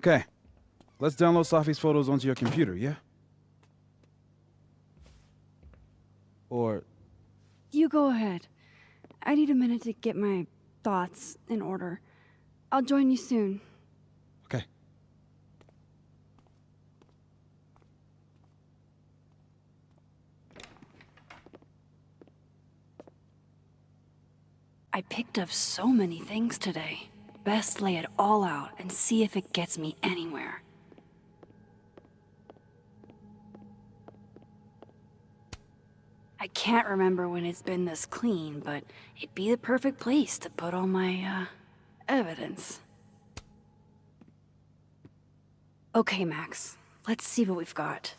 Okay, let's download Safi's photos onto your computer, yeah? Or... You go ahead. I need a minute to get my thoughts in order. I'll join you soon. Okay. I picked up so many things today. Best lay it all out and see if it gets me anywhere. I can't remember when it's been this clean, but it'd be the perfect place to put all my, evidence. Okay, Max. Let's see what we've got.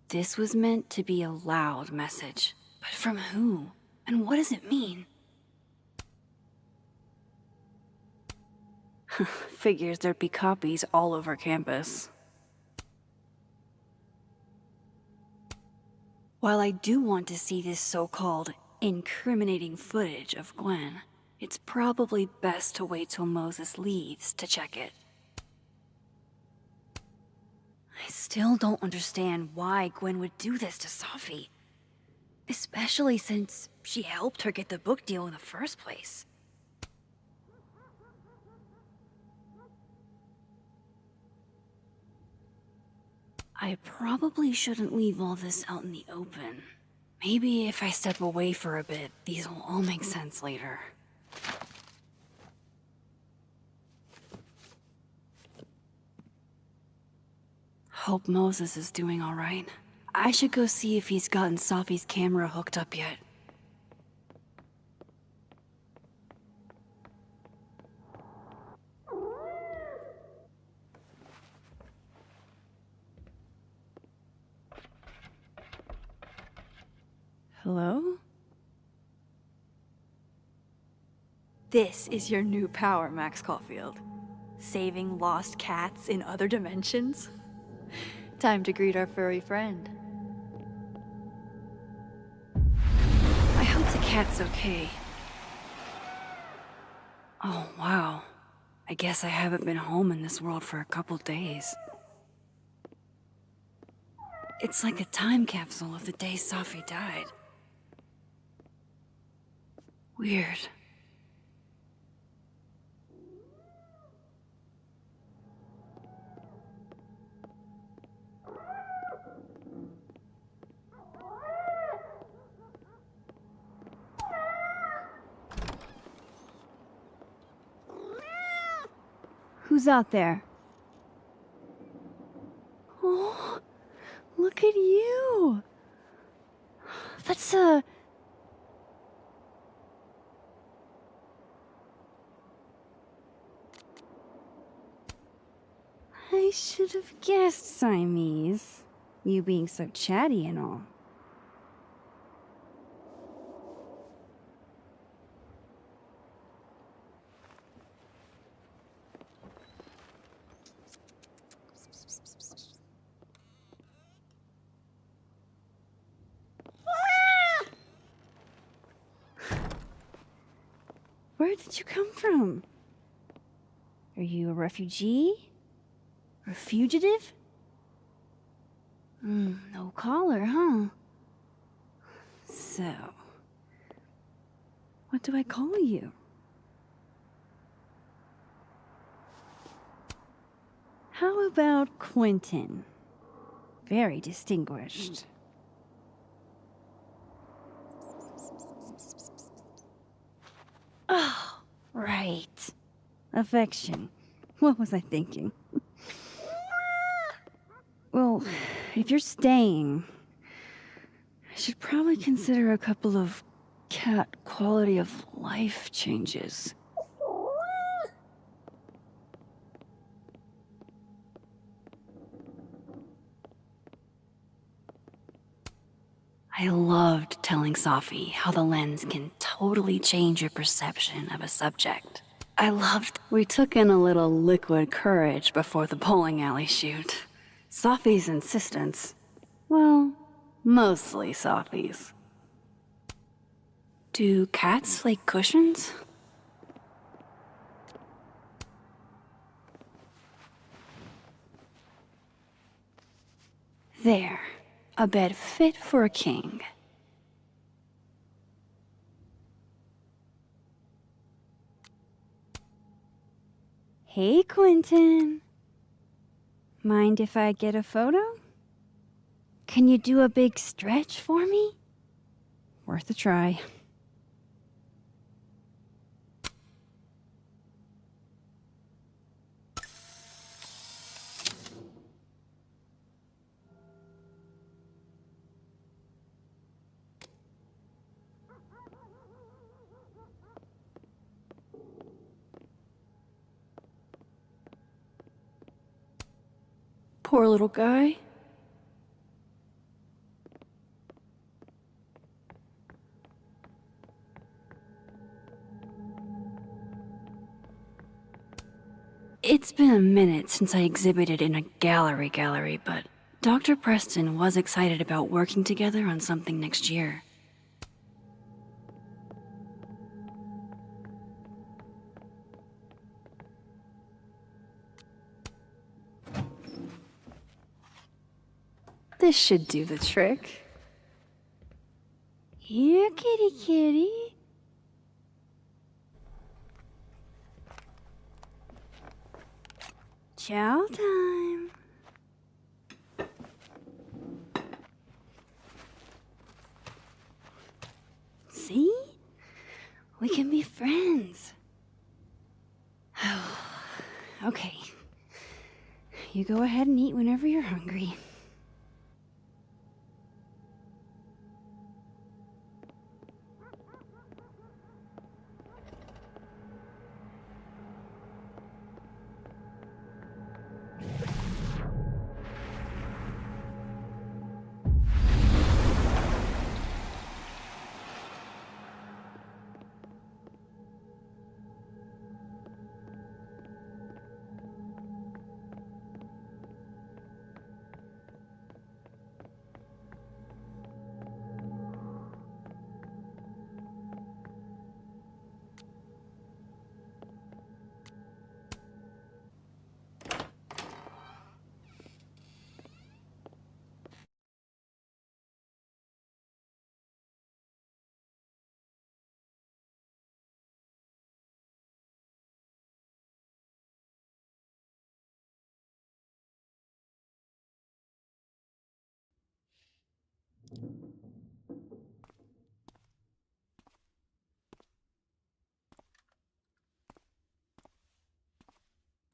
This was meant to be a loud message. But from who? And what does it mean? Figures there'd be copies all over campus. While I do want to see this so-called incriminating footage of Gwen, it's probably best to wait till Moses leaves to check it. I still don't understand why Gwen would do this to Safi. Especially since she helped her get the book deal in the first place. I probably shouldn't leave all this out in the open. Maybe if I step away for a bit, these will all make sense later. Hope Moses is doing all right. I should go see if he's gotten Safi's camera hooked up yet. Hello? This is your new power, Max Caulfield. Saving lost cats in other dimensions? Time to greet our furry friend. I hope the cat's okay. Oh, wow. I guess I haven't been home in this world for a couple days. It's like a time capsule of the day Safi died. Weird. Who's out there? Oh, look at you. That's I should have guessed, Siamese. You being so chatty and all. Where did you come from? Are you a refugee? A fugitive? No collar, huh? So, what do I call you? How about Quentin? Very distinguished. Oh, right. Affection. What was I thinking? Well, if you're staying, I should probably consider a couple of cat quality of life changes. I loved telling Safi how the lens can totally change your perception of a subject. We took in a little liquid courage before the bowling alley shoot. Safi's insistence, well, Mostly softies. Do cats like cushions? There. A bed fit for a king. Hey, Quentin. Mind if I get a photo? Can you do a big stretch for me? Worth a try. Poor little guy. It's been a minute since I exhibited in a gallery, but Dr. Preston was excited about working together on something next year. This should do the trick. Here, kitty kitty. Chow time. See? We can be friends. Okay. You go ahead and eat whenever you're hungry.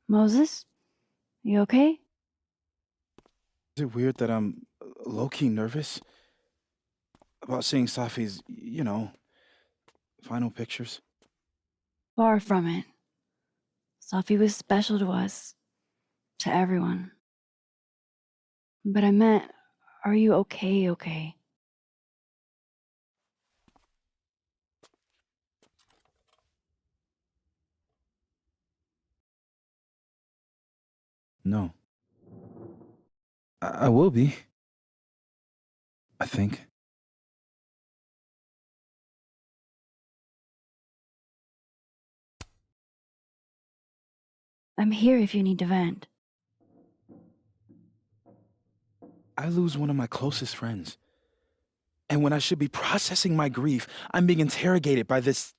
Moses? You okay? Is it weird that I'm low-key nervous about seeing Safi's, final pictures? Far from it. Sophie was special to us. To everyone. But I meant, are you okay? No. I will be. I think. I'm here if you need to vent. I lose one of my closest friends. And when I should be processing my grief, I'm being interrogated by this.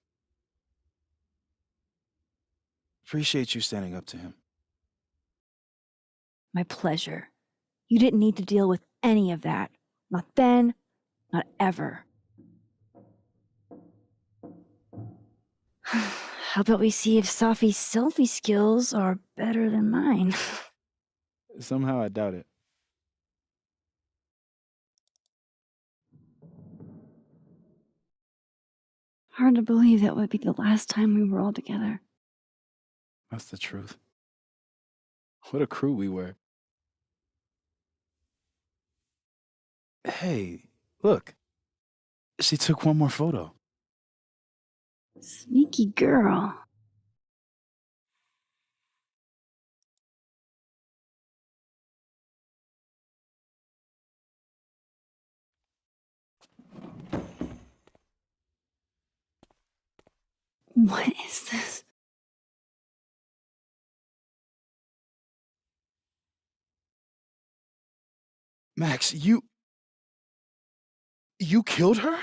Appreciate you standing up to him. My pleasure. You didn't need to deal with any of that. Not then, not ever. How about we see if Safi's selfie skills are better than mine? Somehow I doubt it. Hard to believe that would be the last time we were all together. That's the truth. What a crew we were. Hey, look. She took one more photo. Sneaky girl. What is this? Max, you killed her?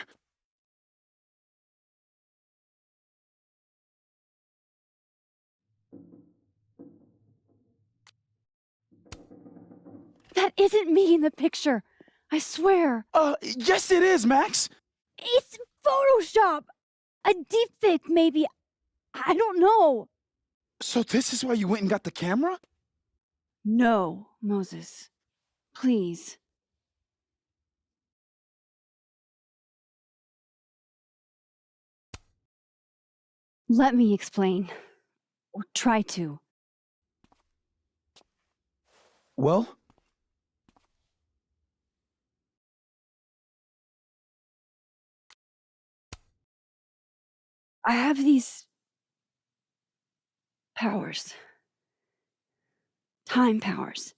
That isn't me in the picture. I swear. Yes it is, Max. It's Photoshop. A deepfake, maybe. I don't know. So this is why you went and got the camera? No, Moses. Please. Let me explain. Or try to. Well, I have these powers. Time powers.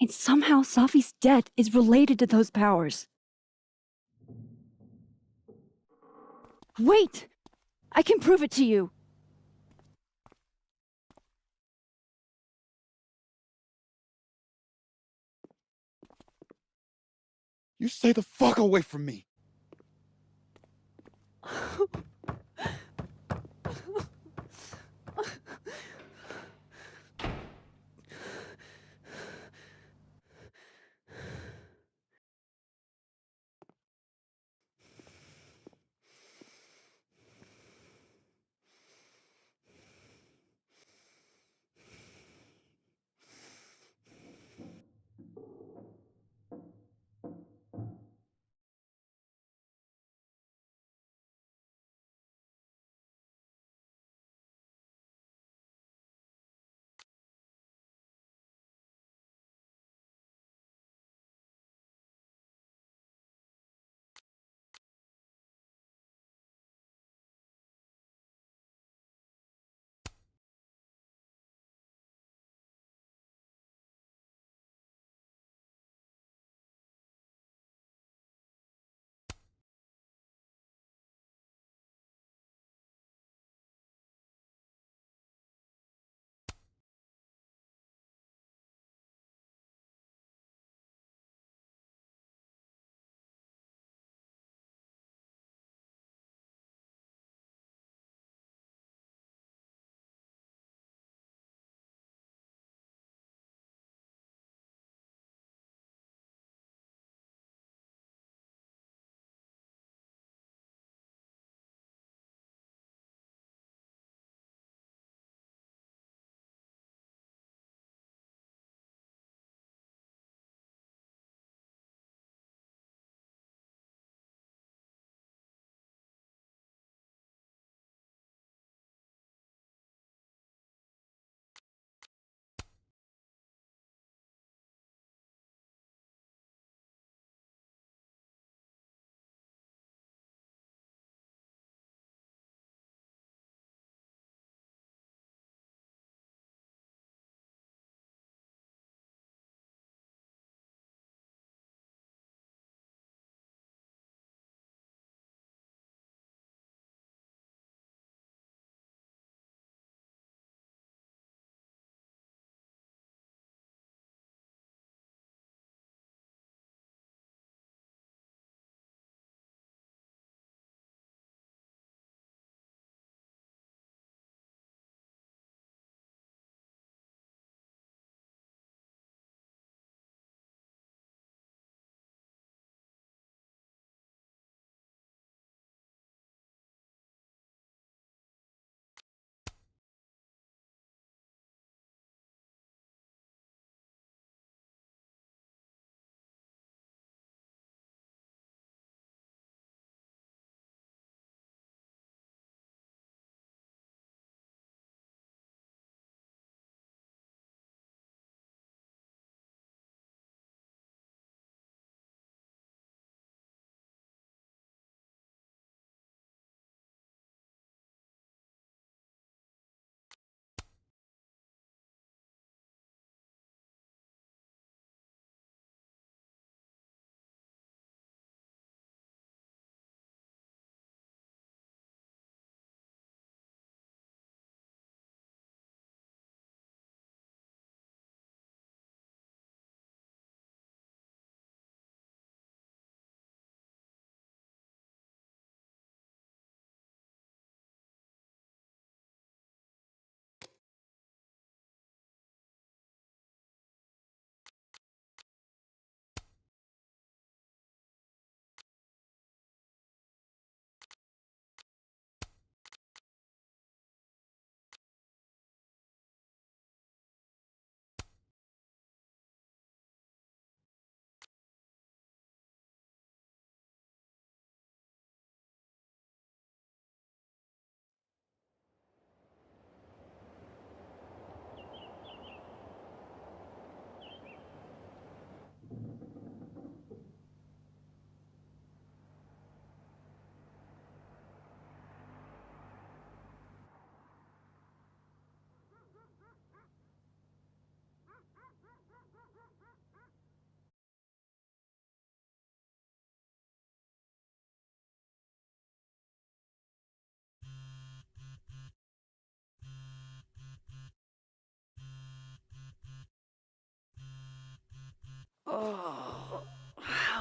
And somehow Safi's death is related to those powers. Wait! I can prove it to you. you stay the fuck away from me.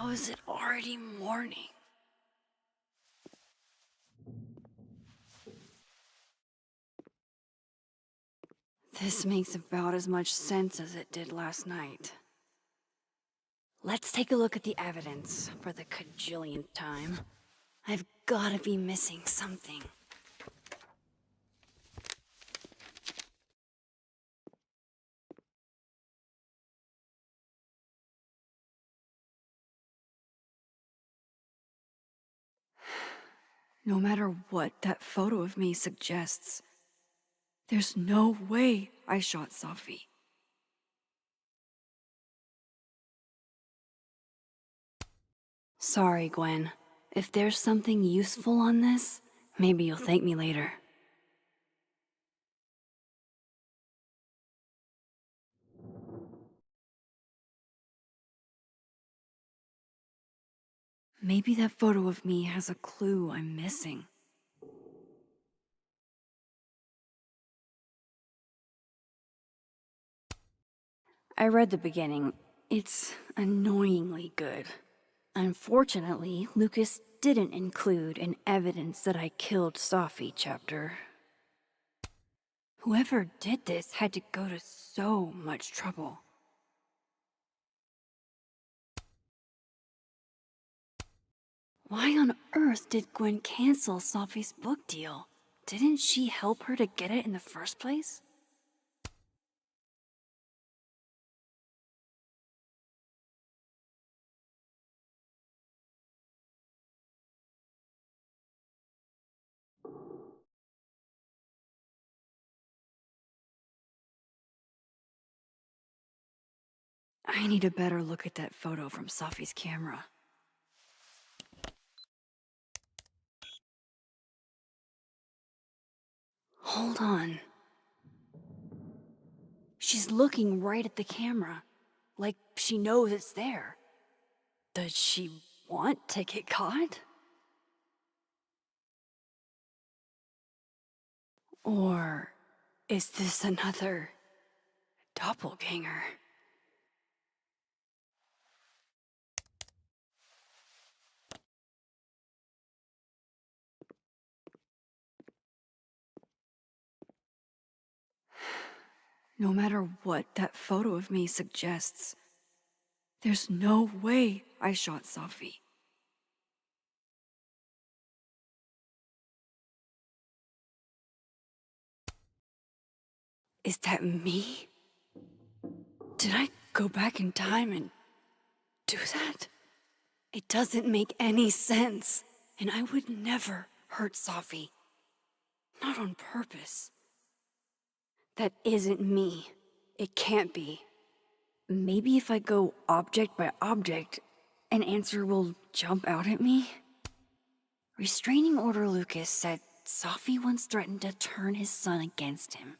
How is it already morning? This makes about as much sense as it did last night. Let's take a look at the evidence for the cajillionth time. I've gotta be missing something. No matter what that photo of me suggests, there's no way I shot Safi. Sorry, Gwen. If there's something useful on this, maybe you'll thank me later. Maybe that photo of me has a clue I'm missing. I read the beginning. It's annoyingly good. Unfortunately, Lucas didn't include an evidence that I killed Safi chapter. Whoever did this had to go to so much trouble. Why on earth did Gwen cancel Safi's book deal? Didn't she help her to get it in the first place? I need a better look at that photo from Safi's camera. Hold on. She's looking right at the camera, like she knows it's there. Does she want to get caught? Or is this another doppelganger? No matter what that photo of me suggests, there's no way I shot Safi. Is that me? Did I go back in time and do that? It doesn't make any sense, and I would never hurt Safi. Not on purpose. That isn't me. It can't be. Maybe if I go object by object, an answer will jump out at me? Restraining Order Lucas said Safi once threatened to turn his son against him.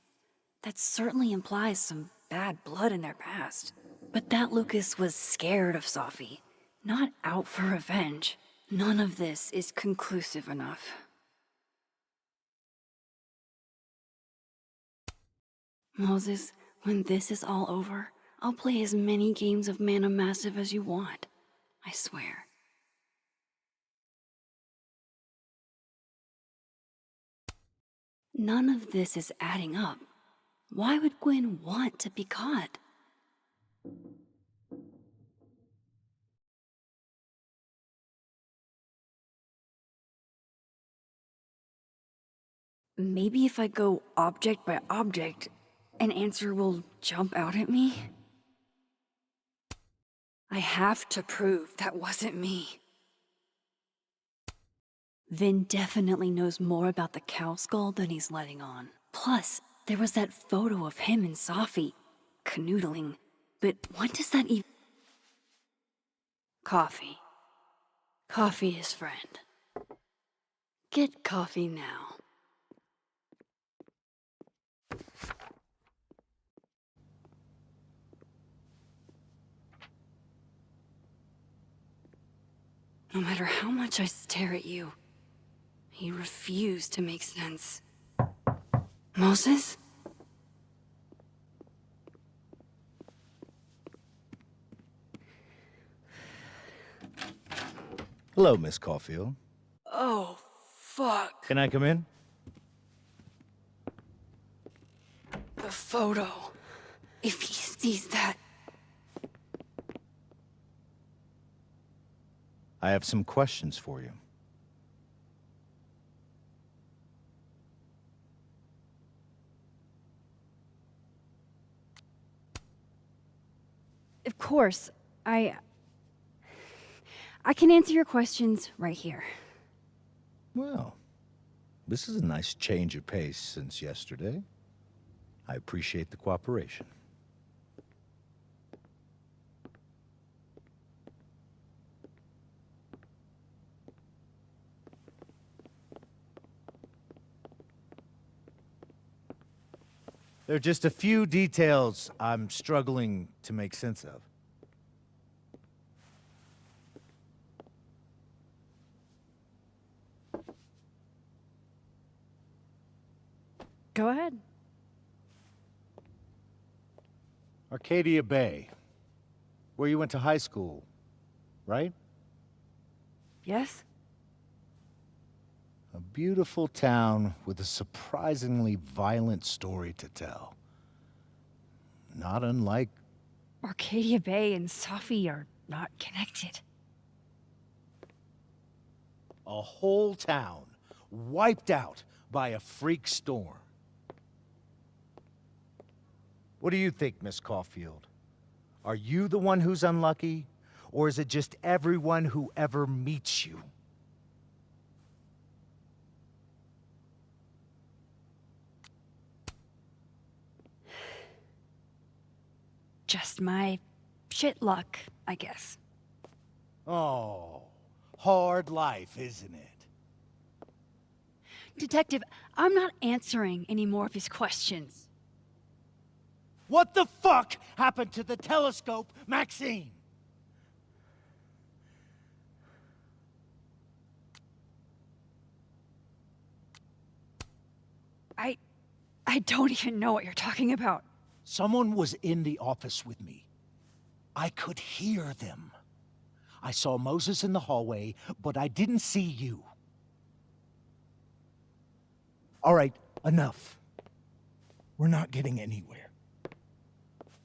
That certainly implies some bad blood in their past. But that Lucas was scared of Safi, not out for revenge. None of this is conclusive enough. Moses, when this is all over, I'll play as many games of Mana Massive as you want. I swear. None of this is adding up. Why would Gwen want to be caught? Maybe if I go object by object, an answer will jump out at me? I have to prove that wasn't me. Vin definitely knows more about the cow skull than he's letting on. Plus, there was that photo of him and Safi, canoodling. But what does that even... Coffee. Coffee his friend. Get coffee now. No matter how much I stare at you, you refuse to make sense. Moses? Hello, Miss Caulfield. Oh, fuck. Can I come in? The photo. If he sees that. I have some questions for you. Of course, I can answer your questions right here. Well, this is a nice change of pace since yesterday. I appreciate the cooperation. There are just a few details I'm struggling to make sense of. Go ahead. Arcadia Bay, where you went to high school, right? Yes? A beautiful town with a surprisingly violent story to tell. Not unlike... Arcadia Bay and Safi are not connected. a whole town wiped out by a freak storm. What do you think, Miss Caulfield? Are you the one who's unlucky, or is it just everyone who ever meets you? Just my shit luck, I guess. Oh, hard life, isn't it? Detective, I'm not answering any more of his questions. What the fuck happened to the telescope, Maxine? I don't even know what you're talking about. Someone was in the office with me. I could hear them. I saw Moses in the hallway, but I didn't see you. All right, enough. We're not getting anywhere.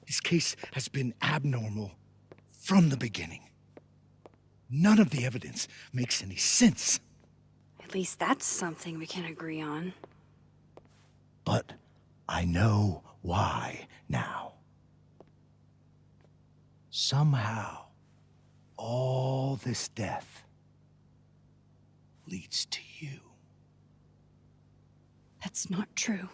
This case has been abnormal from the beginning. None of the evidence makes any sense. At least that's something we can agree on. But I know why now. Somehow, all this death leads to you. That's not true.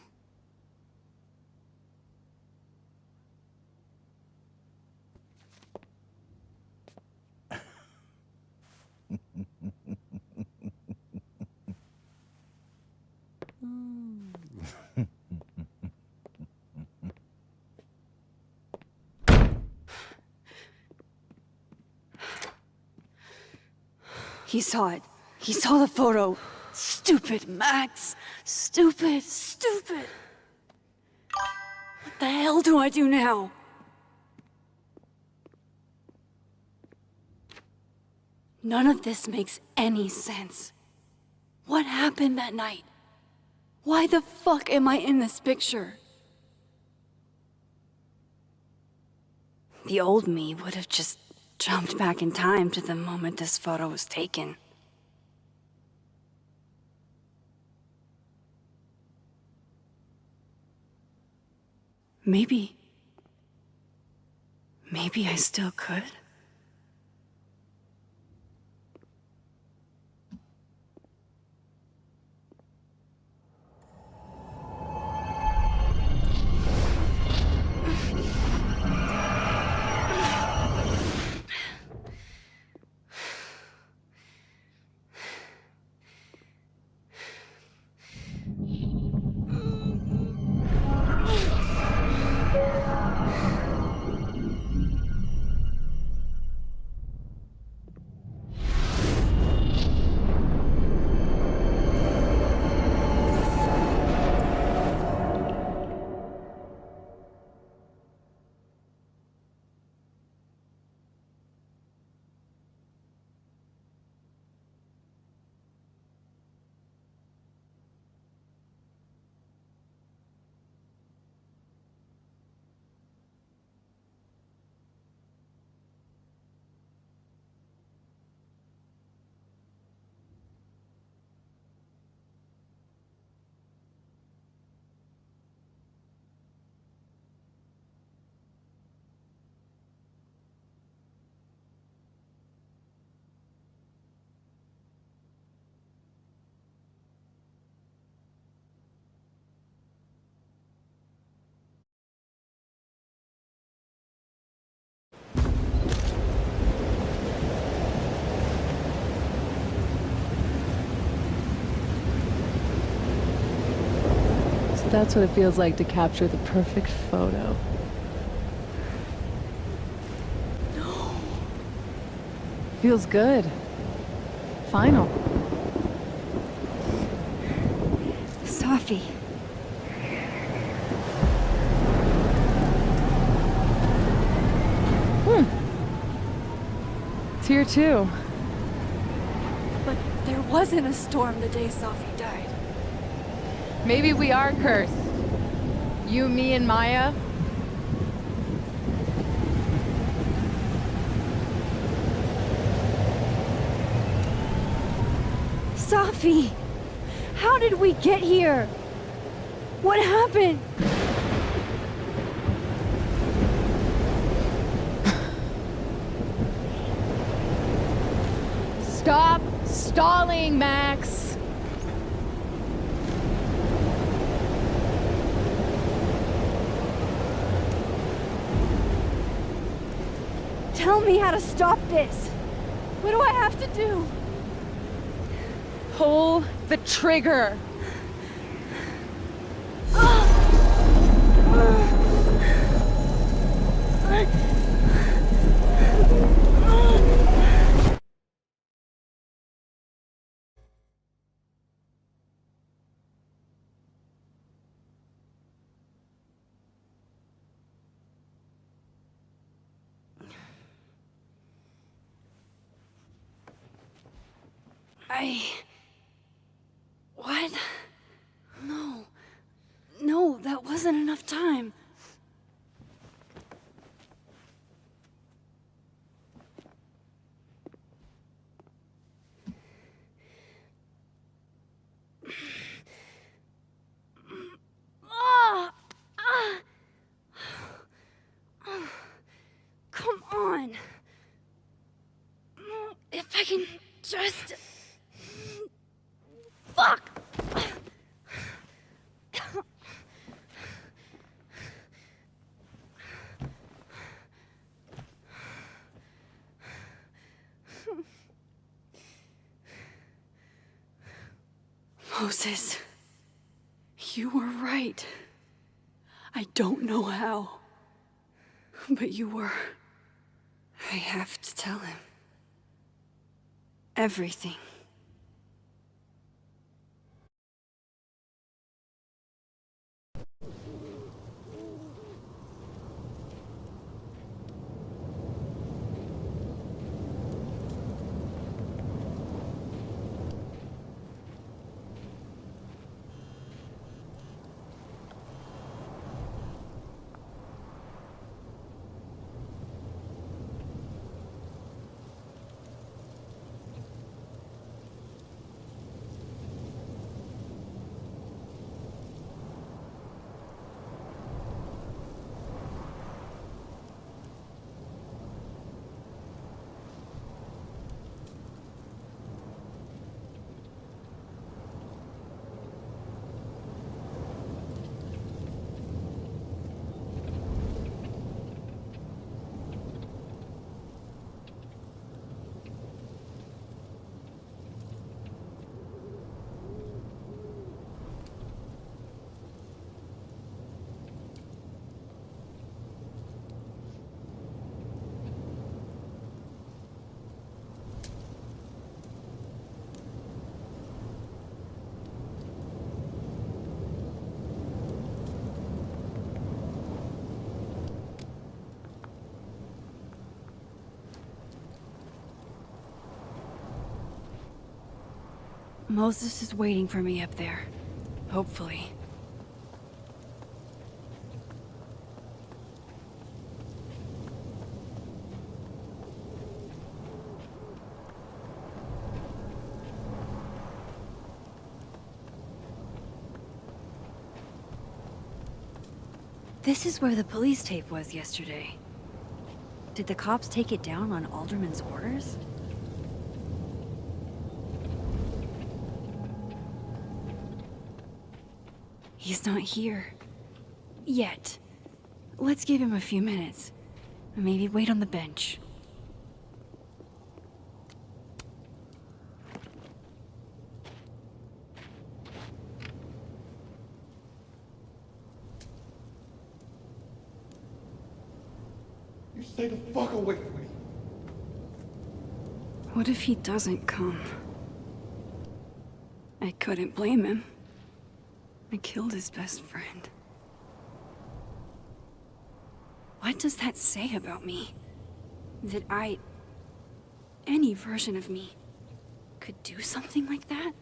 He saw it. He saw the photo. Stupid, Max. Stupid, stupid. What the hell do I do now? None of this makes any sense. What happened that night? Why the fuck am I in this picture? The old me would have just jumped back in time to the moment this photo was taken. Maybe I still could. That's what it feels like to capture the perfect photo. No. Feels good. Final. Sophie. It's here too. But there wasn't a storm the day Sophie died. Maybe we are cursed. You, me, and Maya. Sophie! How did we get here? What happened? Stop stalling, Max! Tell me how to stop this. What do I have to do? Pull the trigger! What? No. No, that wasn't enough time. Come on. If I can just... Fuck! Moses, you were right. I don't know how, but you were. I have to tell him. Everything. Moses is waiting for me up there. Hopefully. This is where the police tape was yesterday. Did the cops take it down on Alderman's orders? He's not here. Yet. Let's give him a few minutes. Maybe wait on the bench. You stay the fuck away from me. What if he doesn't come? I couldn't blame him. I killed his best friend. What does that say about me? That any version of me, could do something like that?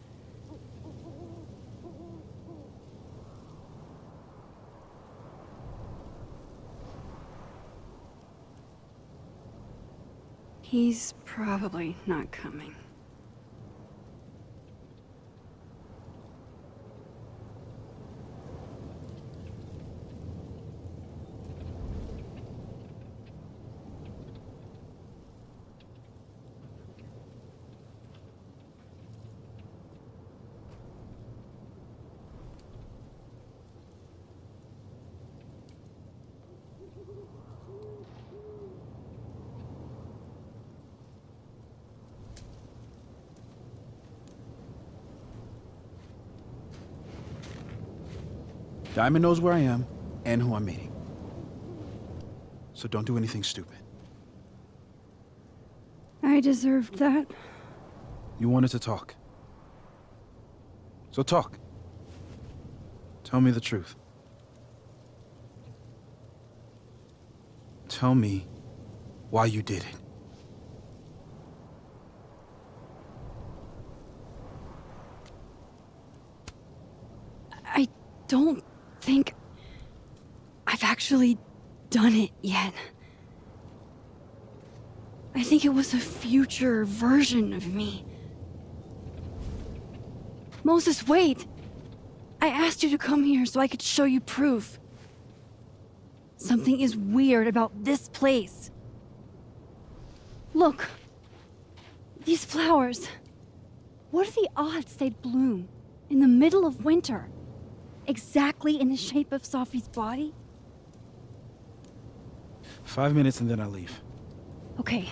He's probably not coming. Diamond knows where I am and who I'm meeting. So don't do anything stupid. I deserved that. You wanted to talk. So talk. Tell me the truth. Tell me why you did it. I don't think I've actually done it yet. I think it was a future version of me. Moses, wait! I asked you to come here so I could show you proof. Something is weird about this place. Look. These flowers. What are the odds they'd bloom in the middle of winter? Exactly in the shape of Sophie's body? 5 minutes and then I leave. Okay.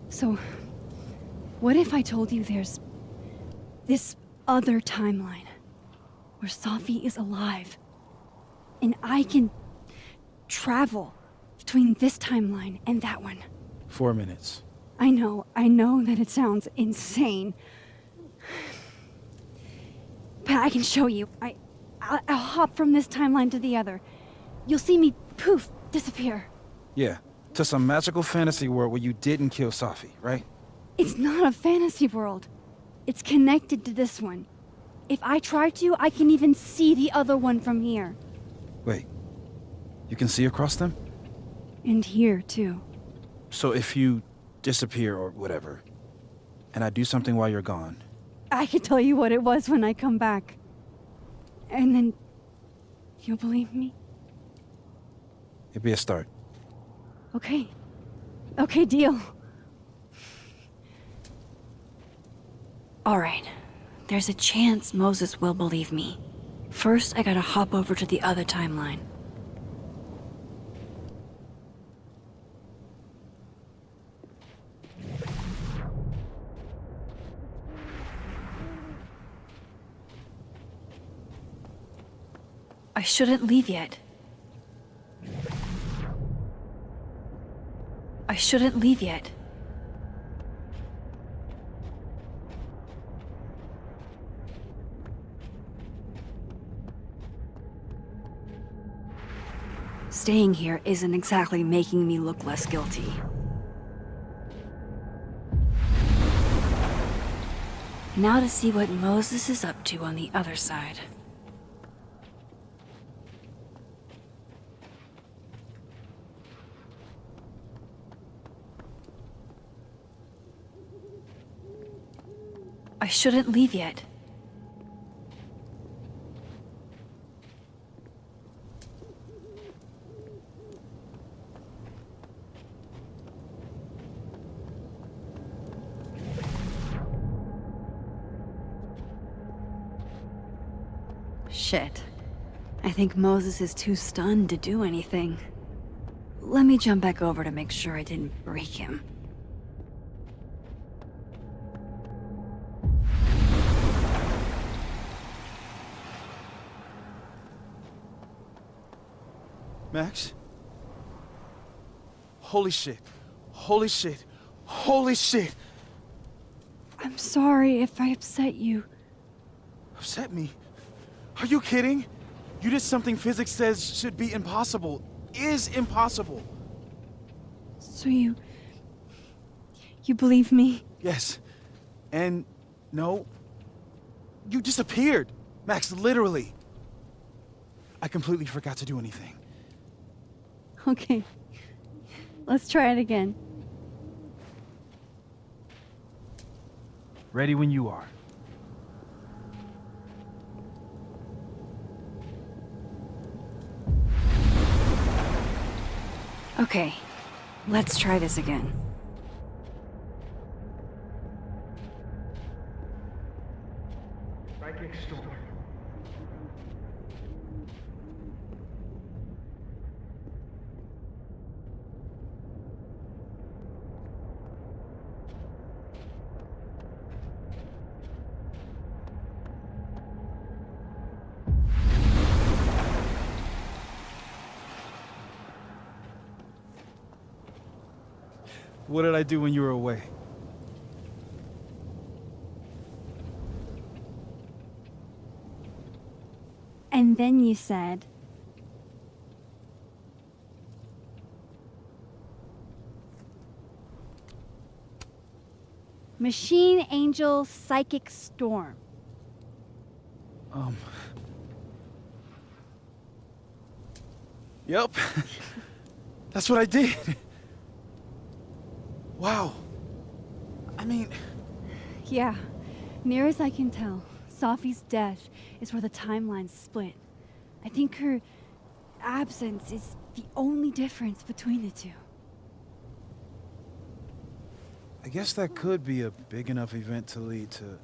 So, what if I told you there's this other timeline where Sophie is alive and I can travel between this timeline and that one? 4 minutes. I know that it sounds insane. But I can show you. I'll hop from this timeline to the other. You'll see me, poof, disappear. Yeah, to some magical fantasy world where you didn't kill Safi, right? It's not a fantasy world. It's connected to this one. If I try to, I can even see the other one from here. Wait, you can see across them? And here, too. So if you disappear or whatever, and I do something while you're gone, I can tell you what it was when I come back. And then you'll believe me? it'd be a start. Okay. Okay, deal. All right. There's a chance Moses will believe me. First, I gotta hop over to the other timeline. I shouldn't leave yet. I shouldn't leave yet. Staying here isn't exactly making me look less guilty. Now to see what Moses is up to on the other side. I shouldn't leave yet. Shit. I think Moses is too stunned to do anything. Let me jump back over to make sure I didn't break him. Max? Holy shit. Holy shit. Holy shit. I'm sorry if I upset you. Upset me? Are you kidding? You did something physics says should be impossible. Is impossible. So you believe me? Yes. And no. You disappeared. Max, literally. I completely forgot to do anything. Okay. Let's try it again. Ready when you are. Okay, let's try this again. Psychic storm. What did I do when you were away? And then you said, Machine Angel Psychic Storm. Yep. That's what I did. Wow. I mean, Yeah, near as I can tell, Sophie's death is where the timelines split. I think her absence is the only difference between the two. I guess that could be a big enough event to lead to...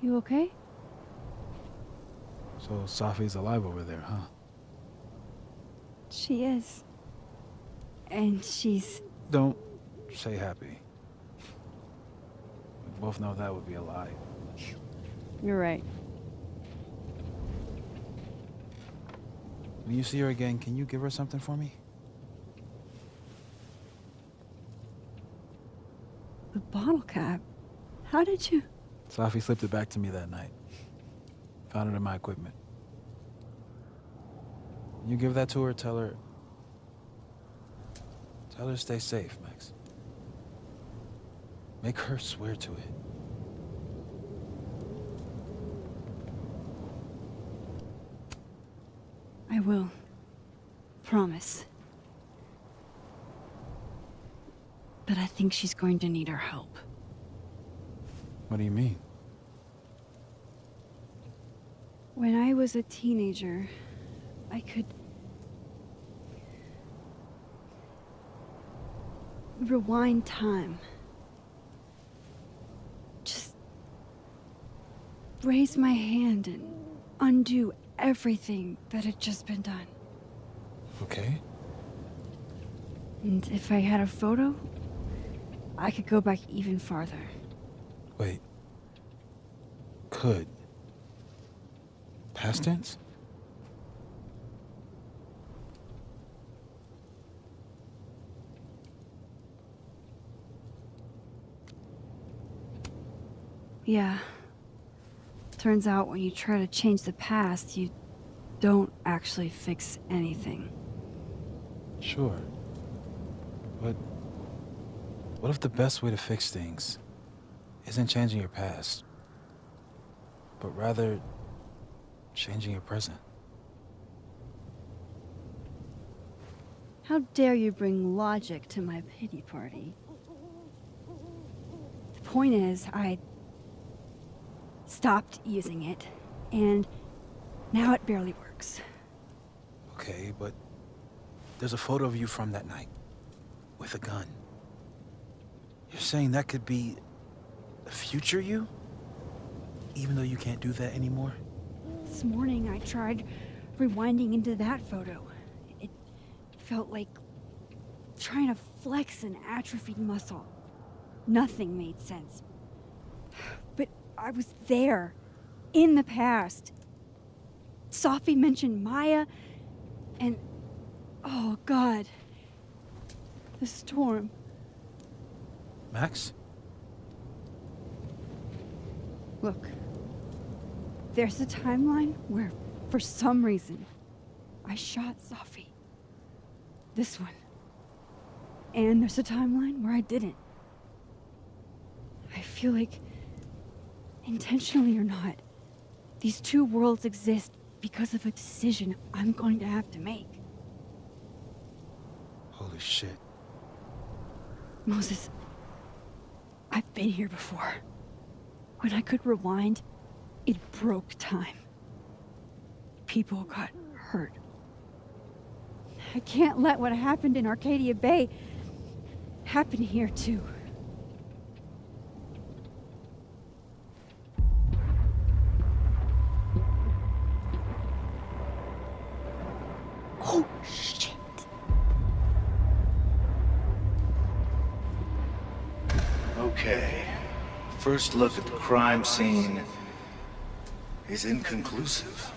You okay? So Safi's alive over there, huh? She is. And she's... Don't say happy. We both know that would be a lie. You're right. When you see her again, can you give her something for me? The bottle cap? How did you... Safi slipped it back to me that night. Found it in my equipment. When you give that to her, tell her to stay safe, Max. Make her swear to it. I will. Promise. But I think she's going to need our help. What do you mean? When I was a teenager, I could rewind time. Just raise my hand and undo everything that had just been done. Okay. And if I had a photo, I could go back even farther. Wait. Could. Past tense? Yeah. Turns out when you try to change the past, you don't actually fix anything. Sure. But what if the best way to fix things isn't changing your past, but rather changing your present? How dare you bring logic to my pity party? The point is, I stopped using it, and now it barely works. Okay, but there's a photo of you from that night with a gun. You're saying that could be the future you? Even though you can't do that anymore? This morning I tried rewinding into that photo. It felt like trying to flex an atrophied muscle. Nothing made sense. But I was there, in the past. Sophie mentioned Maya, and oh God, the storm. Max? Look, there's a timeline where, for some reason, I shot Sophie. This one. And there's a timeline where I didn't. I feel like, intentionally or not, these two worlds exist because of a decision I'm going to have to make. Holy shit. Moses, I've been here before. When I could rewind, it broke time. People got hurt. I can't let what happened in Arcadia Bay happen here too. Oh, shit. Okay. First look at the crime scene is inconclusive.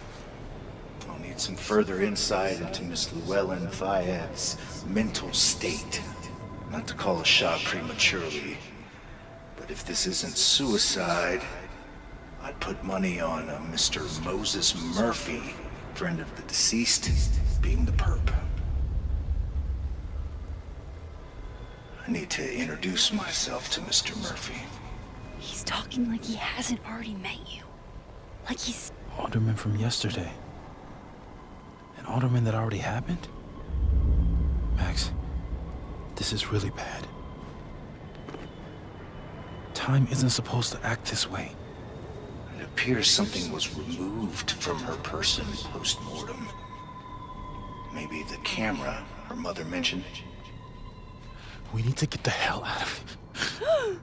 I'll need some further insight into Miss Llewellyn Fayette's mental state. Not to call a shot prematurely, but if this isn't suicide, I'd put money on a Mr. Moses Murphy, friend of the deceased, being the perp. I need to introduce myself to Mr. Murphy. He's talking like he hasn't already met you. Like he's... Alderman from yesterday. An alderman that already happened? Max, this is really bad. Time isn't supposed to act this way. It appears something was removed from her person post-mortem. Maybe the camera her mother mentioned. We need to get the hell out of here.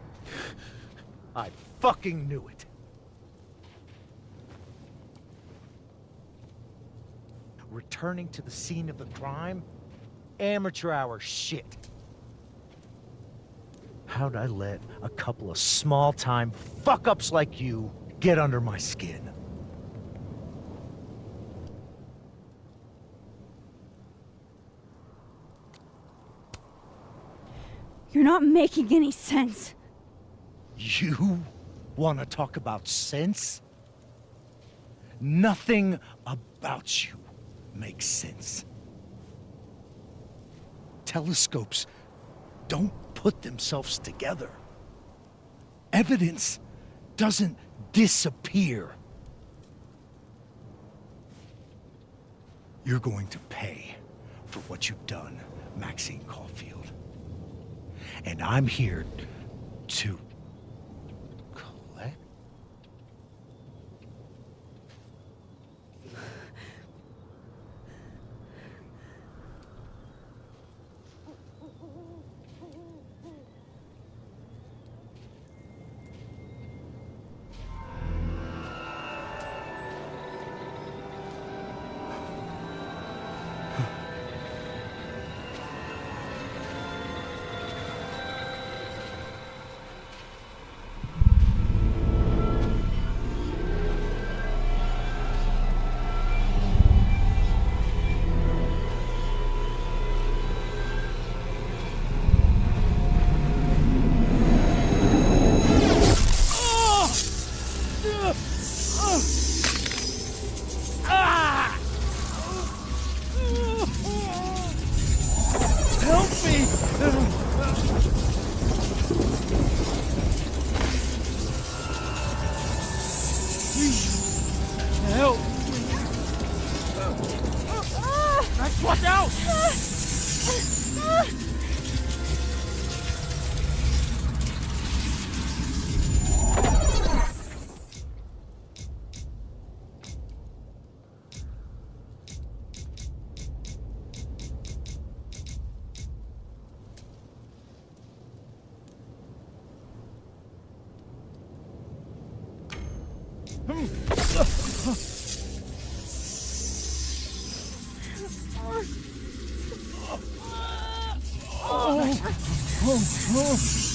I fucking knew it. Returning to the scene of the crime? Amateur hour shit. How'd I let a couple of small-time fuck-ups like you get under my skin? You're not making any sense. You want to talk about sense? Nothing about you makes sense. Telescopes don't put themselves together. Evidence doesn't disappear. You're going to pay for what you've done, Maxine Caulfield. And I'm here to collect.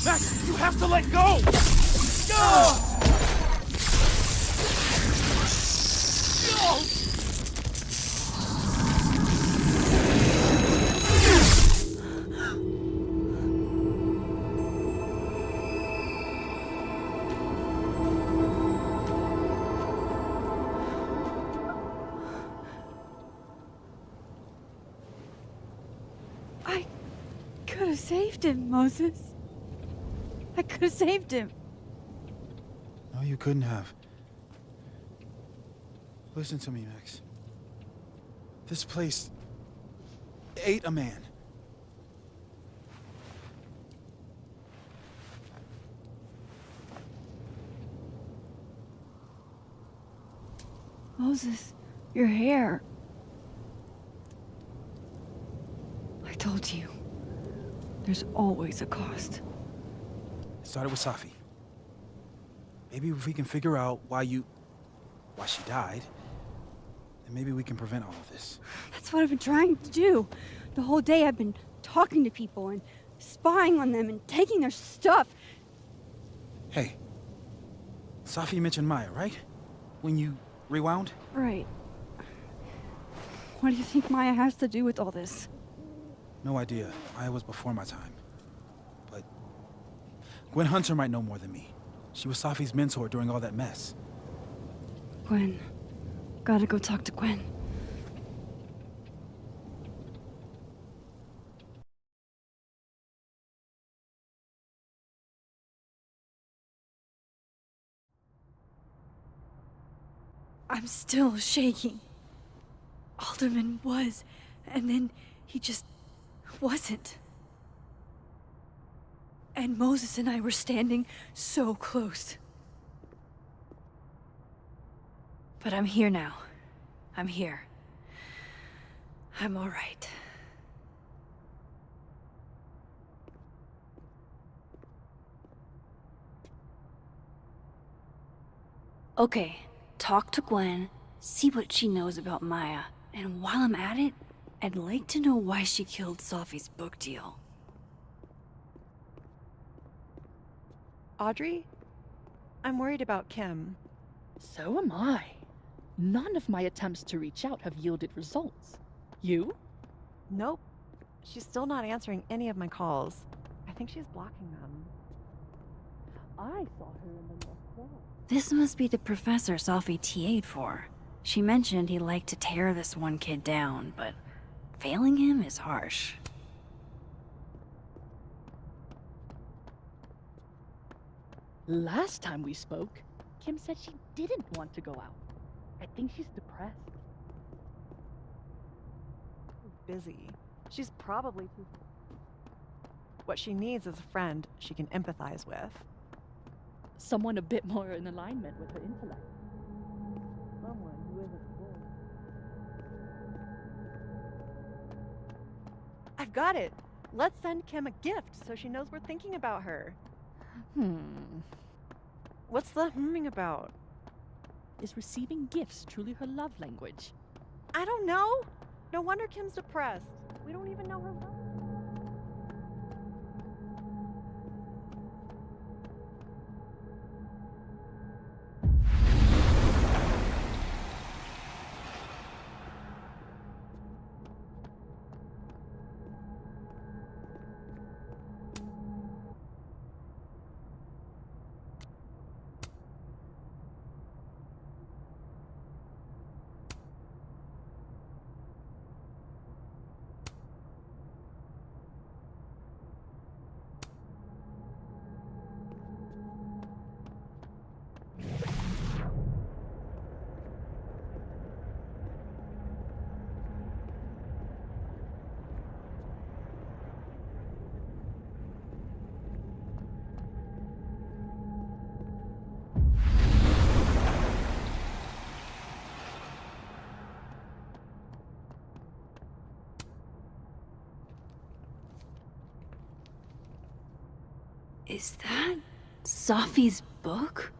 Max, you have to let go! could have saved him, Moses. I could have saved him. No, you couldn't have. Listen to me, Max. This place ate a man. Moses, your hair. I told you. There's always a cost. It started with Safi. Maybe if we can figure out why she died, then maybe we can prevent all of this. That's what I've been trying to do. The whole day I've been talking to people and spying on them and taking their stuff. Hey, Safi mentioned Maya, right? When you rewound? Right. What do you think Maya has to do with all this? No idea. Maya was before my time. But Gwen Hunter might know more than me. She was Safi's mentor during all that mess. Gwen. Gotta go talk to Gwen. I'm still shaking. Alderman was, and then he just wasn't. And Moses and I were standing so close. But I'm here now. I'm here. I'm all right. Okay, talk to Gwen, see what she knows about Maya, and while I'm at it, I'd like to know why she killed Safi's book deal. Audrey? I'm worried about Kim. So am I. None of my attempts to reach out have yielded results. You? Nope. She's still not answering any of my calls. I think she's blocking them. I saw her in the North Wall. This must be the professor Safi TA'd for. She mentioned he liked to tear this one kid down, but failing him is harsh. Last time we spoke, Kim said she didn't want to go out. I think she's depressed. Busy. She's probably too. What she needs is a friend she can empathize with. Someone a bit more in alignment with her intellect. Someone who isn't bored. I've got it. Let's send Kim a gift so she knows we're thinking about her. What's the humming about? Is receiving gifts truly her love language? I don't know. No wonder Kim's depressed. We don't even know her love. Is that Safi's book?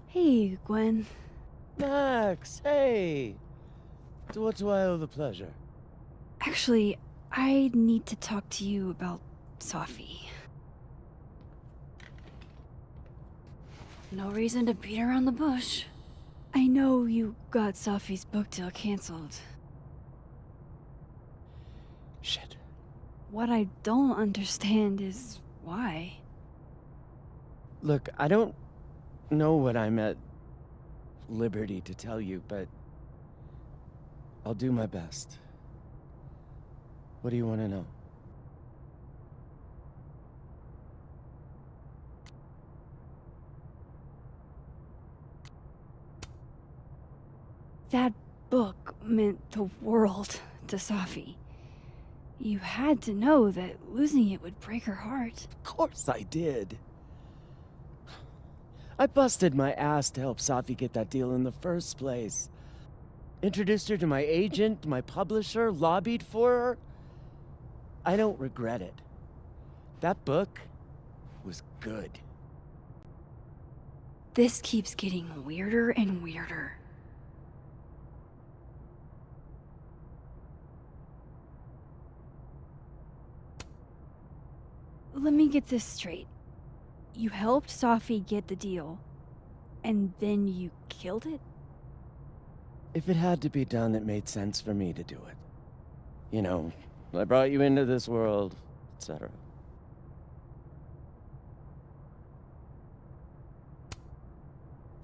Hey, Gwen. Max, hey! To what do I owe the pleasure? Actually, I need to talk to you about Safi. No reason to beat around the bush. I know you got Safi's book deal canceled. Shit. What I don't understand is why. Look, I don't know what I'm at liberty to tell you, but I'll do my best. What do you want to know? That book meant the world to Safi. You had to know that losing it would break her heart. Of course I did. I busted my ass to help Safi get that deal in the first place. Introduced her to my agent, my publisher, lobbied for her. I don't regret it. That book was good. This keeps getting weirder and weirder. Let me get this straight. You helped Safi get the deal, and then you killed it? If it had to be done, it made sense for me to do it. You know, I brought you into this world, etc.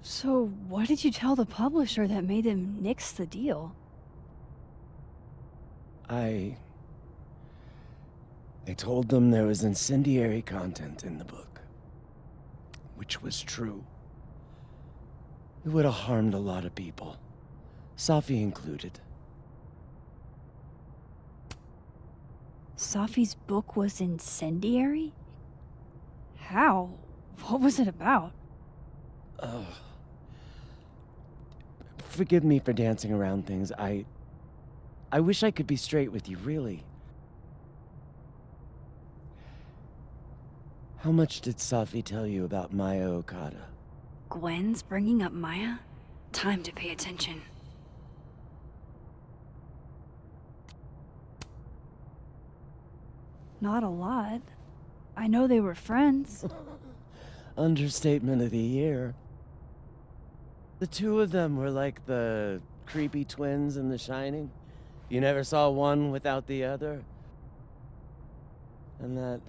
So what did you tell the publisher that made them nix the deal? I told them there was incendiary content in the book, which was true. It would have harmed a lot of people, Safi included. Safi's book was incendiary? How? What was it about? Forgive me for dancing around things. I wish I could be straight with you, really. How much did Safi tell you about Maya Okada? Gwen's bringing up Maya? Time to pay attention. Not a lot. I know they were friends. Understatement of the year. The two of them were like the creepy twins in The Shining. You never saw one without the other. And that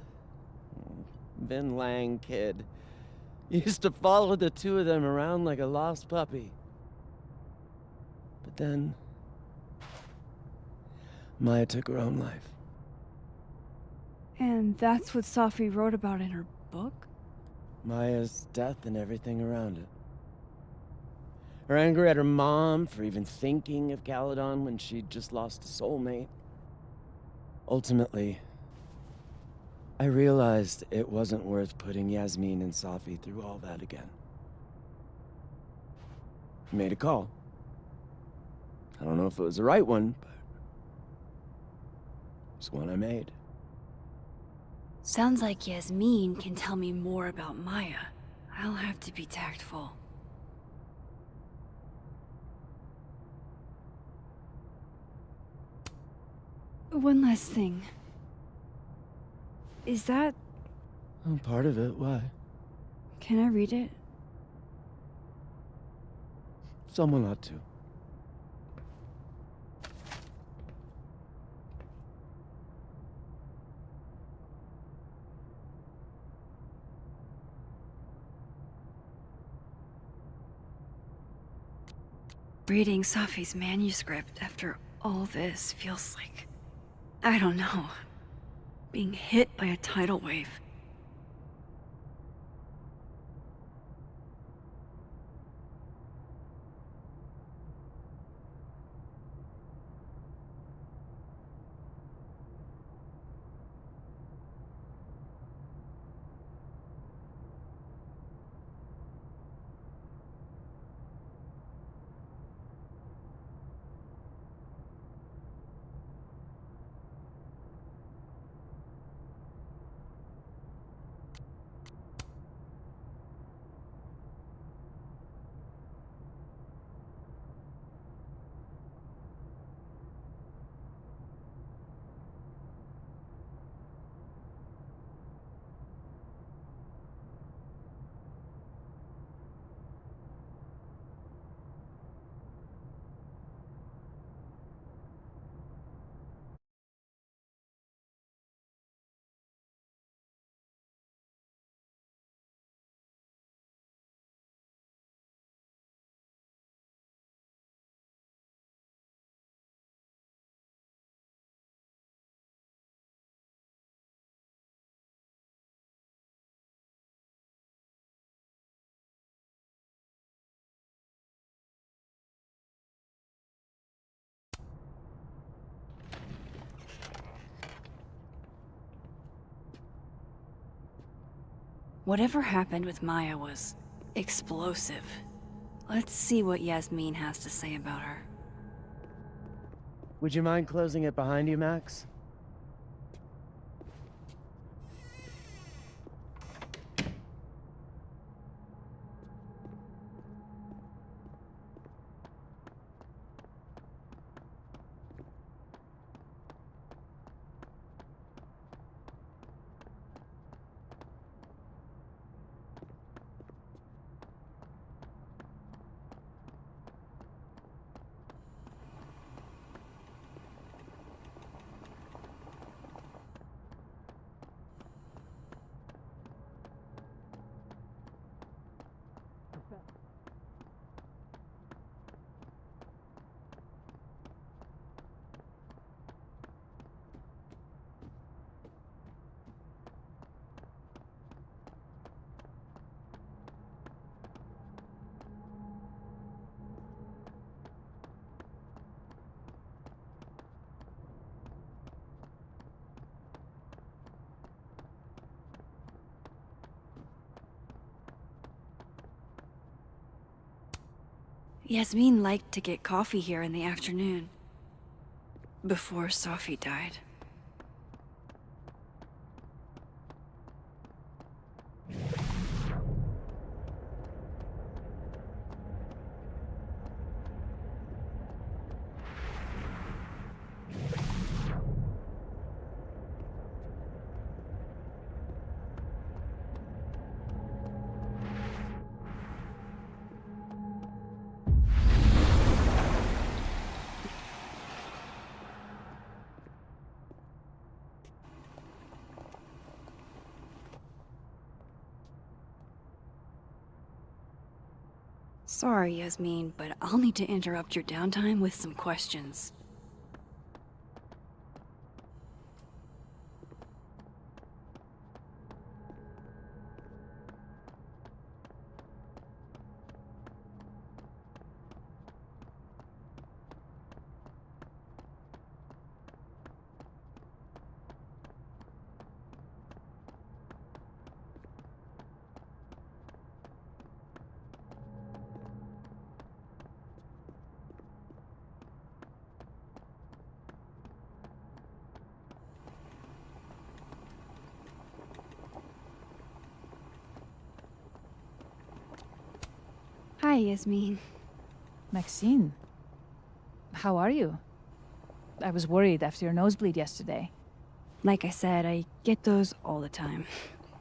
Vin Lang kid used to follow the two of them around like a lost puppy. But then Maya took her own life. And that's what Safi wrote about in her book? Maya's death and everything around it. Her anger at her mom for even thinking of Caledon when she'd just lost a soulmate. Ultimately, I realized it wasn't worth putting Yasmin and Safi through all that again. I made a call. I don't know if it was the right one, but it's one I made. Sounds like Yasmin can tell me more about Maya. I'll have to be tactful. One last thing. Is that... Oh, part of it, why? Can I read it? Someone ought to. Reading Safi's manuscript after all this feels like... I don't know. Being hit by a tidal wave. Whatever happened with Maya was explosive. Let's see what Yasmin has to say about her. Would you mind closing it behind you, Max? Yasmin liked to get coffee here in the afternoon. Before Sophie died. Sorry, Yasmin, but I'll need to interrupt your downtime with some questions. Hi, Yasmin. Maxine, how are you? I was worried after your nosebleed yesterday. Like I said, I get those all the time.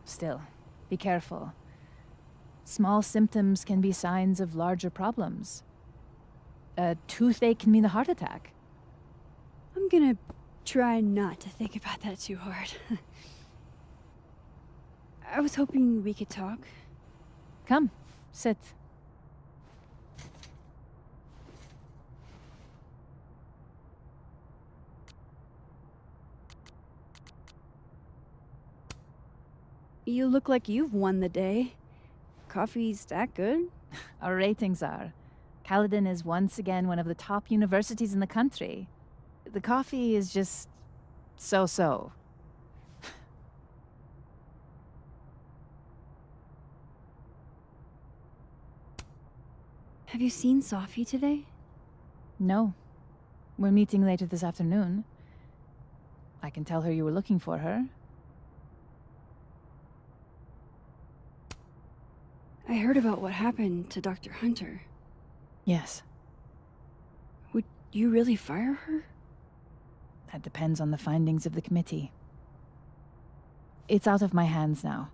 Still, be careful. Small symptoms can be signs of larger problems. A toothache can mean a heart attack. I'm gonna try not to think about that too hard. I was hoping we could talk. Come, sit. You look like you've won the day. Coffee's that good? Our ratings are. Caledon is once again one of the top universities in the country. The coffee is just so-so. Have you seen Sophie today? No. We're meeting later this afternoon. I can tell her you were looking for her. I heard about what happened to Dr. Hunter. Yes. Would you really fire her? That depends on the findings of the committee. It's out of my hands now.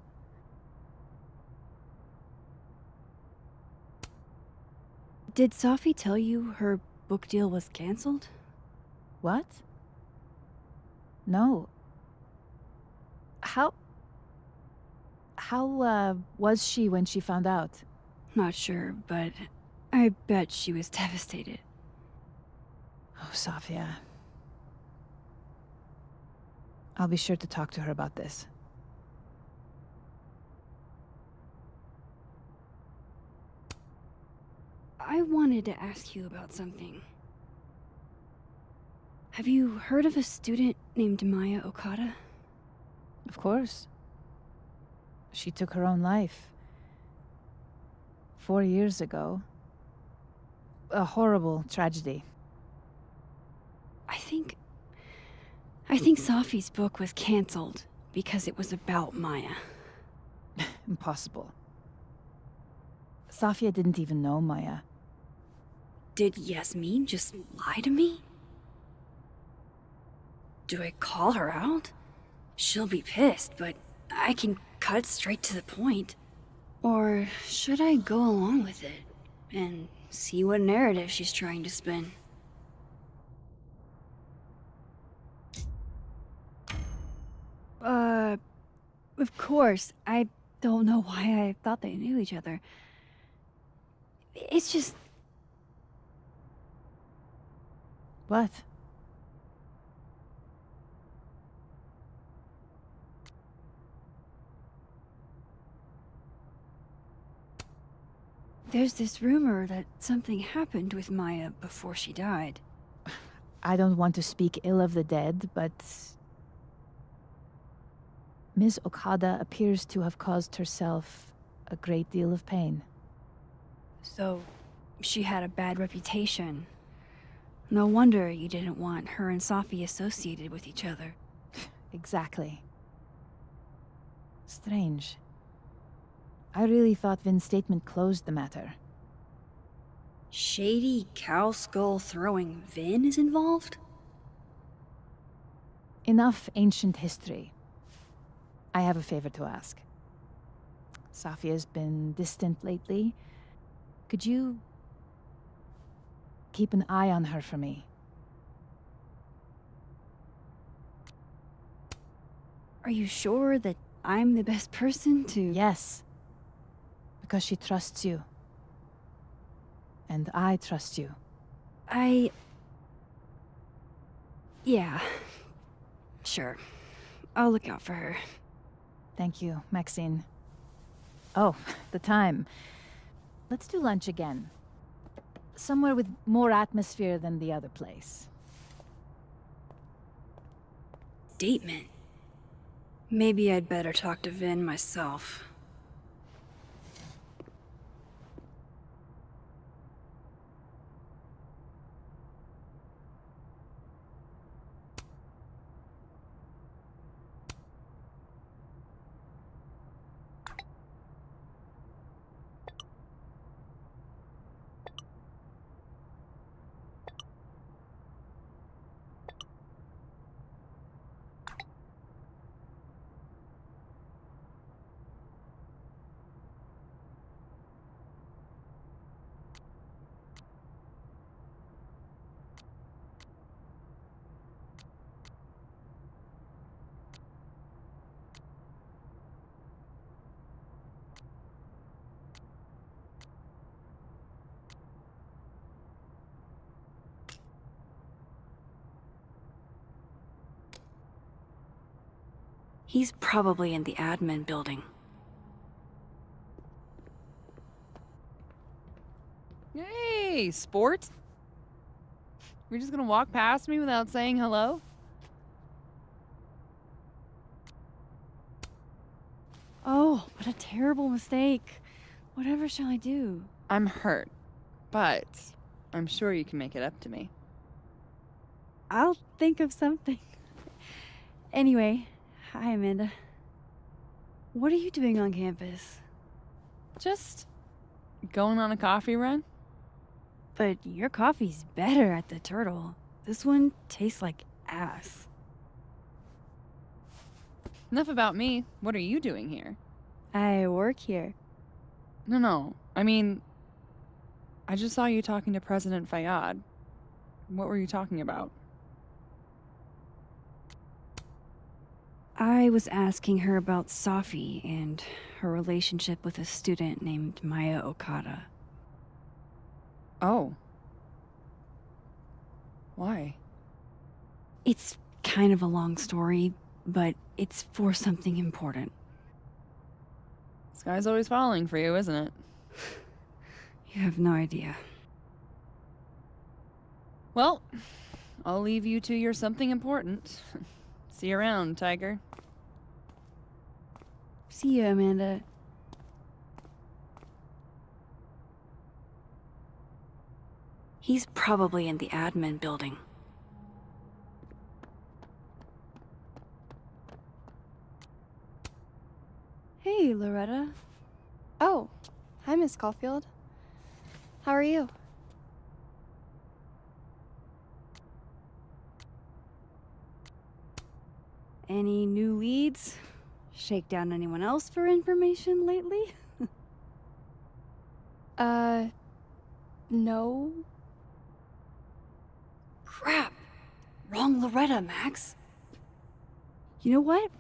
Did Sophie tell you her book deal was canceled? What? No. How was she when she found out? Not sure, but I bet she was devastated. Oh, Sophia. I'll be sure to talk to her about this. I wanted to ask you about something. Have you heard of a student named Maya Okada? Of course. She took her own life. 4 years ago. A horrible tragedy. I think Safi's book was canceled because it was about Maya. Impossible. Safia didn't even know Maya. Did Yasmin just lie to me? Do I call her out? She'll be pissed, but I can cut straight to the point. Or should I go along with it and see what narrative she's trying to spin? Of course. I don't know why I thought they knew each other. It's just... What? There's this rumor that something happened with Maya before she died. I don't want to speak ill of the dead, but Ms. Okada appears to have caused herself a great deal of pain. So, she had a bad reputation. No wonder you didn't want her and Safi associated with each other. Exactly. Strange. I really thought Vin's statement closed the matter. Shady cow skull throwing Vin is involved? Enough ancient history. I have a favor to ask. Safia's been distant lately. Could you keep an eye on her for me? Are you sure that I'm the best person to... Yes. Because she trusts you. And I trust you. Yeah. Sure. I'll look out for her. Thank you, Maxine. Oh, the time. Let's do lunch again. Somewhere with more atmosphere than the other place. Statement. Maybe I'd better talk to Vin myself. He's probably in the admin building. Hey, sport. We're just gonna walk past me without saying hello? Oh, what a terrible mistake. Whatever shall I do? I'm hurt, but I'm sure you can make it up to me. I'll think of something. Anyway, hi, Amanda. What are you doing on campus? Just going on a coffee run? But your coffee's better at the Turtle. This one tastes like ass. Enough about me. What are you doing here? I work here. No. I mean, I just saw you talking to President Fayyad. What were you talking about? I was asking her about Safi and her relationship with a student named Maya Okada. Oh. Why? It's kind of a long story, but it's for something important. Sky's always falling for you, isn't it? You have no idea. Well, I'll leave you to your something important. See you around, Tiger. See you, Amanda. He's probably in the admin building. Hey, Loretta. Oh, hi, Miss Caulfield. How are you? Any new leads? Shake down anyone else for information lately? No. Crap! Wrong Loretta, Max. You know what?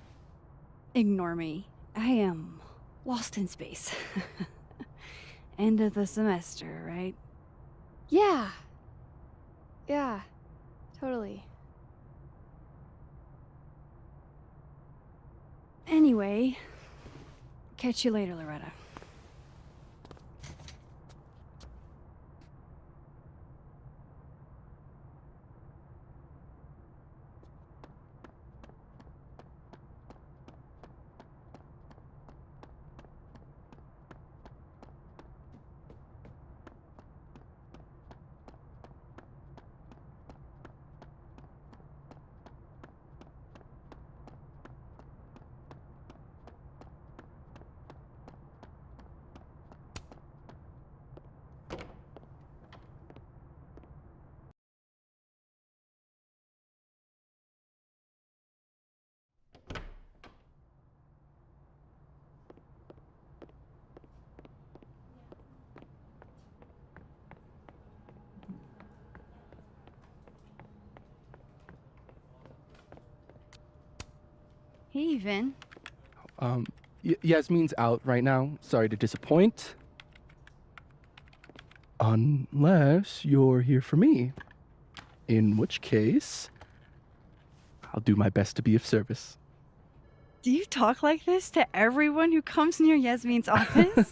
Ignore me. I am lost in space. End of the semester, right? Yeah. Yeah, totally. Anyway, catch you later, Loretta. Hey, Vin. Yasmin's out right now. Sorry to disappoint. Unless you're here for me. In which case, I'll do my best to be of service. Do you talk like this to everyone who comes near Yasmin's office?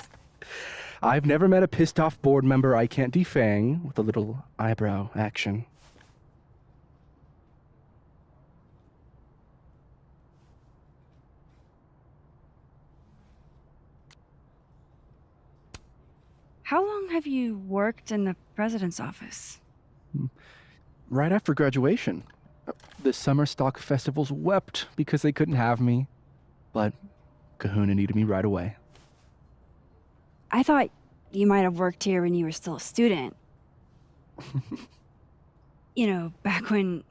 I've never met a pissed off board member I can't defang with a little eyebrow action. How long have you worked in the president's office? Right after graduation. The summer stock festivals wept because they couldn't have me. But Kahuna needed me right away. I thought you might have worked here when you were still a student. You know, back when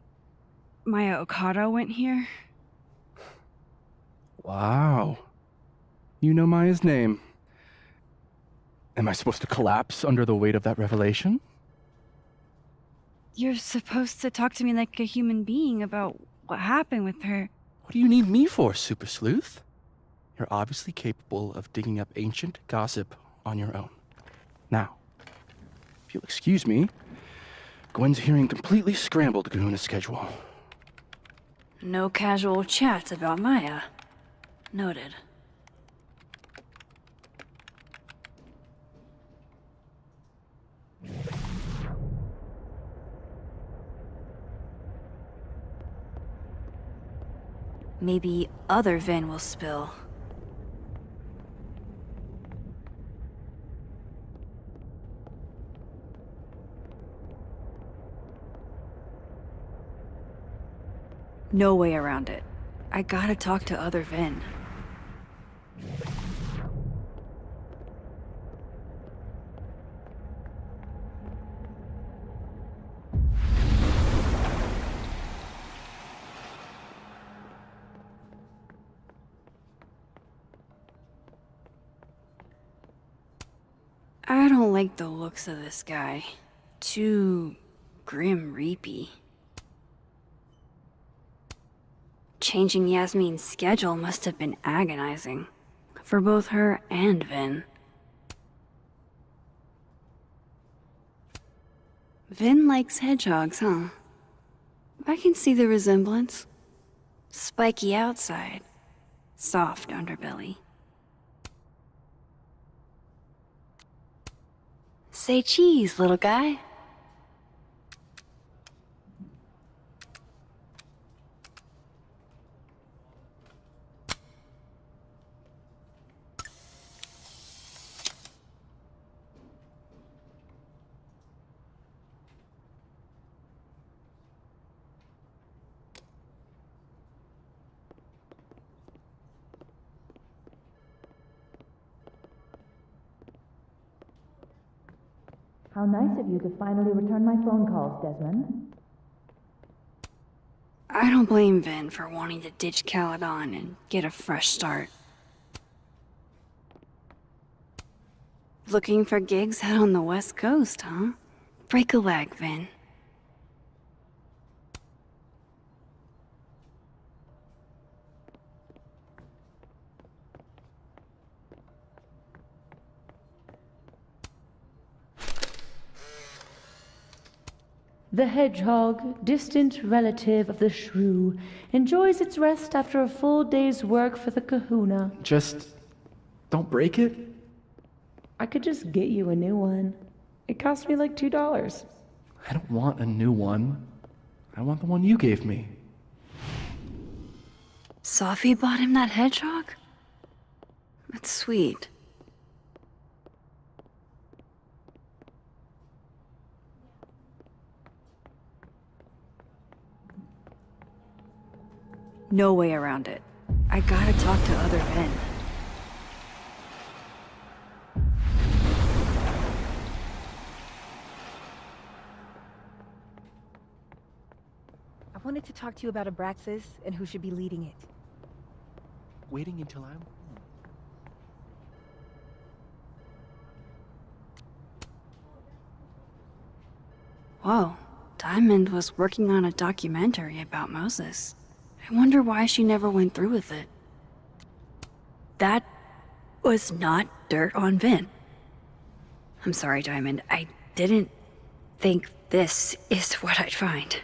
Maya Okada went here. Wow. You know Maya's name. Am I supposed to collapse under the weight of that revelation? You're supposed to talk to me like a human being about what happened with her. What do you need me for, Super Sleuth? You're obviously capable of digging up ancient gossip on your own. Now, if you'll excuse me, Gwen's hearing completely scrambled Kahuna's schedule. No casual chats about Maya. Noted. Maybe other Vin will spill. No way around it. I gotta talk to other Vin. I don't like the looks of this guy. Too grim reapy. Changing Yasmin's schedule must have been agonizing. For both her and Vin. Vin likes hedgehogs, huh? I can see the resemblance. Spiky outside, soft underbelly. Say cheese, little guy. How nice of you to finally return my phone calls, Desmond. I don't blame Vin for wanting to ditch Caledon and get a fresh start. Looking for gigs out on the West Coast, huh? Break a leg, Vin. The hedgehog, distant relative of the shrew, enjoys its rest after a full day's work for the kahuna. Just don't break it? I could just get you a new one. It cost me like $2. I don't want a new one. I want the one you gave me. Sophie bought him that hedgehog? That's sweet. No way around it. I gotta talk to other men. I wanted to talk to you about Abraxas and who should be leading it. Waiting until I'm... Whoa, Diamond was working on a documentary about Moses. I wonder why she never went through with it. That was not dirt on Vin. I'm sorry, Diamond. I didn't think this is what I'd find.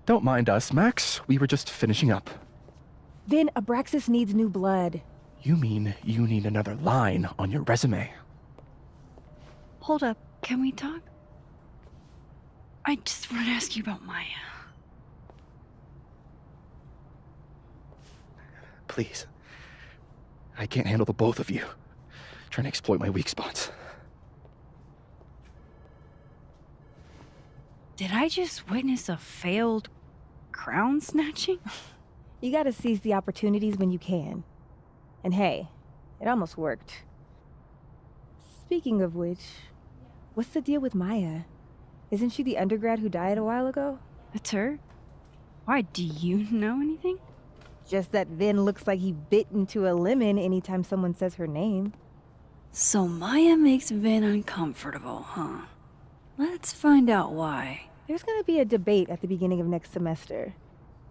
Don't mind us, Max. We were just finishing up. Vin, Abraxas needs new blood. You mean you need another line on your resume? Hold up, can we talk? I just want to ask you about Maya. Please. I can't handle the both of you. Trying to exploit my weak spots. Did I just witness a failed crown snatching? You gotta seize the opportunities when you can. And hey, it almost worked. Speaking of which, what's the deal with Maya? Isn't she the undergrad who died a while ago? That's her? Why, do you know anything? Just that Vin looks like he bit into a lemon anytime someone says her name. So Maya makes Vin uncomfortable, huh? Let's find out why. There's gonna be a debate at the beginning of next semester.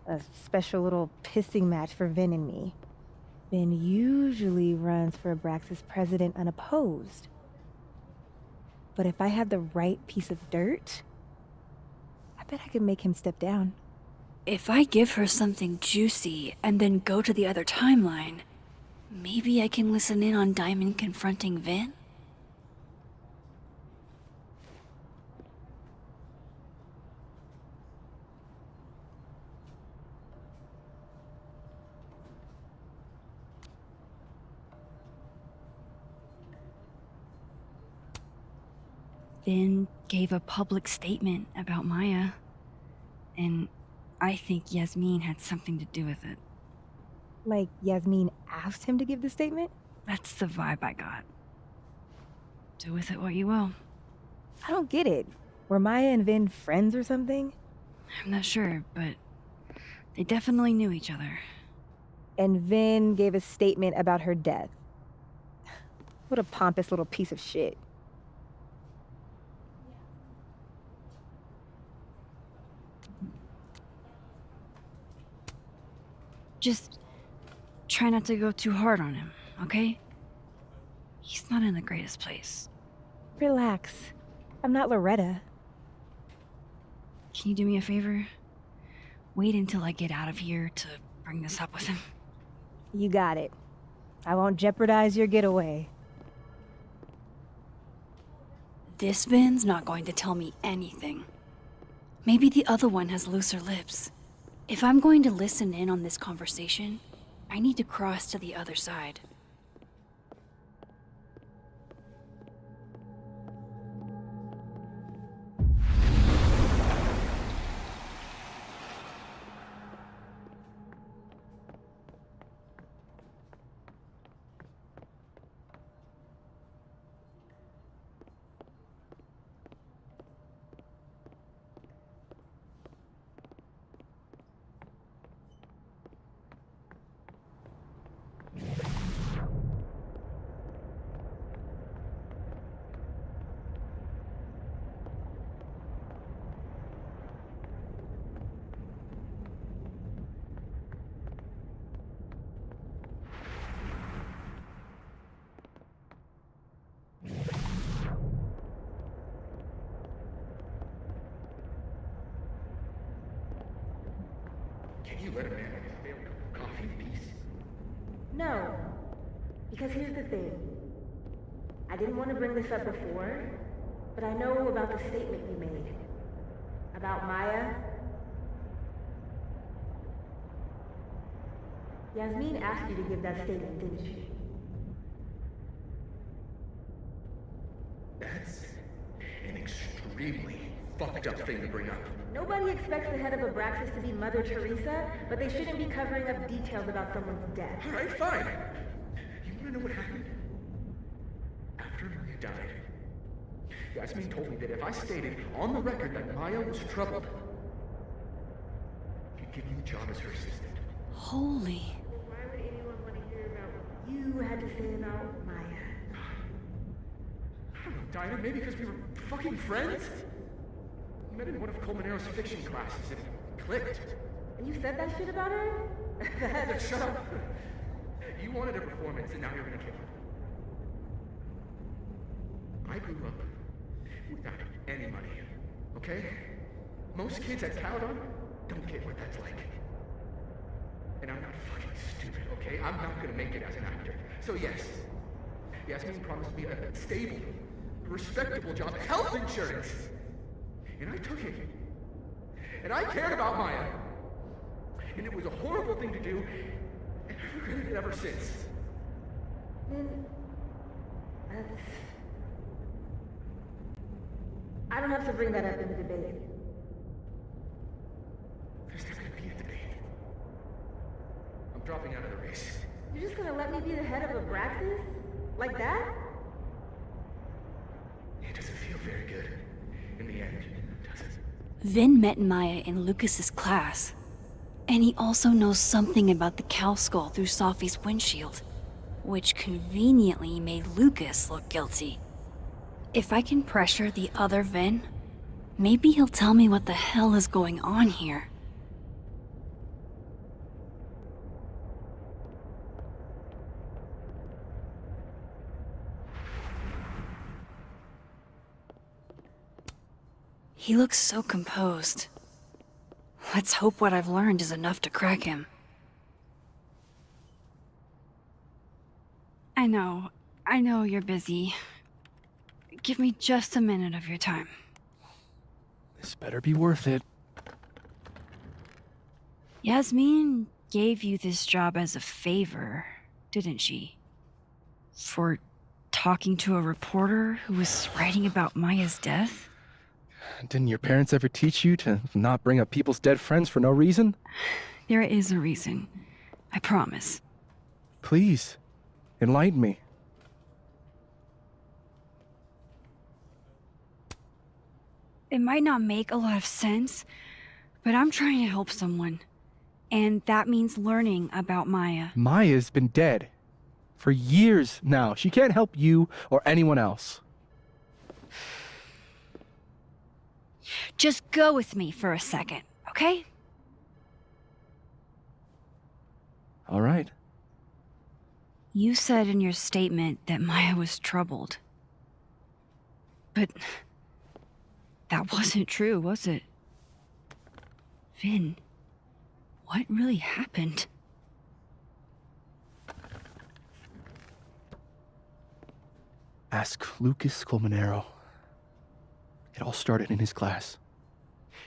A special little pissing match for Vin and me. Vin usually runs for Abraxas president unopposed. But if I had the right piece of dirt, I bet I could make him step down. If I give her something juicy and then go to the other timeline, maybe I can listen in on Diamond confronting Vin? Vin gave a public statement about Maya. And I think Yasmin had something to do with it. Like Yasmin asked him to give the statement? That's the vibe I got. Do with it what you will. I don't get it. Were Maya and Vin friends or something? I'm not sure, but they definitely knew each other. And Vin gave a statement about her death. What a pompous little piece of shit. Just try not to go too hard on him, okay? He's not in the greatest place. Relax. I'm not Loretta. Can you do me a favor? Wait until I get out of here to bring this up with him. You got it. I won't jeopardize your getaway. This Vin's not going to tell me anything. Maybe the other one has looser lips. If I'm going to listen in on this conversation, I need to cross to the other side. Can you let a man like fail to coffee in peace? No. Because here's the thing. I didn't want to bring this up before, but I know about the statement you made. About Maya. Yasmin asked you to give that statement, didn't she? That's an extremely fucked up thing to bring up. Nobody expects the head of Abraxas to be Mother Teresa, but they shouldn't be covering up details about someone's death. All right, fine. You want to know what happened? After Maya died, Yasmin told me that if I stated on the record that Maya was troubled, she'd give me the job as her assistant. Holy. Why would anyone want to hear about what you had to say about Maya? I don't know, Dinah, maybe because we were fucking friends? We met in one of Colmenaro's fiction classes and it clicked. And you said that shit about her? Shut up. You wanted a performance and now you're gonna kill her. I grew up without any money, okay? Most kids at Caledon don't get what that's like. And I'm not fucking stupid, okay? I'm not gonna make it as an actor. So yes, Yasmin promised me a stable, respectable job, health insurance. And I took it. And I cared about Maya. And it was a horrible thing to do, and I've regretted it ever since. I don't have to bring that up in the debate. There's not gonna be a debate. I'm dropping out of the race. You're just gonna let me be the head of Abraxas? Like that? It doesn't feel very good. In the end, does it? Vin met Maya in Lucas's class. And he also knows something about the cow skull through Sophie's windshield, which conveniently made Lucas look guilty. If I can pressure the other Vin, maybe he'll tell me what the hell is going on here. He looks so composed. Let's hope what I've learned is enough to crack him. I know you're busy. Give me just a minute of your time. This better be worth it. Yasmin gave you this job as a favor, didn't she? For talking to a reporter who was writing about Maya's death? Didn't your parents ever teach you to not bring up people's dead friends for no reason? There is a reason. I promise. Please, enlighten me. It might not make a lot of sense, but I'm trying to help someone. And that means learning about Maya. Maya's been dead for years now. She can't help you or anyone else. Just go with me for a second, okay? All right. You said in your statement that Maya was troubled. But that wasn't true, was it? Vin, what really happened? Ask Lucas Colmenero. It all started in his class.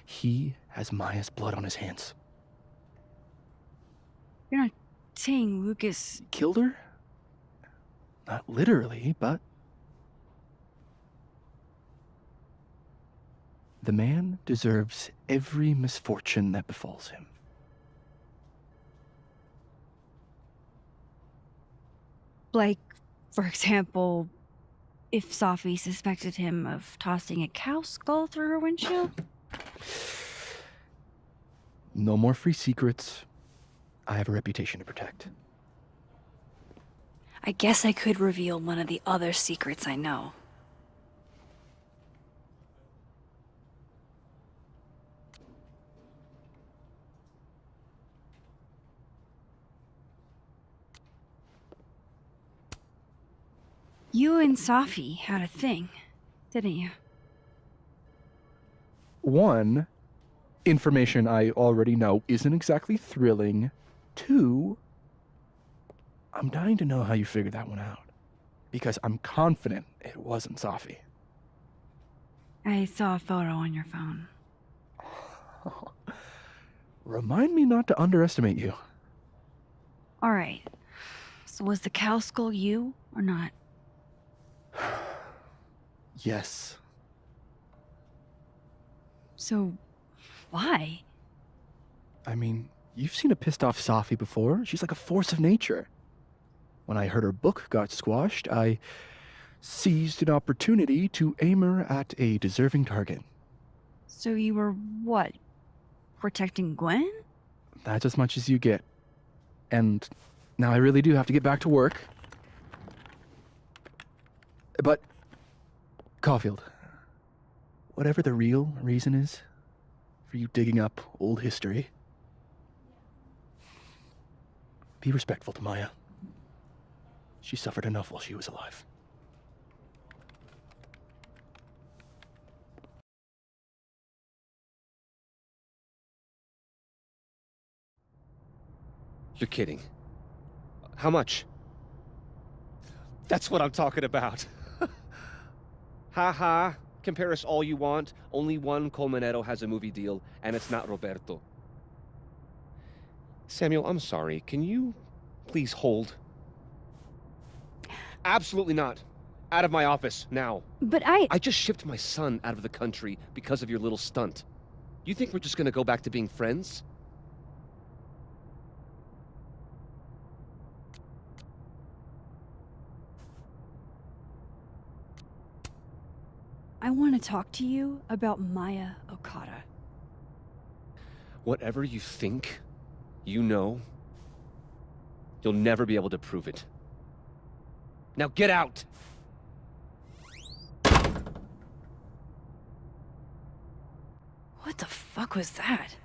He has Maya's blood on his hands. You're not saying Lucas... Killed her? Not literally, but... The man deserves every misfortune that befalls him. Like, for example, if Safi suspected him of tossing a cow skull through her windshield? No more free secrets. I have a reputation to protect. I guess I could reveal one of the other secrets I know. You and Safi had a thing, didn't you? One, information I already know isn't exactly thrilling. Two, I'm dying to know how you figured that one out. Because I'm confident it wasn't Safi. I saw a photo on your phone. Remind me not to underestimate you. All right. So was the cow skull you or not? Yes. So, why? I mean, you've seen a pissed off Safi before. She's like a force of nature. When I heard her book got squashed, I seized an opportunity to aim her at a deserving target. So you were what? Protecting Gwen? That's as much as you get. And now I really do have to get back to work. But, Caulfield, whatever the real reason is for you digging up old history, be respectful to Maya. She suffered enough while she was alive. You're kidding. How much? That's what I'm talking about. Ha ha. Compare us all you want. Only one Colmenero has a movie deal, and it's not Roberto. Samuel, I'm sorry. Can you please hold? Absolutely not. Out of my office, now. But I just shipped my son out of the country because of your little stunt. You think we're just gonna go back to being friends? I want to talk to you about Maya Okada. Whatever you think, you know, you'll never be able to prove it. Now get out! What the fuck was that?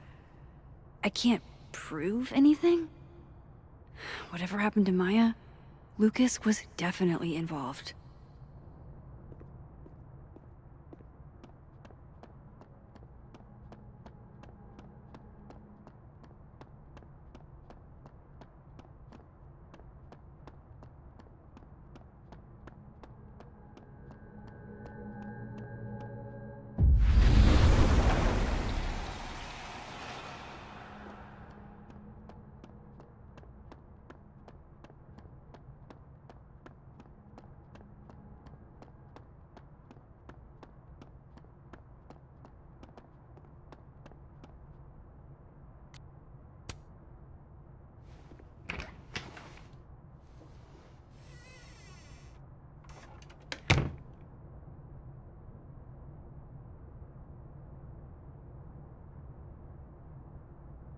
I can't prove anything? Whatever happened to Maya, Lucas was definitely involved.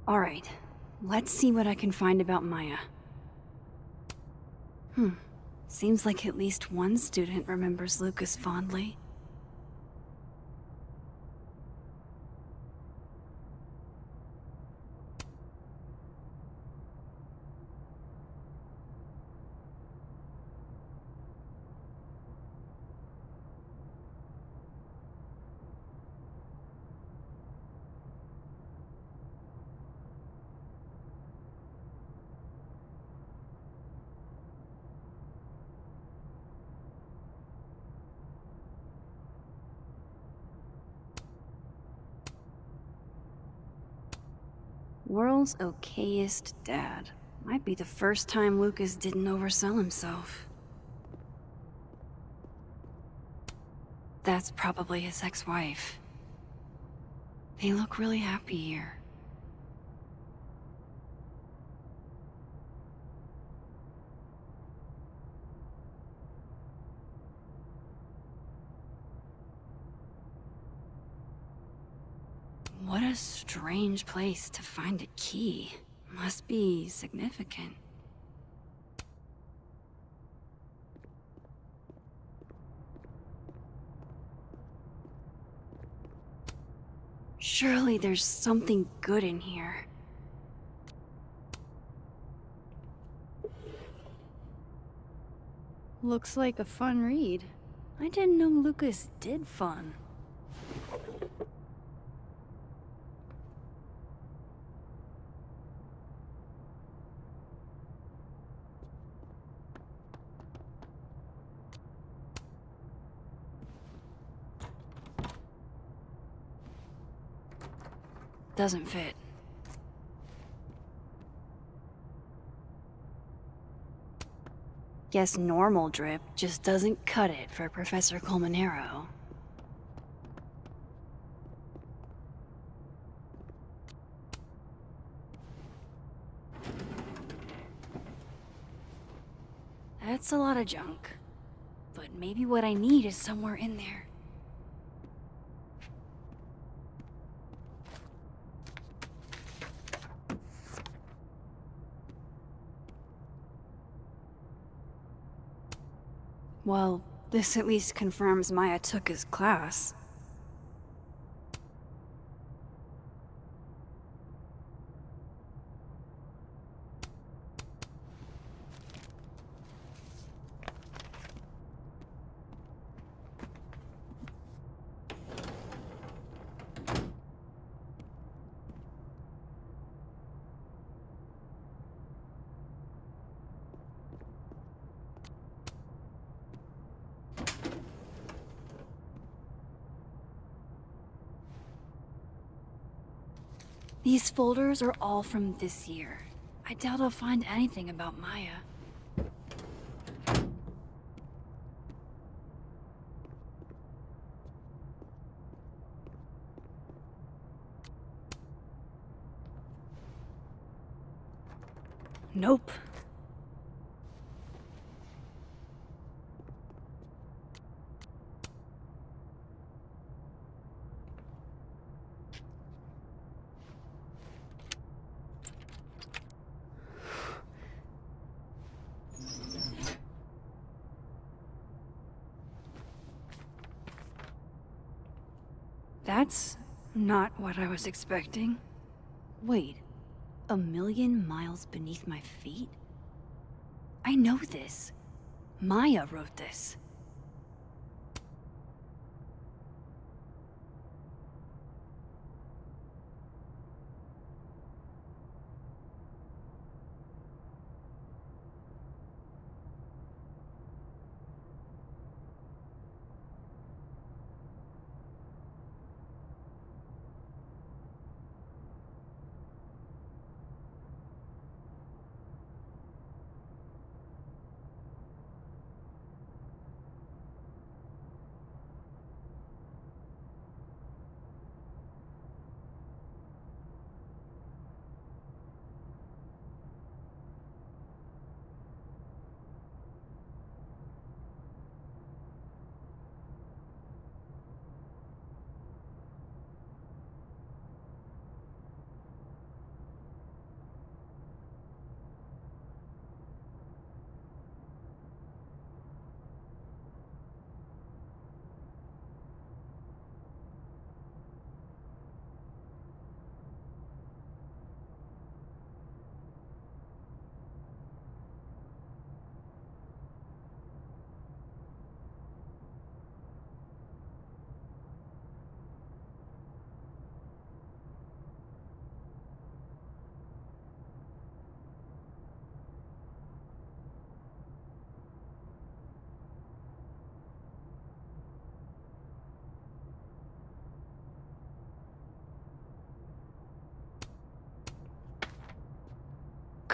Alright, let's see what I can find about Maya. Seems like at least one student remembers Lucas fondly. World's okayest dad. Might be the first time Lucas didn't oversell himself. That's probably his ex-wife. They look really happy here. What a strange place to find a key. Must be significant. Surely there's something good in here. Looks like a fun read. I didn't know Lucas did fun. Doesn't fit. Guess normal drip just doesn't cut it for Professor Colmenero. That's a lot of junk. But maybe what I need is somewhere in there. Well, this at least confirms Maya took his class. These folders are all from this year. I doubt I'll find anything about Maya. Nope. That's not what I was expecting. Wait, 1,000,000 miles beneath my feet? I know this. Maya wrote this.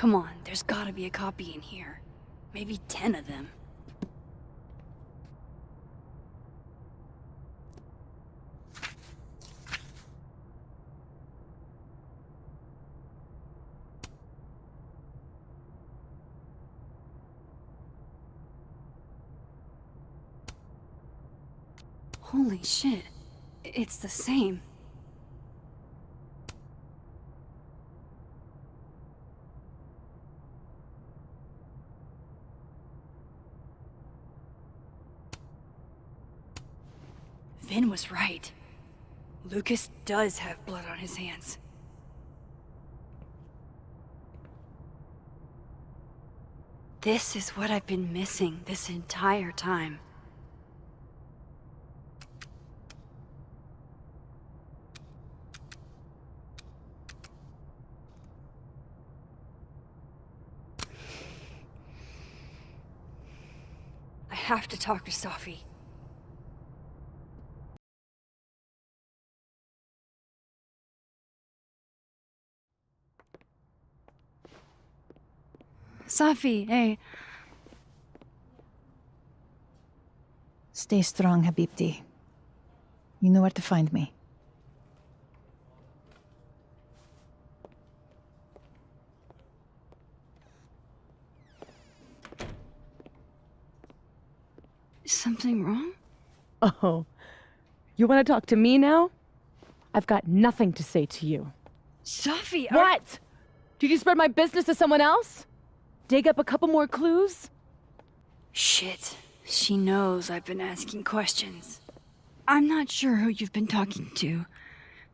Come on, there's gotta be a copy in here. Maybe 10 of them. Holy shit. It's the same. Vin was right. Lucas does have blood on his hands. This is what I've been missing this entire time. I have to talk to Safi. Safi, hey. Stay strong, Habibti. You know where to find me. Is something wrong? Oh, you want to talk to me now? I've got nothing to say to you. Safi, What? Did you spread my business to someone else? Dig up a couple more clues? Shit. She knows I've been asking questions. I'm not sure who you've been talking to,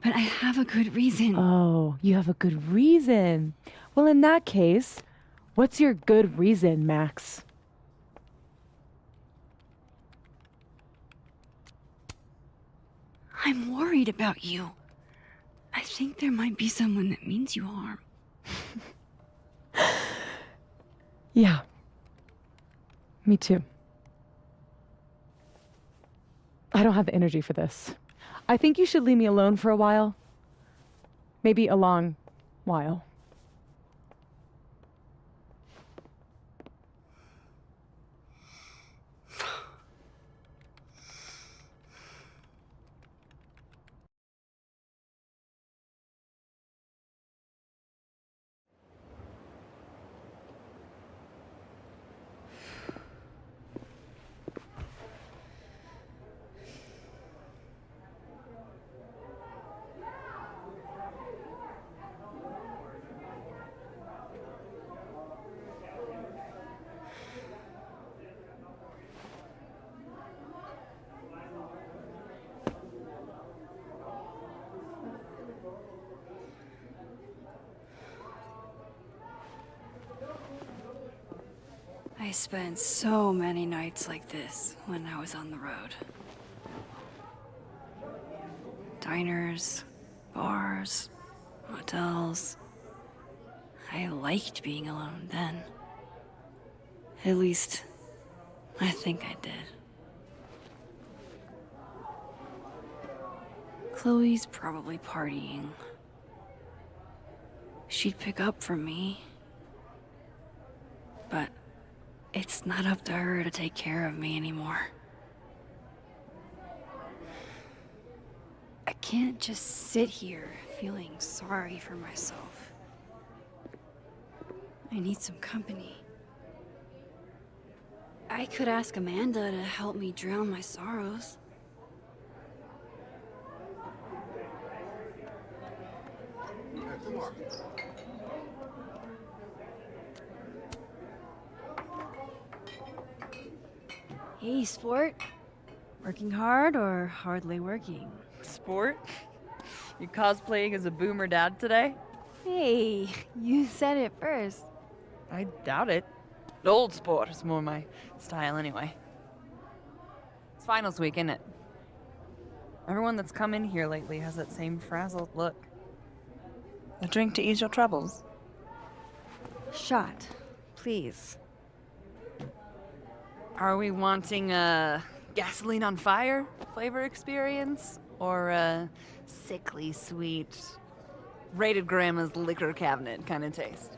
but I have a good reason. Oh, you have a good reason. Well, in that case, what's your good reason, Max? I'm worried about you. I think there might be someone that means you harm. Yeah. Me too. I don't have the energy for this. I think you should leave me alone for a while. Maybe a long while. I spent so many nights like this when I was on the road. Diners, bars, hotels. I liked being alone then. At least, I think I did. Chloe's probably partying. She'd pick up for me. But it's not up to her to take care of me anymore. I can't just sit here feeling sorry for myself. I need some company. I could ask Amanda to help me drown my sorrows. Hey, sport. Working hard or hardly working? Sport? You cosplaying as a boomer dad today? Hey, you said it first. I doubt it. Old sport is more my style anyway. It's finals week, isn't it? Everyone that's come in here lately has that same frazzled look. A drink to ease your troubles. Shot, please. Are we wanting a gasoline on fire flavor experience? Or a sickly sweet, rated grandma's liquor cabinet kind of taste?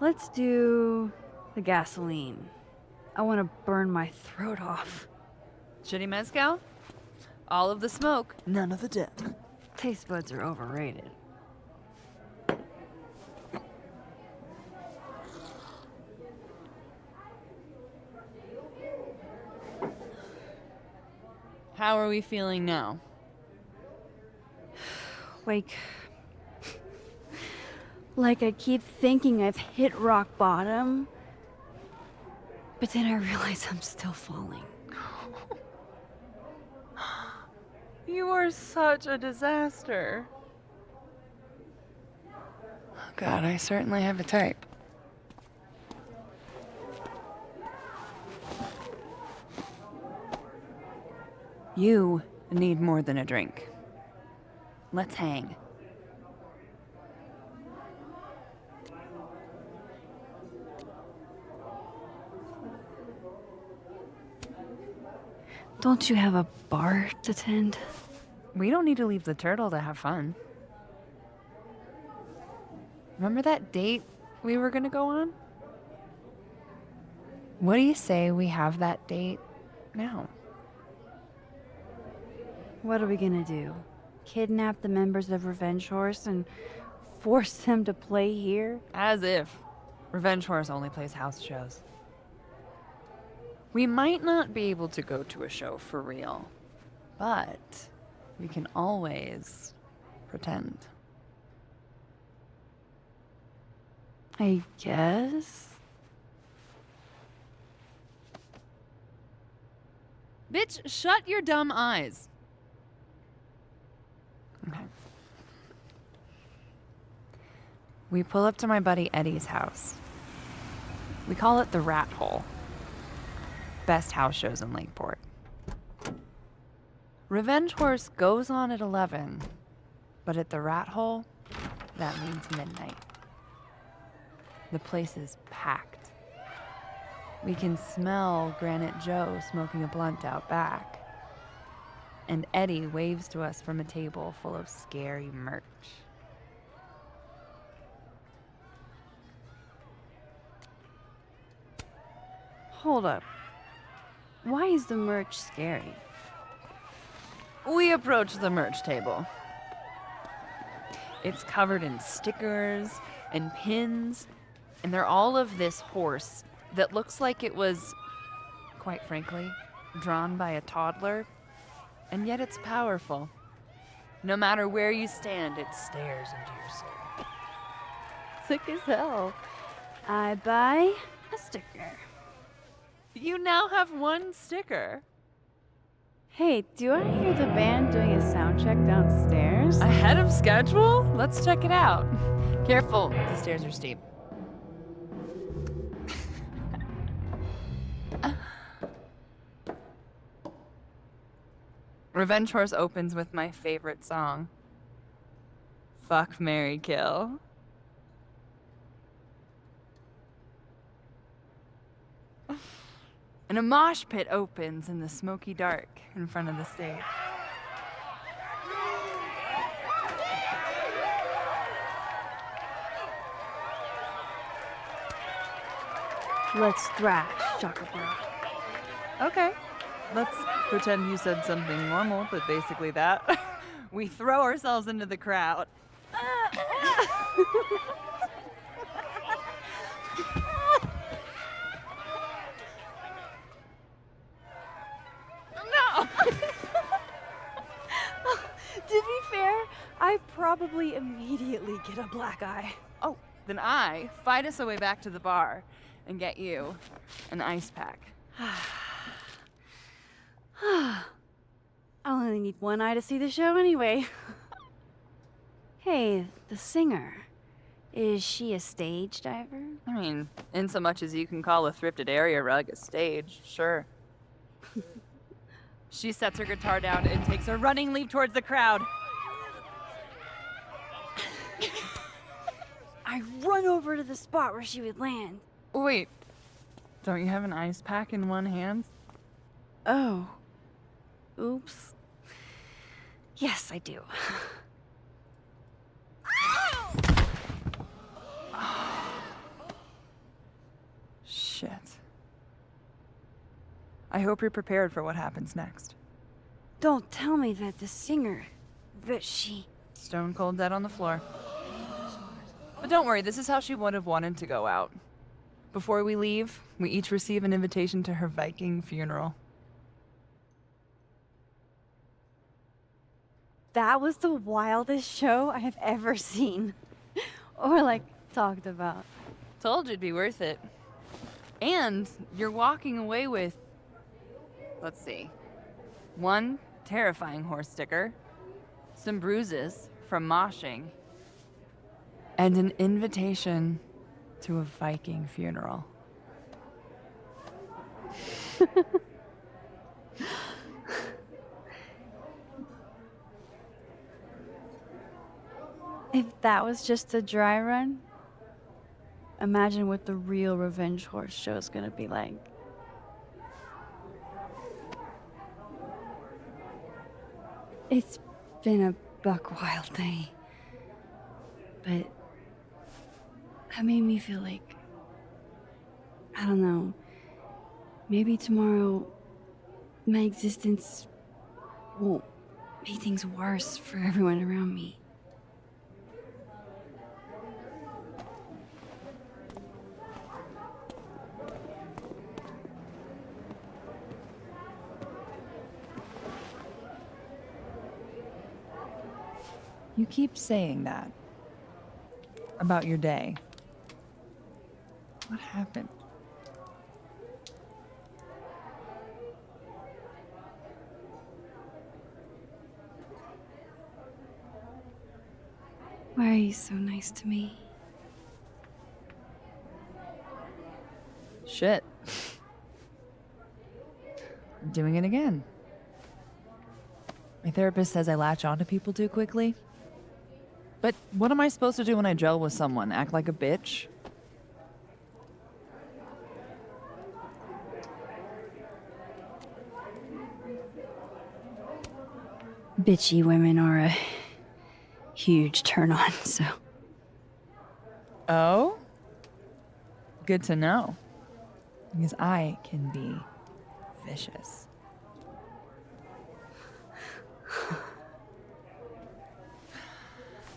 Let's do the gasoline. I want to burn my throat off. Shitty mezcal? All of the smoke, none of the dip. Taste buds are overrated. How are we feeling now? Like I keep thinking I've hit rock bottom, but then I realize I'm still falling. You are such a disaster. Oh God, I certainly have a type. You need more than a drink. Let's hang. Don't you have a bar to tend? We don't need to leave the turtle to have fun. Remember that date we were gonna go on? What do you say we have that date now? What are we gonna do? Kidnap the members of Revenge Horse and force them to play here? As if. Revenge Horse only plays house shows. We might not be able to go to a show for real, but we can always pretend. I guess? Bitch, shut your dumb eyes. Okay. We pull up to my buddy Eddie's house. We call it the Rat Hole. Best house shows in Lakeport. Revenge Horse goes on at 11, but at the Rat Hole, that means midnight. The place is packed. We can smell Granite Joe smoking a blunt out back. And Eddie waves to us from a table full of scary merch. Hold up. Why is the merch scary? We approach the merch table. It's covered in stickers and pins, and they're all of this horse that looks like it was, quite frankly, drawn by a toddler, and yet it's powerful. No matter where you stand, it stares into your soul. Sick as hell. I buy a sticker. You now have one sticker. Hey, do I hear the band doing a sound check downstairs? Ahead of schedule? Let's check it out. Careful, the stairs are steep. Revenge Horse opens with my favorite song. Fuck, Marry, Kill. And a mosh pit opens in the smoky dark in front of the stage. Let's thrash, Chakabra. Okay. Let's pretend you said something normal, but basically that. We throw ourselves into the crowd. To be fair, I probably immediately get a black eye. Oh, then I fight us a way back to the bar and get you an ice pack. I only need one eye to see the show anyway. Hey, the singer. Is she a stage diver? I mean, in so much as you can call a thrifted area rug a stage, sure. She sets her guitar down and takes a running leap towards the crowd. I run over to the spot where she would land. Wait, don't you have an ice pack in one hand? Oh. Oops. Yes, I do. I hope you're prepared for what happens next. Don't tell me that the singer, that she... Stone cold dead on the floor. But don't worry, this is how she would have wanted to go out. Before we leave, we each receive an invitation to her Viking funeral. That was the wildest show I have ever seen. Or, like, talked about. Told you it'd be worth it. And you're walking away with, let's see, one terrifying horse sticker, some bruises from moshing, and an invitation to a Viking funeral. If that was just a dry run, imagine what the real Revenge Horse show is gonna be like. It's been a buck wild day, but that made me feel like, I don't know, maybe tomorrow my existence won't make things worse for everyone around me. You keep saying that about your day. What happened? Why are you so nice to me? Shit. I'm doing it again. My therapist says I latch onto people too quickly. But what am I supposed to do when I gel with someone? Act like a bitch? Bitchy women are a huge turn on, so. Oh? Good to know. Because I can be vicious.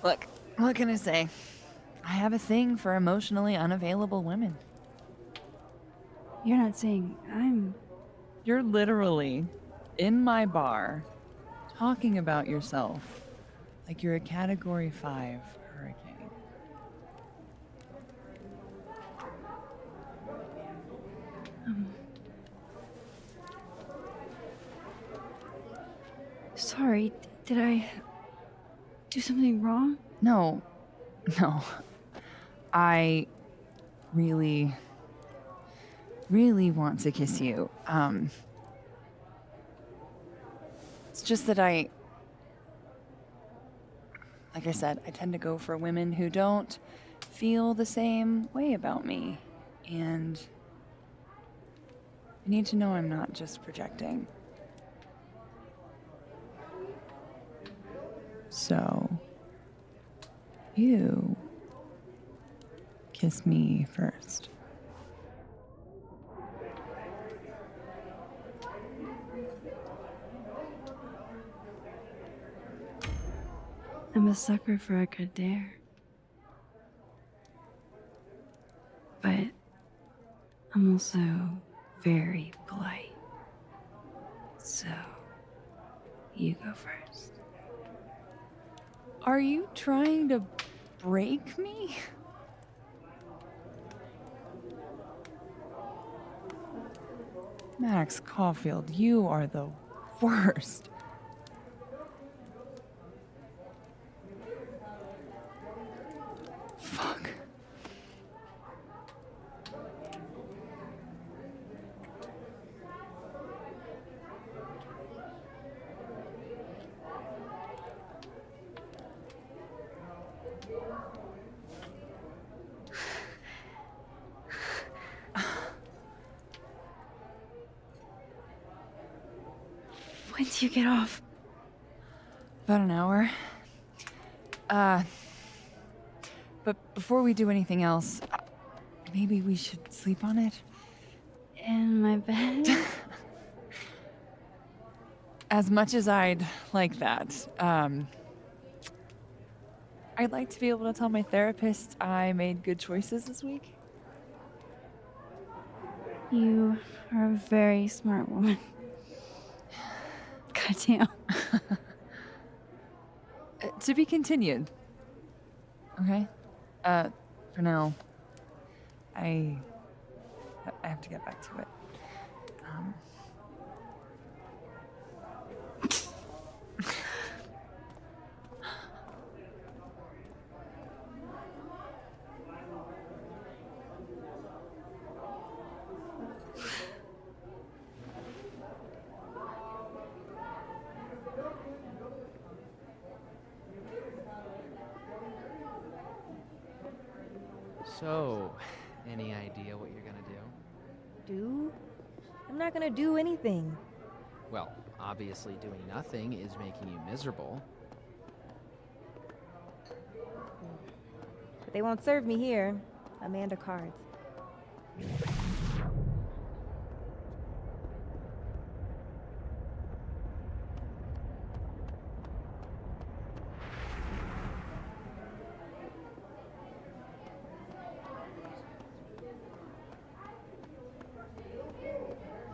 Look, what can I say? I have a thing for emotionally unavailable women. You're not saying I'm... You're literally in my bar talking about yourself like you're a Category 5 hurricane. Sorry, did I do something wrong? No. I really want to kiss you. It's just that like I said, I tend to go for women who don't feel the same way about me. And I need to know I'm not just projecting. So, you kiss me first. I'm a sucker for a good dare. But I'm also very polite. So, you go first. Are you trying to break me? Max Caulfield, you are the worst. Fuck. When do you get off? About an hour. But before we do anything else, maybe we should sleep on it? In my bed? As much as I'd like that, I'd like to be able to tell my therapist I made good choices this week. You are a very smart woman. Goddamn. To be continued. Okay? For now, I have to get back to it. So, any idea what you're gonna do? Do? I'm not gonna do anything. Well, obviously doing nothing is making you miserable. But they won't serve me here. Amanda cards.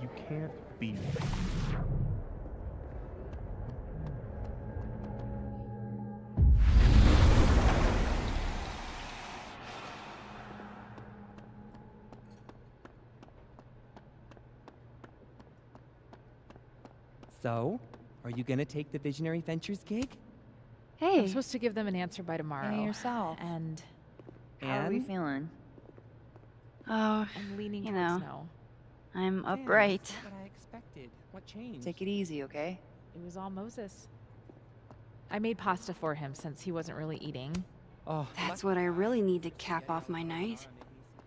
You can't be. So, are you gonna take the Visionary Ventures gig? Hey. I'm supposed to give them an answer by tomorrow. Hey, yourself. And How are we feeling? Oh, I'm leaning you towards know, no. I'm Damn, upright. that's not what I expected. What changed? Take it easy, okay? It was all Moses. I made pasta for him since he wasn't really eating. Oh, That's what I really need to cap off my night.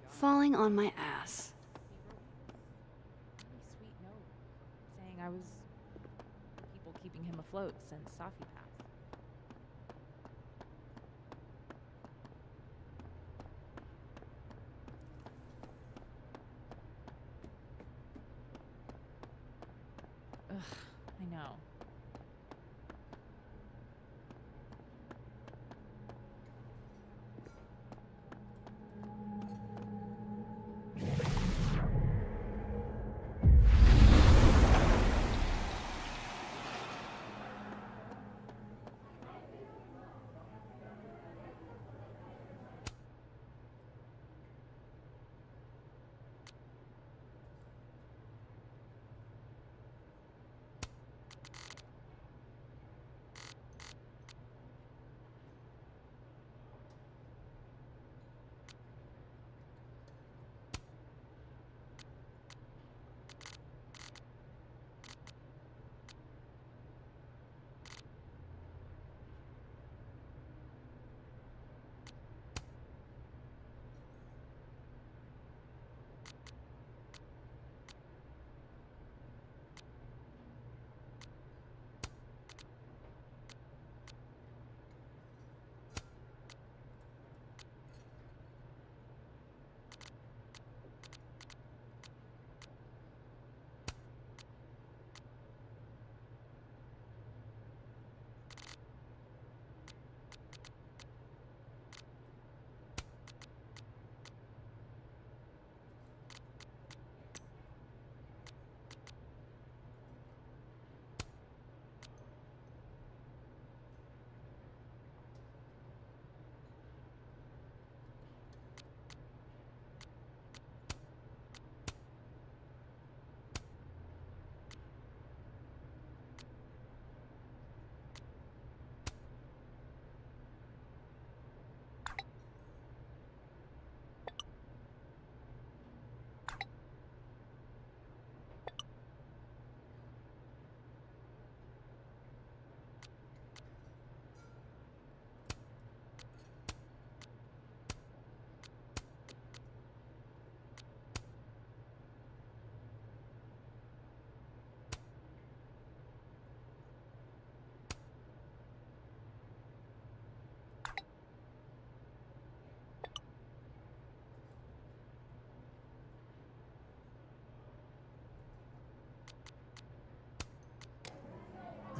Falling on my ass. Sweet note saying I was the people keeping him afloat since Safi passed. Ugh, I know.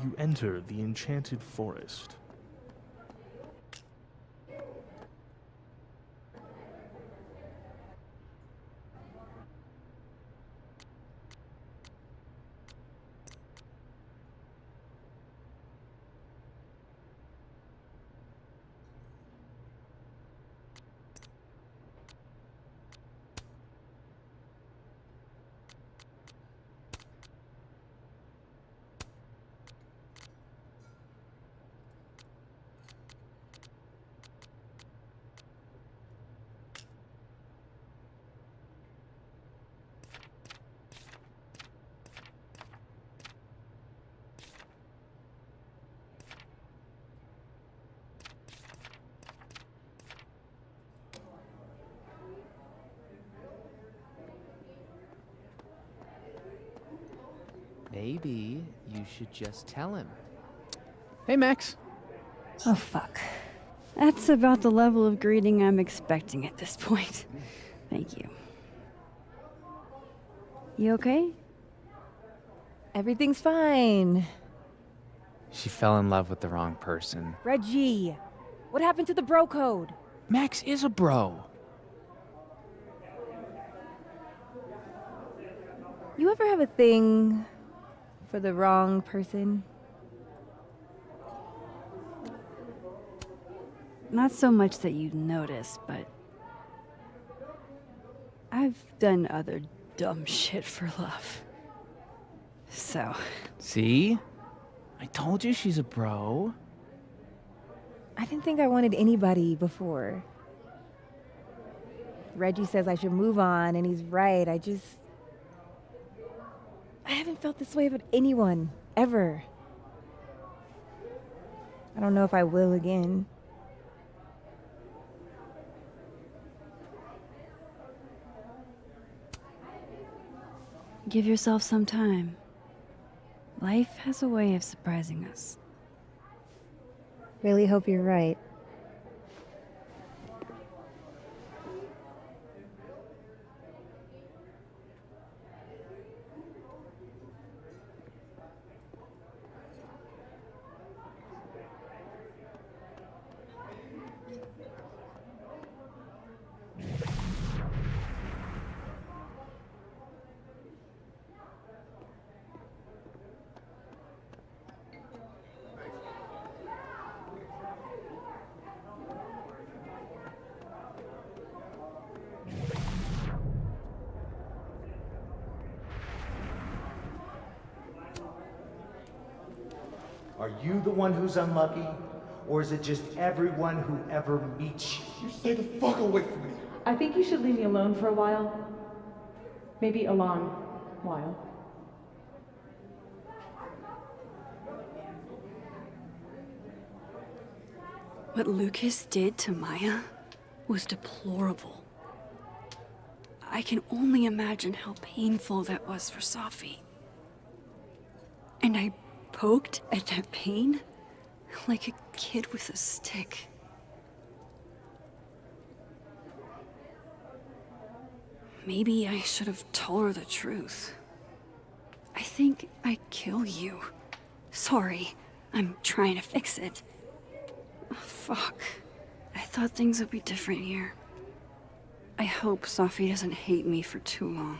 you enter the enchanted forest. Maybe you should just tell him. Hey, Max. Oh, fuck. That's about the level of greeting I'm expecting at this point. Thank you. You okay? Everything's fine. She fell in love with the wrong person. Reggie, what happened to the bro code? Max is a bro. You ever have a thing for the wrong person? Not so much that you'd notice, but I've done other dumb shit for love. So. See? I told you she's a bro. I didn't think I wanted anybody before. Reggie says I should move on, and he's right. I haven't felt this way about anyone, ever. I don't know if I will again. Give yourself some time. Life has a way of surprising us. Really hope you're right. Are you the one who's unlucky? Or is it just everyone who ever meets you? You stay the fuck away from me. I think you should leave me alone for a while. Maybe a long while. What Lucas did to Maya was deplorable. I can only imagine how painful that was for Safi. And I poked at that pain like a kid with a stick. Maybe I should have told her the truth. I think I'd kill you. Sorry, I'm trying to fix it. Oh, fuck. I thought things would be different here. I hope Safi doesn't hate me for too long.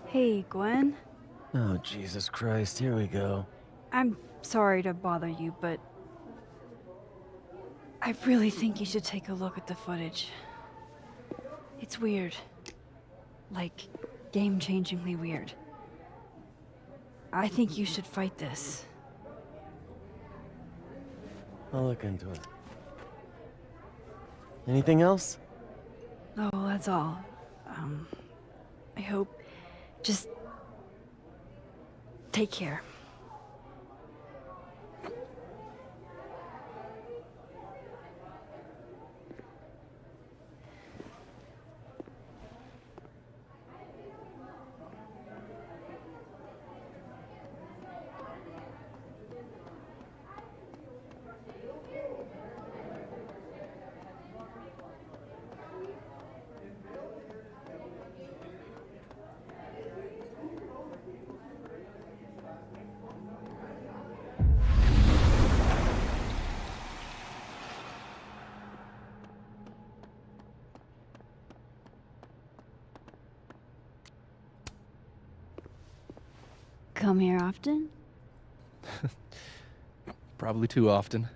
Hey, Gwen. Oh, Jesus Christ, here we go. I'm sorry to bother you, but I really think you should take a look at the footage. It's weird. Like, game-changingly weird. I think you should fight this. I'll look into it. Anything else? Oh, that's all. I hope... Just... take care. come here often? Probably too often.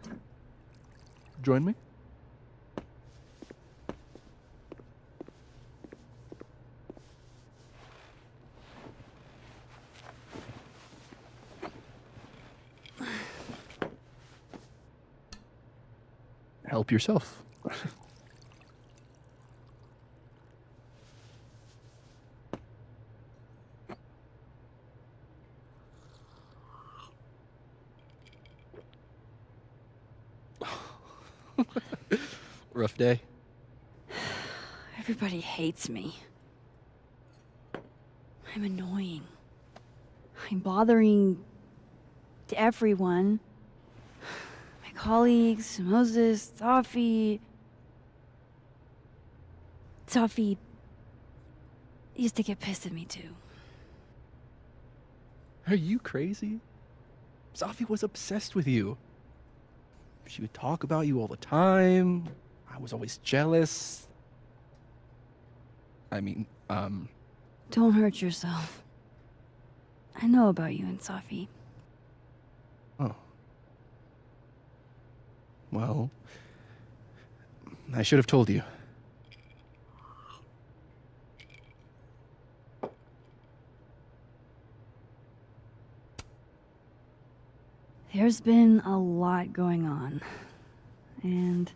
Join me? Help yourself. Rough day. Everybody hates me. I'm annoying. I'm bothering everyone. My colleagues, Moses, Safi. Safi used to get pissed at me too. Are you crazy? Safi was obsessed with you. She would talk about you all the time. I was always jealous. I mean, Don't hurt yourself. I know about you and Safi. Oh. Well, I should have told you. There's been a lot going on. And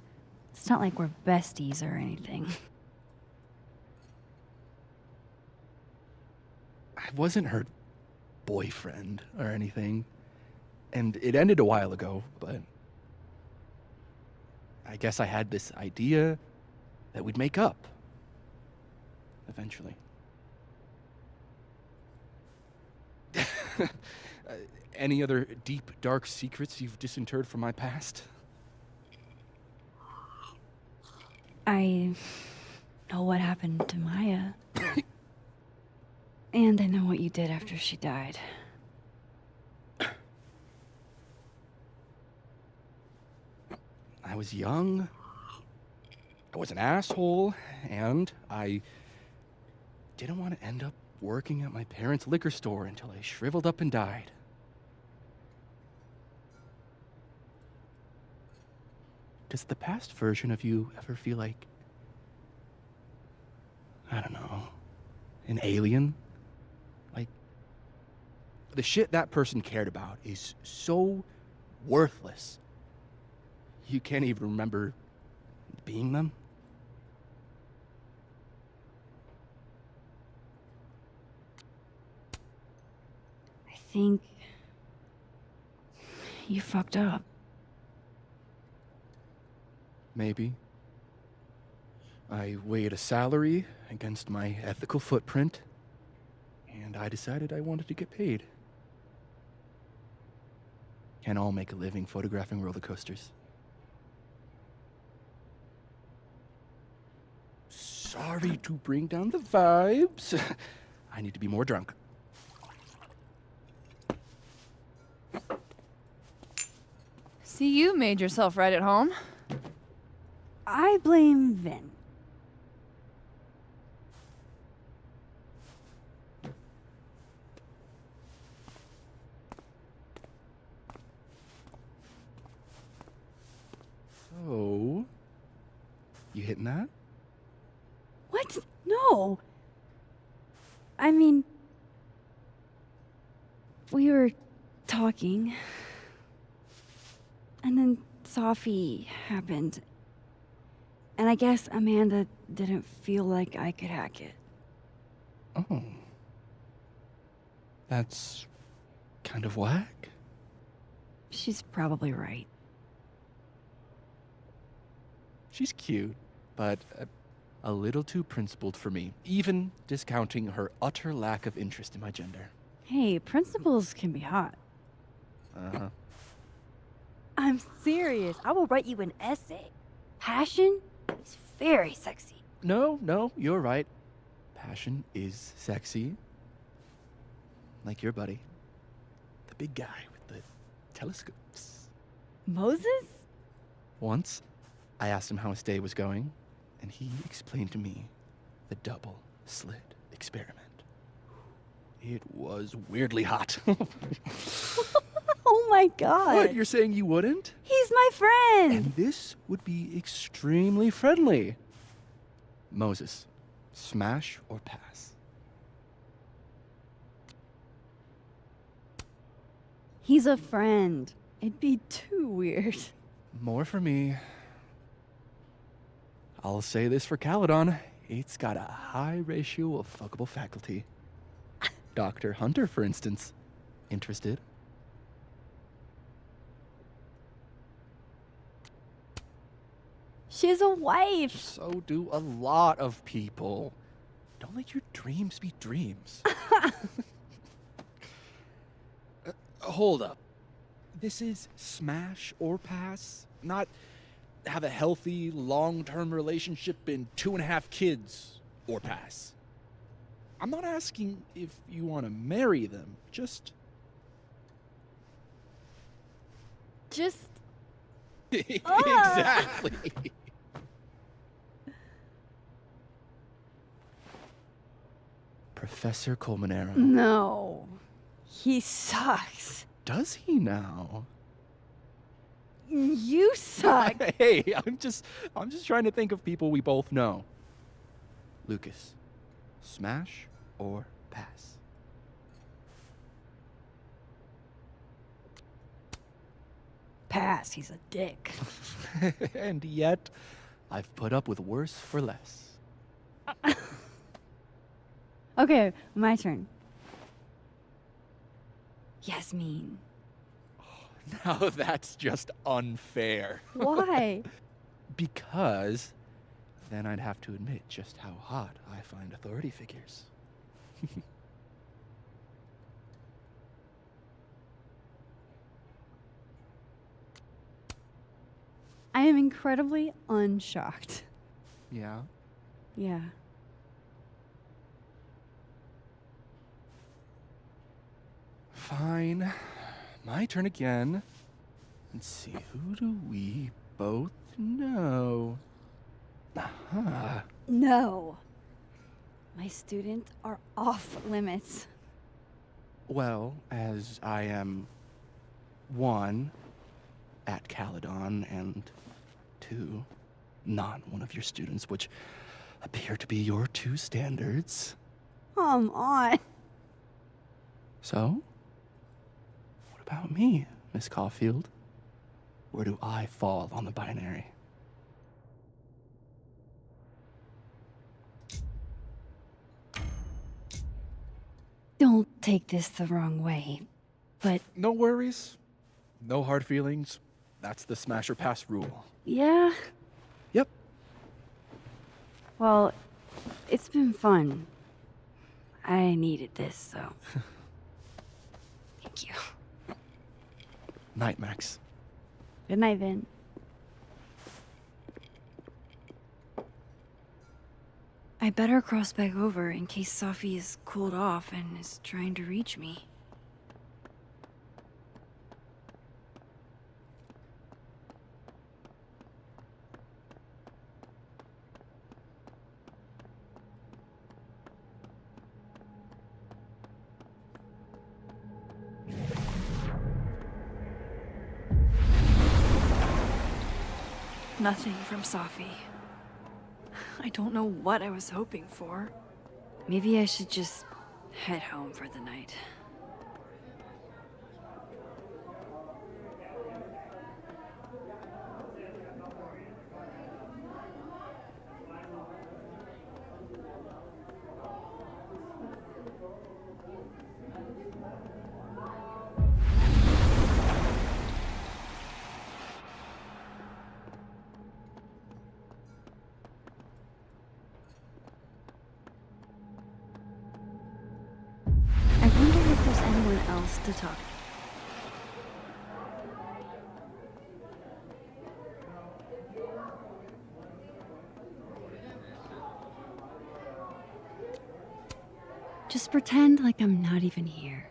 it's not like we're besties or anything. I wasn't her boyfriend or anything. And it ended a while ago, but I guess I had this idea that we'd make up. Eventually. Any other deep, dark secrets you've disinterred from my past? I know what happened to Maya. And I know what you did after she died. I was young. I was an asshole, and I didn't want to end up working at my parents' liquor store until I shriveled up and died. Does the past version of you ever feel like, I don't know, an alien? Like, the shit that person cared about is so worthless. You can't even remember being them? I think you fucked up. Maybe. I weighed a salary against my ethical footprint, and I decided I wanted to get paid. Can't all make a living photographing roller coasters. Sorry to bring down the vibes. I need to be more drunk. See, you made yourself right at home. I blame Vin. So, you hitting that? What? No. I mean, we were talking, and then Safi happened. And I guess Amanda didn't feel like I could hack it. Oh. That's kind of whack. She's probably right. She's cute, but a little too principled for me, even discounting her utter lack of interest in my gender. Hey, principals can be hot. Uh-huh. I'm serious. I will write you an essay. Passion is very sexy. No, you're right. Passion is sexy. Like your buddy. The big guy with the telescopes. Moses? Once, I asked him how his day was going, and he explained to me the double slit experiment. It was weirdly hot. Oh my god. What, you're saying you wouldn't? He's my friend. And this would be extremely friendly. Moses, smash or pass? He's a friend. It'd be too weird. More for me. I'll say this for Caledon. It's got a high ratio of fuckable faculty. Dr. Hunter, for instance. Interested? She has a wife. So do a lot of people. Don't let your dreams be dreams. Hold up. This is smash or pass? Not have a healthy, long-term relationship and 2.5 kids or pass. I'm not asking if you want to marry them. Just... Exactly. Professor Colmenero. No. He sucks. Does he now? You suck. Hey, I'm just trying to think of people we both know. Lucas, smash or pass? Pass. He's a dick. And yet, I've put up with worse for less. Okay, my turn. Yasmin. Now that's just unfair. Why? Because then I'd have to admit just how hot I find authority figures. I am incredibly unshocked. Yeah? Yeah. Fine. My turn again. Let's see, who do we both know? Aha. No. My students are off limits. Well, as I am 1, at Caledon, and 2, not one of your students, which appear to be your 2 standards. Come on. So, what about me, Miss Caulfield? Where do I fall on the binary? Don't take this the wrong way, but No worries. No hard feelings. That's the smash or pass rule. yeah. Yep. Well, it's been fun. I needed this, so. Thank you. Night, Max. Good night, Vin. I better cross back over in case Safi is cooled off and is trying to reach me. Nothing from Safi. I don't know what I was hoping for. Maybe I should just head home for the night. I wonder if there's anyone else to talk to. Just pretend like I'm not even here.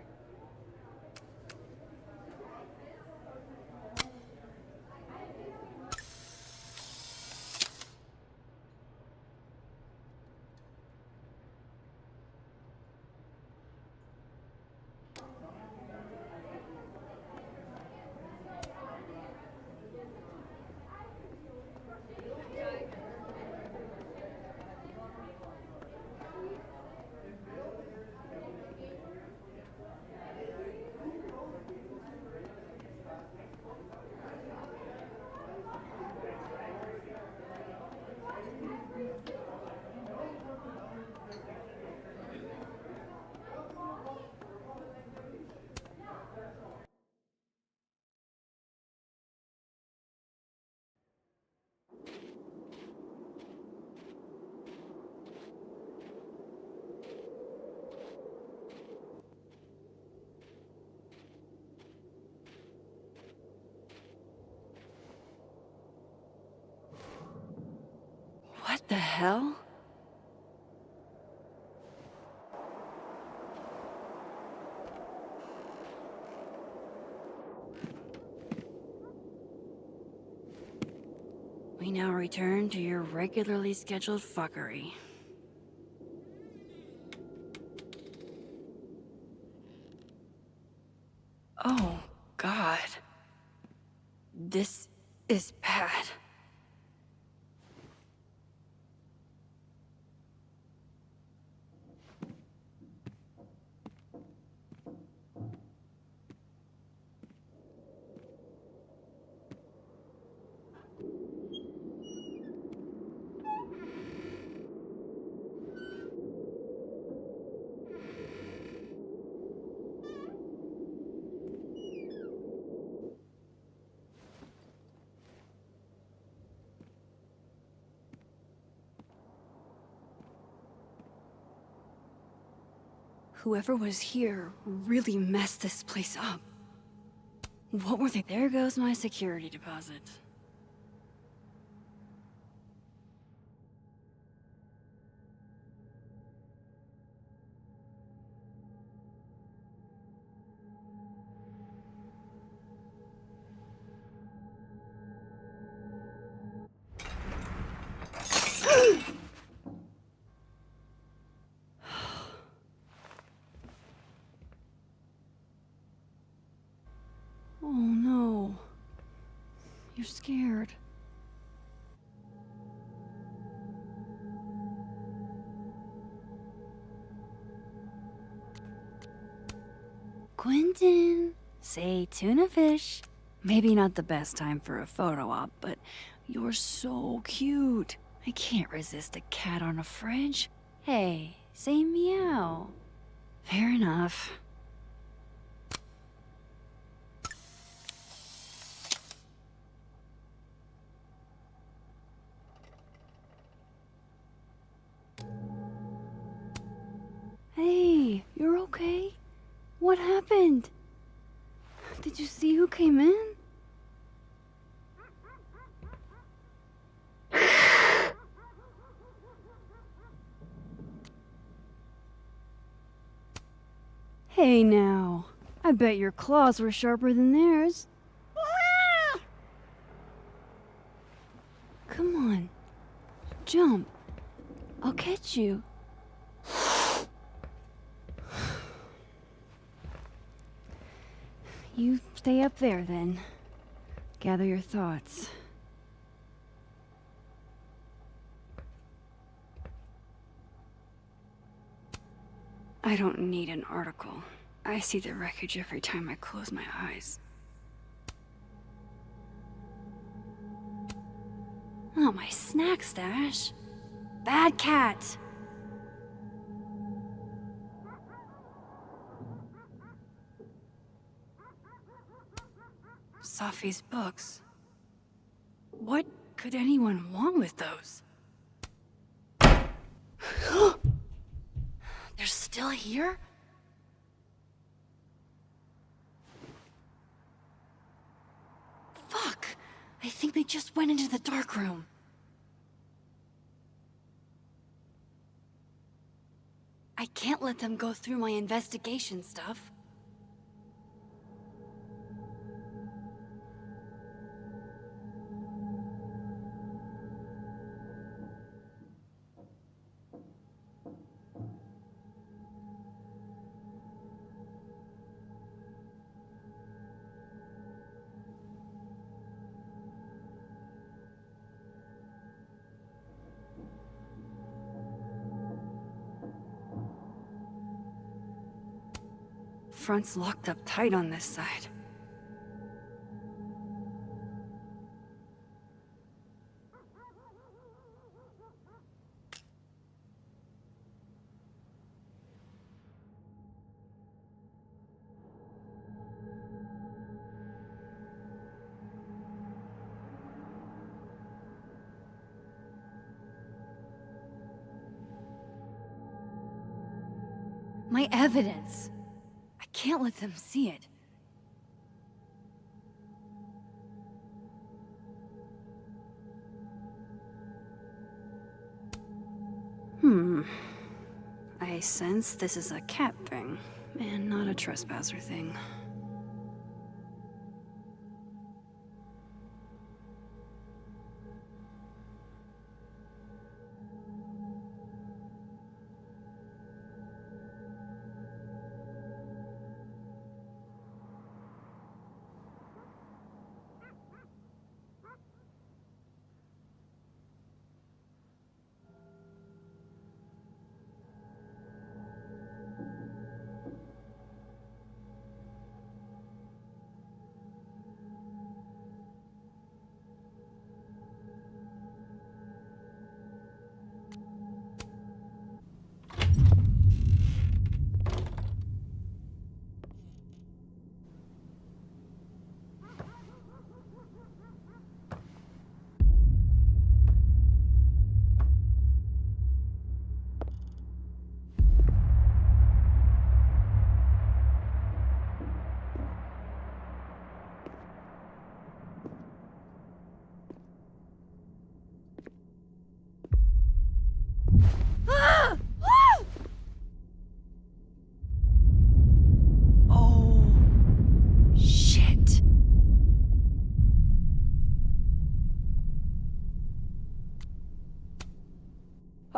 the hell? We now return to your regularly scheduled fuckery. Oh, God. This is bad. Whoever was here really messed this place up. What were they? There goes my security deposit. Oh no. You're scared. Quentin, say tuna fish. Maybe not the best time for a photo op, but you're so cute. I can't resist a cat on a fridge. Hey, say meow. Fair enough. Hey, you're okay? What happened? Did you see who came in? Hey now, I bet your claws were sharper than theirs. Come on, jump. I'll catch you. You stay up there then. Gather your thoughts. I don't need an article. I see the wreckage every time I close my eyes. Oh, my snack stash. Bad cat. Safi's books. What could anyone want with those? They're still here? Fuck! I think they just went into the dark room. I can't let them go through my investigation stuff. Front's locked up tight on this side. My evidence. I can't let them see it. I sense this is a cat thing, and not a trespasser thing.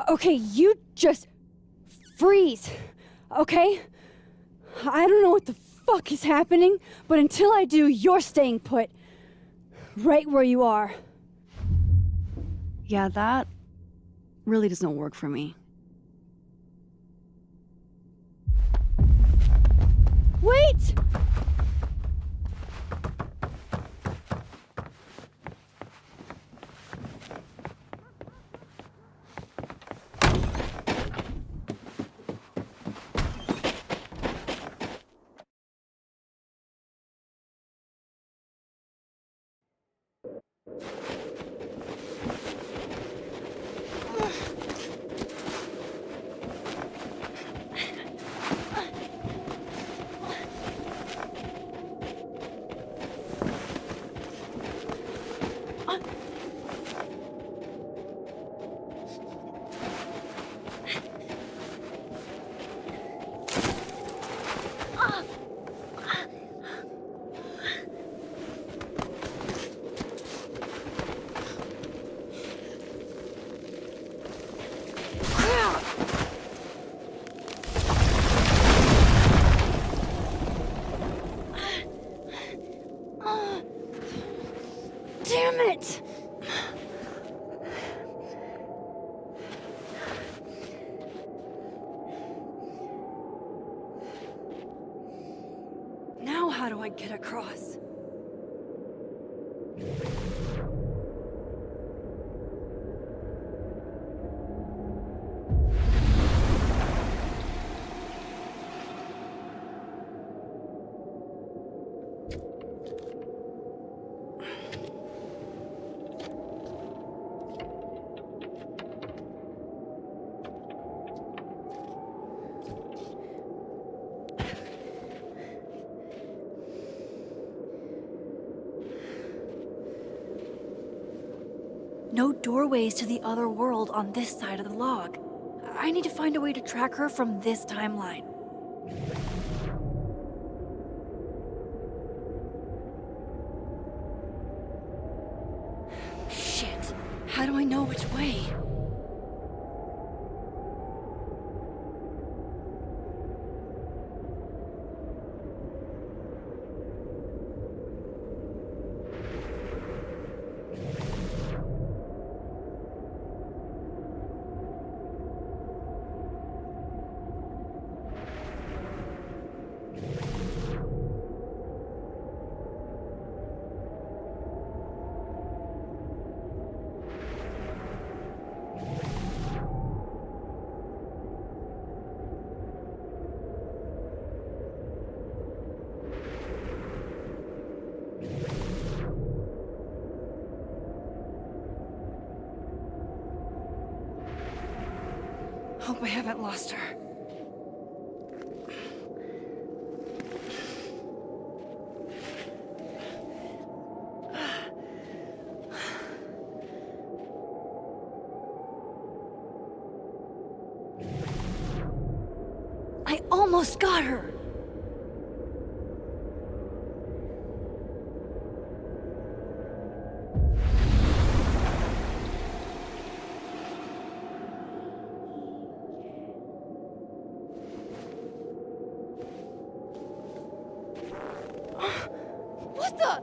Okay, you just freeze, okay? I don't know what the fuck is happening, but until I do, you're staying put. Right where you are. Yeah, that really doesn't work for me. Wait! Damn it! Now how do I get across? No doorways to the other world on this side of the log. I need to find a way to track her from this timeline. Shit. How do I know which way? Hope I haven't lost her. I almost got her. What the?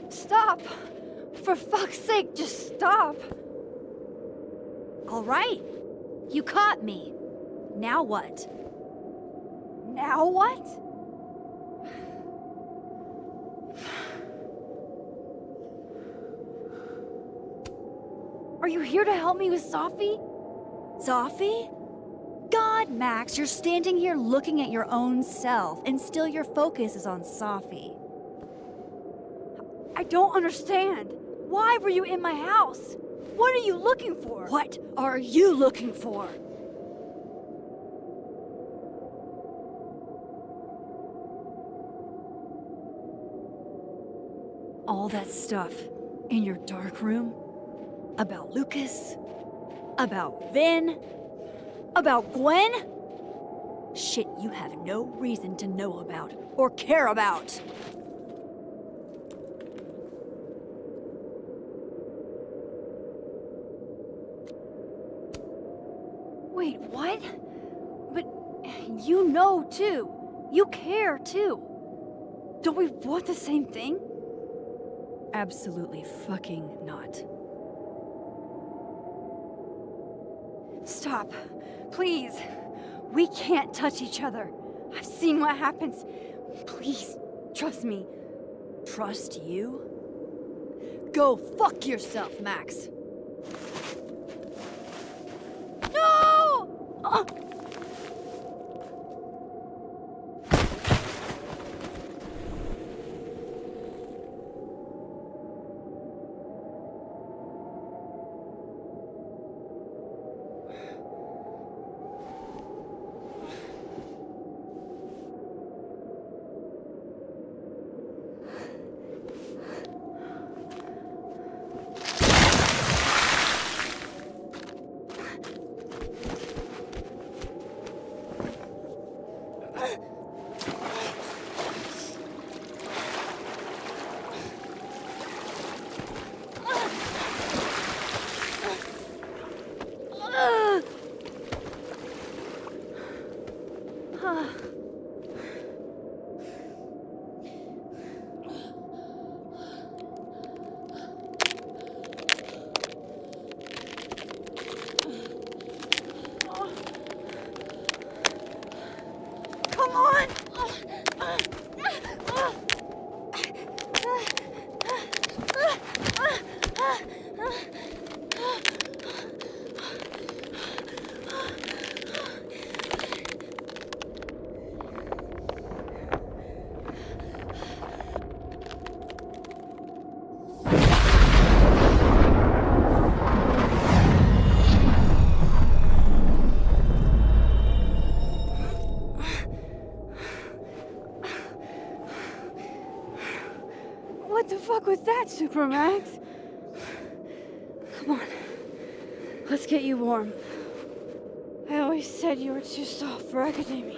Stop! For fuck's sake, just stop! All right. You caught me. Now what? Now what? Are you here to help me with Sophie? Sophie? God, Max, you're standing here looking at your own self, and still your focus is on Sophie. I don't understand. Why were you in my house? What are you looking for? What are you looking for? All that stuff in your dark room? About Lucas? About Vin? About Gwen? Shit you have no reason to know about or care about. Wait, what? But you know too. You care too. Don't we want the same thing? Absolutely fucking not. Stop. Please. We can't touch each other. I've seen what happens. Please, trust me. Trust you? Go fuck yourself, Max. No! Come on! What the fuck was that, Supermax? Come on. Let's get you warm. I always said you were too soft for academia.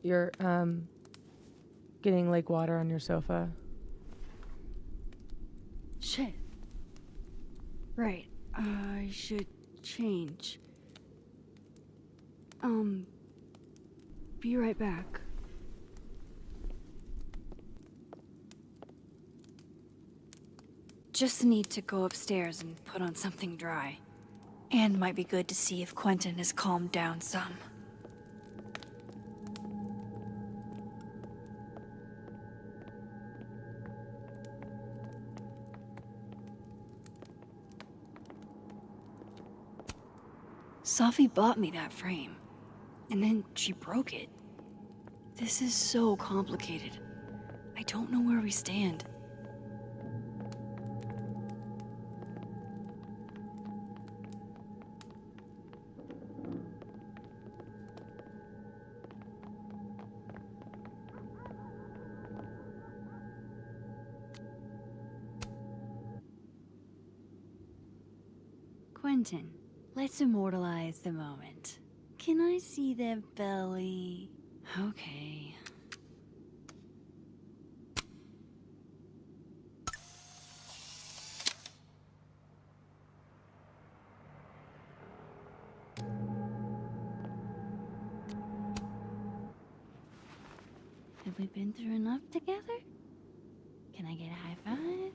You're, getting lake water on your sofa. Shit. Right. I should change. Be right back. Just need to go upstairs and put on something dry. And might be good to see if Quentin has calmed down some. Sophie bought me that frame, and then she broke it. This is so complicated. I don't know where we stand. Quentin, let's immortalize the moment. Can I see their belly? Okay. Have we been through enough together? Can I get a high five?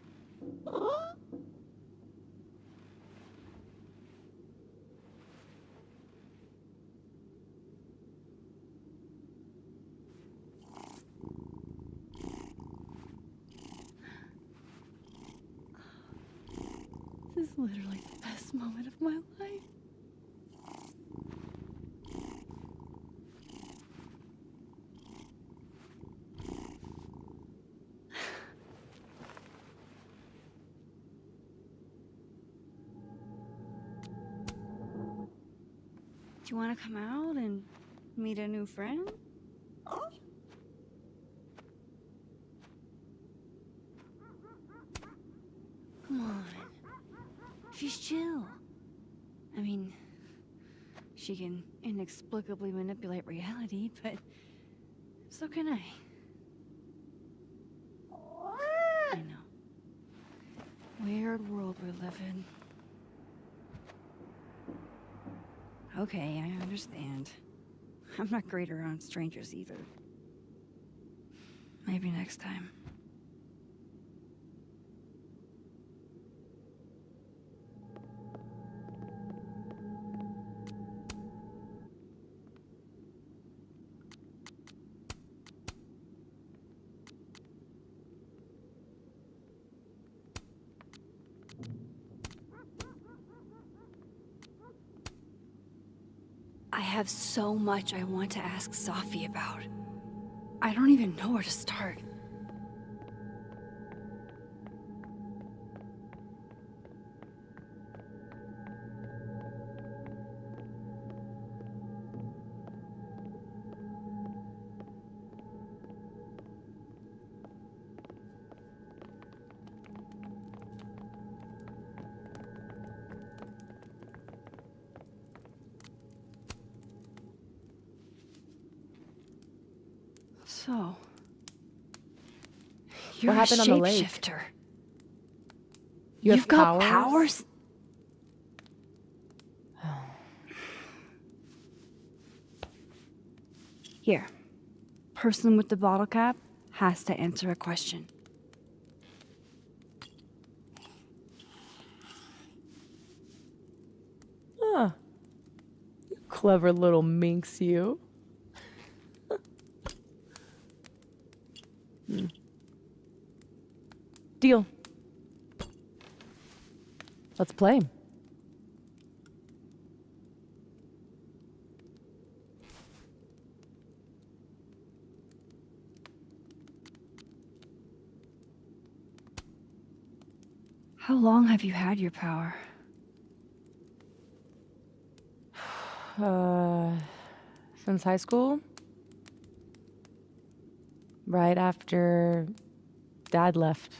This is literally the best moment of my life. Do you want to come out and meet a new friend? Come on. She's chill. I mean, she can inexplicably manipulate reality, but so can I. I know. Weird world we live in. Okay, I understand. I'm not great around strangers either. Maybe next time. I have so much I want to ask Sophie about. I don't even know where to start. So, you're What happened a on the lake? shapeshifter. You've got powers? Here. Person with the bottle cap has to answer a question. Huh. Clever little minx, you. Deal. Let's play. How long have you had your power? Since high school? Right after Dad left.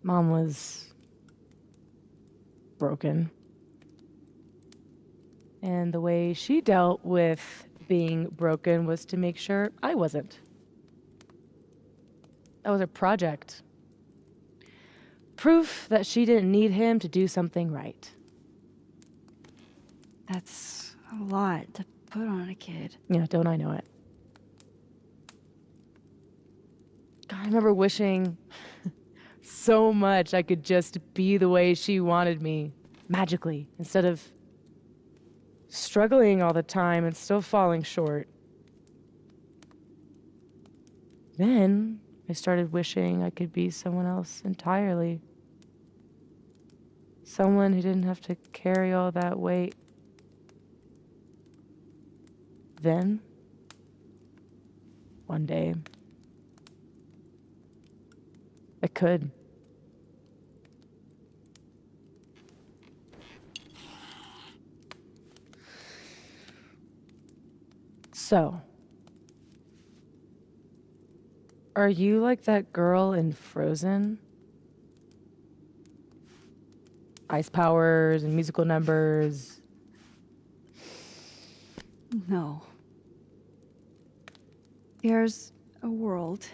Mom was broken. And the way she dealt with being broken was to make sure I wasn't. That was a project. Proof that she didn't need him to do something right. That's a lot to put on a kid. Yeah, don't I know it? God, I remember wishing so much I could just be the way she wanted me, magically, instead of struggling all the time and still falling short. Then I started wishing I could be someone else entirely. Someone who didn't have to carry all that weight. Then, one day, I could. So, are you like that girl in Frozen? Ice powers and musical numbers. No. There's a world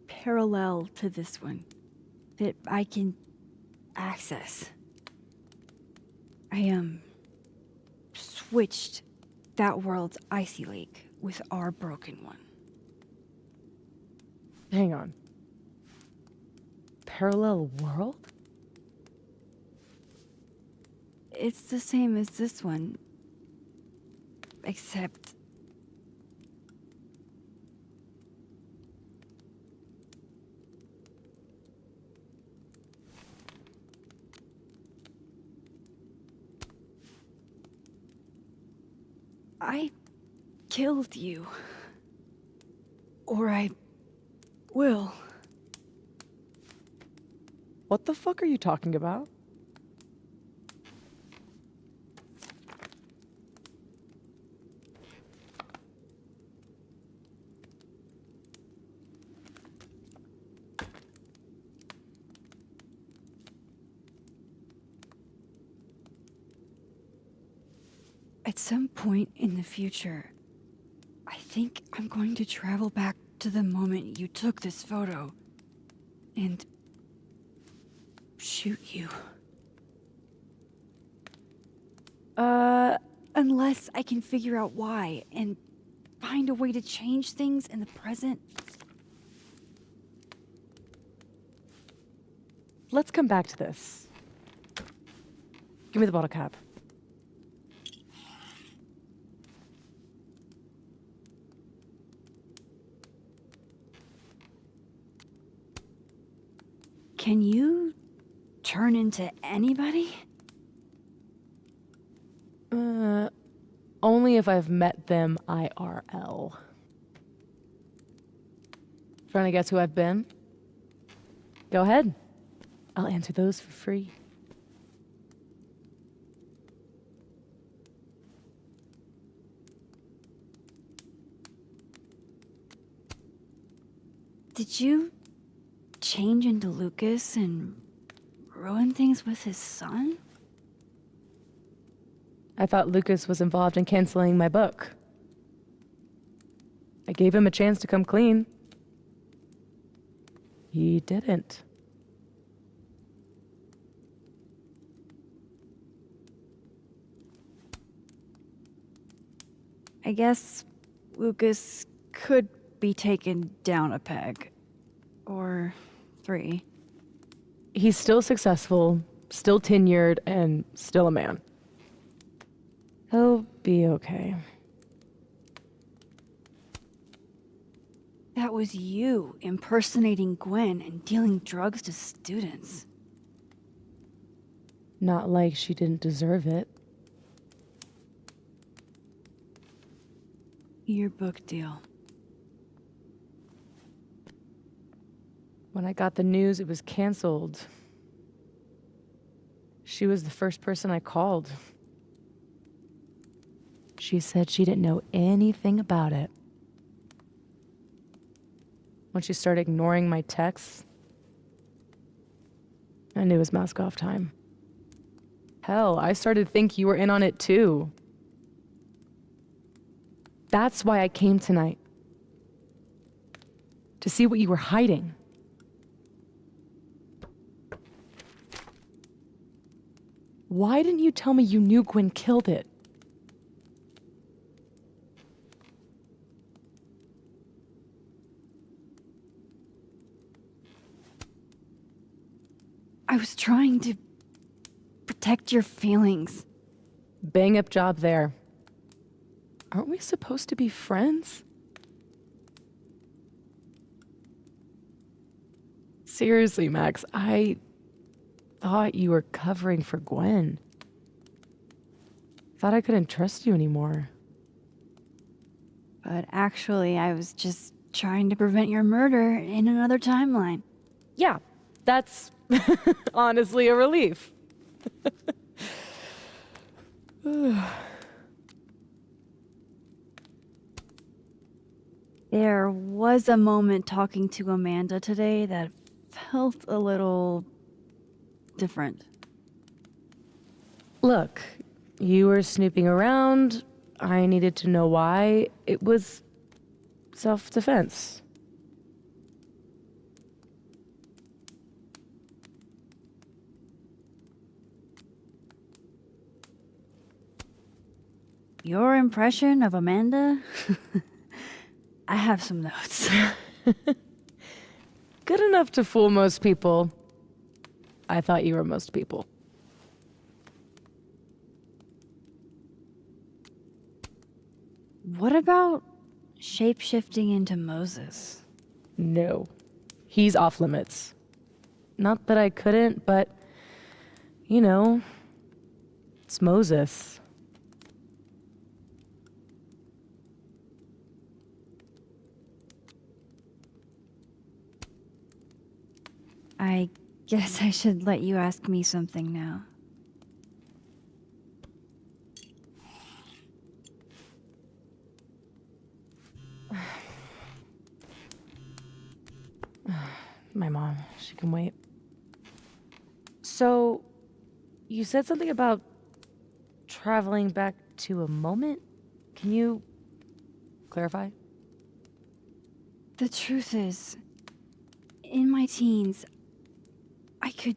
parallel to this one that I can access. I switched that world's icy lake with our broken one. Hang on. Parallel world? It's the same as this one, except I killed you. Or I will. What the fuck are you talking about? At some point in the future, I think I'm going to travel back to the moment you took this photo and shoot you. Unless I can figure out why and find a way to change things in the present. Let's come back to this. Give me the bottle cap. Can you turn into anybody? Only if I've met them IRL. Trying to guess who I've been? Go ahead. I'll answer those for free. Did you change into Lucas and ruin things with his son? I thought Lucas was involved in canceling my book. I gave him a chance to come clean. He didn't. I guess Lucas could be taken down a peg. Or 3. He's still successful, still tenured, and still a man. He'll be okay. That was you impersonating Gwen and dealing drugs to students. Not like she didn't deserve it. Your book deal. When I got the news it was canceled, she was the first person I called. She said she didn't know anything about it. When she started ignoring my texts, I knew it was mask off time. Hell, I started to think you were in on it too. That's why I came tonight. To see what you were hiding. Why didn't you tell me you knew Gwen killed it? I was trying to protect your feelings. Bang up job there. Aren't we supposed to be friends? Seriously, Max, I thought you were covering for Gwen. Thought I couldn't trust you anymore. But actually, I was just trying to prevent your murder in another timeline. Yeah, that's honestly a relief. There was a moment talking to Amanda today that felt a little different. Look, you were snooping around. I needed to know why. It was self-defense. Your impression of Amanda? I have some notes. Good enough to fool most people. I thought you were most people. What about shape-shifting into Moses? No. He's off limits. Not that I couldn't, but, you know, it's Moses. I guess I should let you ask me something now. My mom, she can wait. So, you said something about traveling back to a moment? Can you clarify? The truth is, in my teens, I could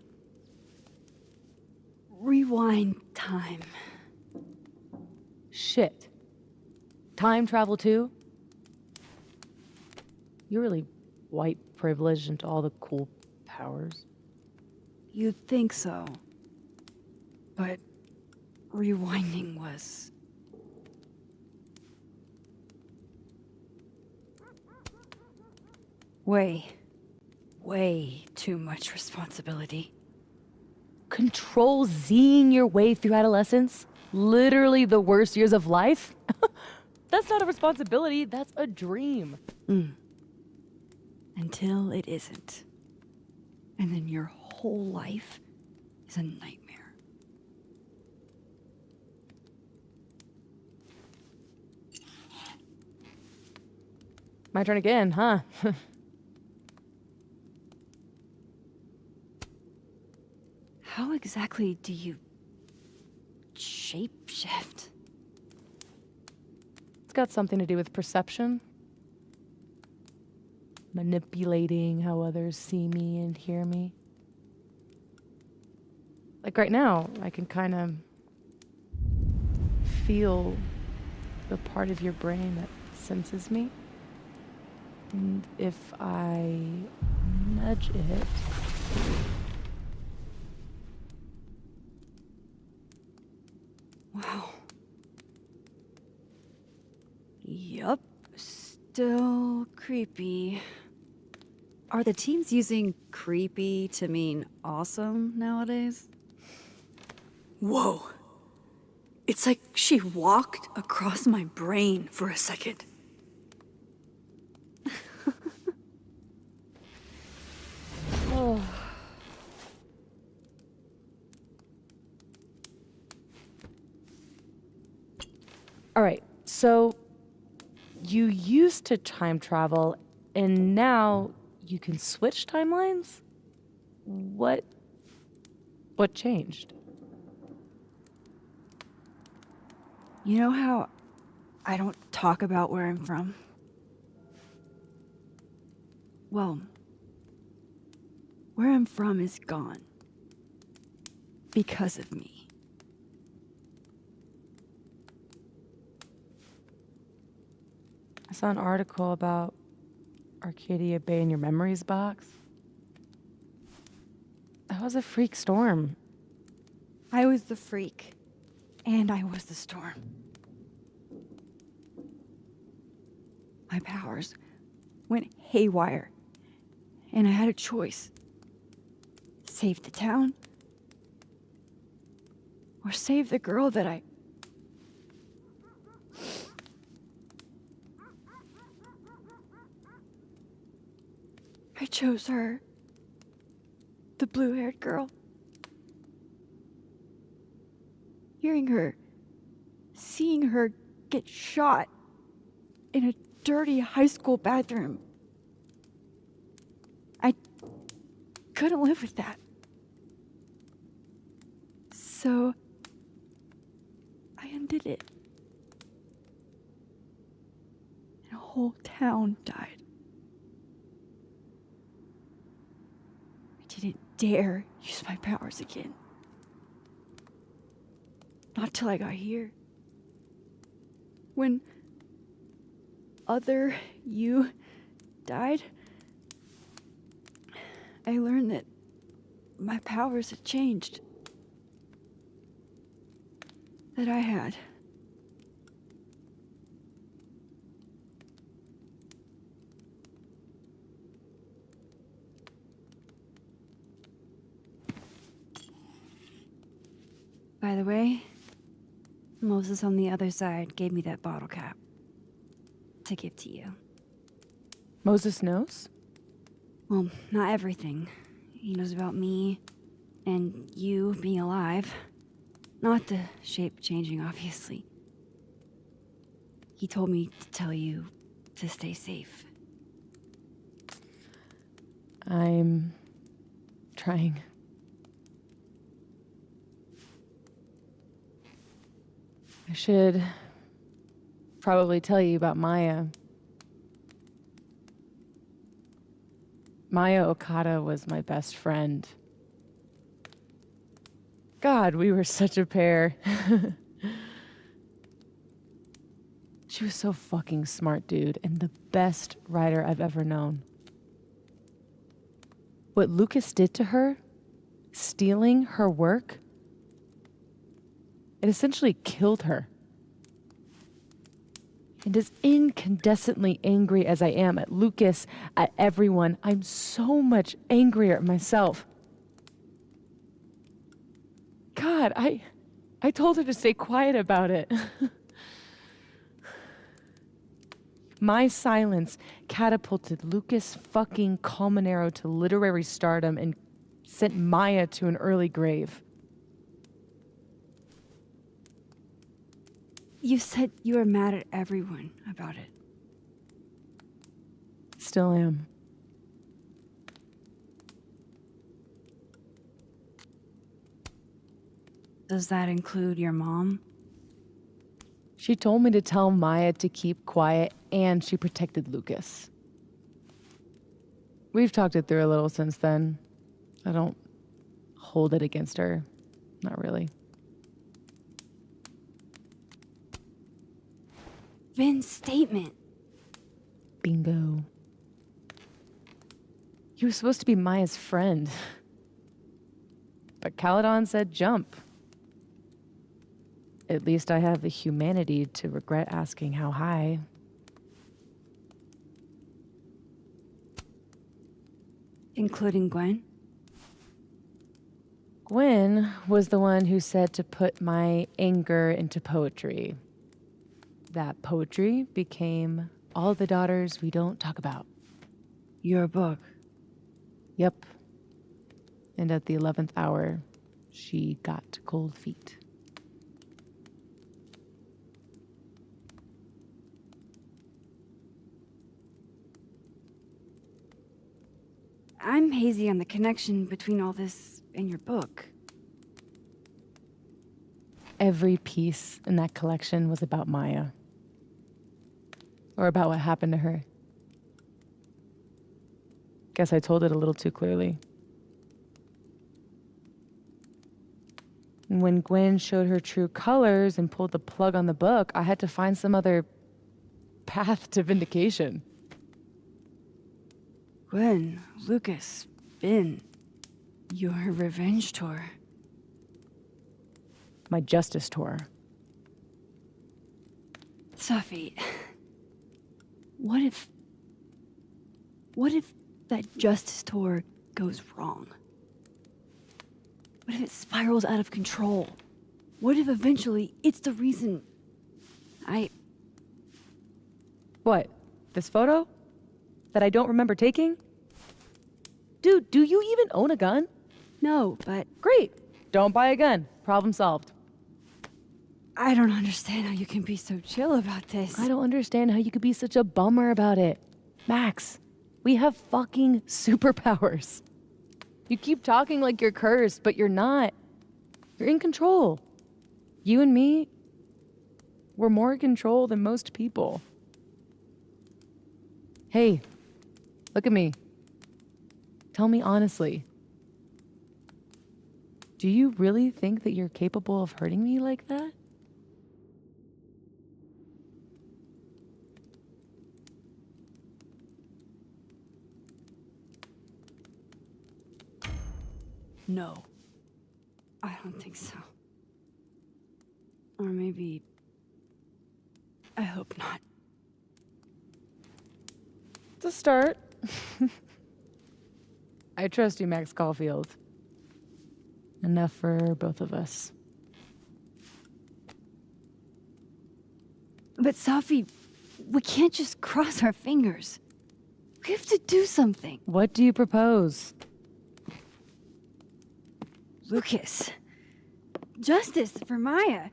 rewind time. Shit. Time travel too? You're really white privileged into all the cool powers. You'd think so. But rewinding was... way too much responsibility. Control Zing your way through adolescence? Literally the worst years of life? That's not a responsibility, that's a dream. Until it isn't. And then your whole life is a nightmare. My turn again, huh? How exactly do you shapeshift? It's got something to do with perception. Manipulating how others see me and hear me. Like right now, I can kind of feel the part of your brain that senses me. And if I nudge it... Wow. Yup. Still creepy. Are the teens using creepy to mean awesome nowadays? Whoa. It's like she walked across my brain for a second. Oh. All right, so you used to time travel, and now you can switch timelines? What changed? You know how I don't talk about where I'm from. Well, where I'm from is gone. Because of me. I saw an article about Arcadia Bay in your memories box. That was a freak storm. I was the freak. And I was the storm. My powers went haywire. And I had a choice. Save the town. Or save the girl that I chose her. The blue-haired girl. Hearing her, seeing her get shot in a dirty high school bathroom. I couldn't live with that. So I undid it. And a whole town died. I didn't dare use my powers again. Not till I got here. When other you died, I learned that my powers had changed. That I had. By the way, Moses on the other side gave me that bottle cap to give to you. Moses knows? Well, not everything. He knows about me and you being alive. Not the shape changing, obviously. He told me to tell you to stay safe. I'm trying. I should probably tell you about Maya. Maya Okada was my best friend. God, we were such a pair. She was so fucking smart, dude, and the best writer I've ever known. What Lucas did to her, stealing her work, it essentially killed her. And as incandescently angry as I am at Lucas, at everyone, I'm so much angrier at myself. God, I told her to stay quiet about it. My silence catapulted Lucas fucking Colmenero to literary stardom and sent Maya to an early grave. You said you were mad at everyone about it. Still am. Does that include your mom? She told me to tell Maya to keep quiet, and she protected Lucas. We've talked it through a little since then. I don't hold it against her. Not really. Vin's statement. Bingo. He was supposed to be Maya's friend. But Caledon said jump. At least I have the humanity to regret asking how high. Including Gwen? Gwen was the one who said to put my anger into poetry. That poetry became All the Daughters We Don't Talk About. Your book? Yep. And at the 11th hour, she got cold feet. I'm hazy on the connection between all this and your book. Every piece in that collection was about Maya. Or about what happened to her. Guess I told it a little too clearly. And when Gwen showed her true colors and pulled the plug on the book, I had to find some other path to vindication. Gwen, Lucas, Ben, your revenge tour. My justice tour. Safi, what if that justice tour goes wrong? What if it spirals out of control? What if eventually it's the reason What? This photo? That I don't remember taking? Dude, do you even own a gun? No, but... Great. Don't buy a gun. Problem solved. I don't understand how you can be so chill about this. I don't understand how you could be such a bummer about it. Max, we have fucking superpowers. You keep talking like you're cursed, but you're not. You're in control. You and me, we're more in control than most people. Hey, look at me. Tell me honestly. Do you really think that you're capable of hurting me like that? No. I don't think so. Or maybe... I hope not. To start. I trust you, Max Caulfield. Enough for both of us. But Safi, we can't just cross our fingers. We have to do something. What do you propose? Lucas. Justice for Maya.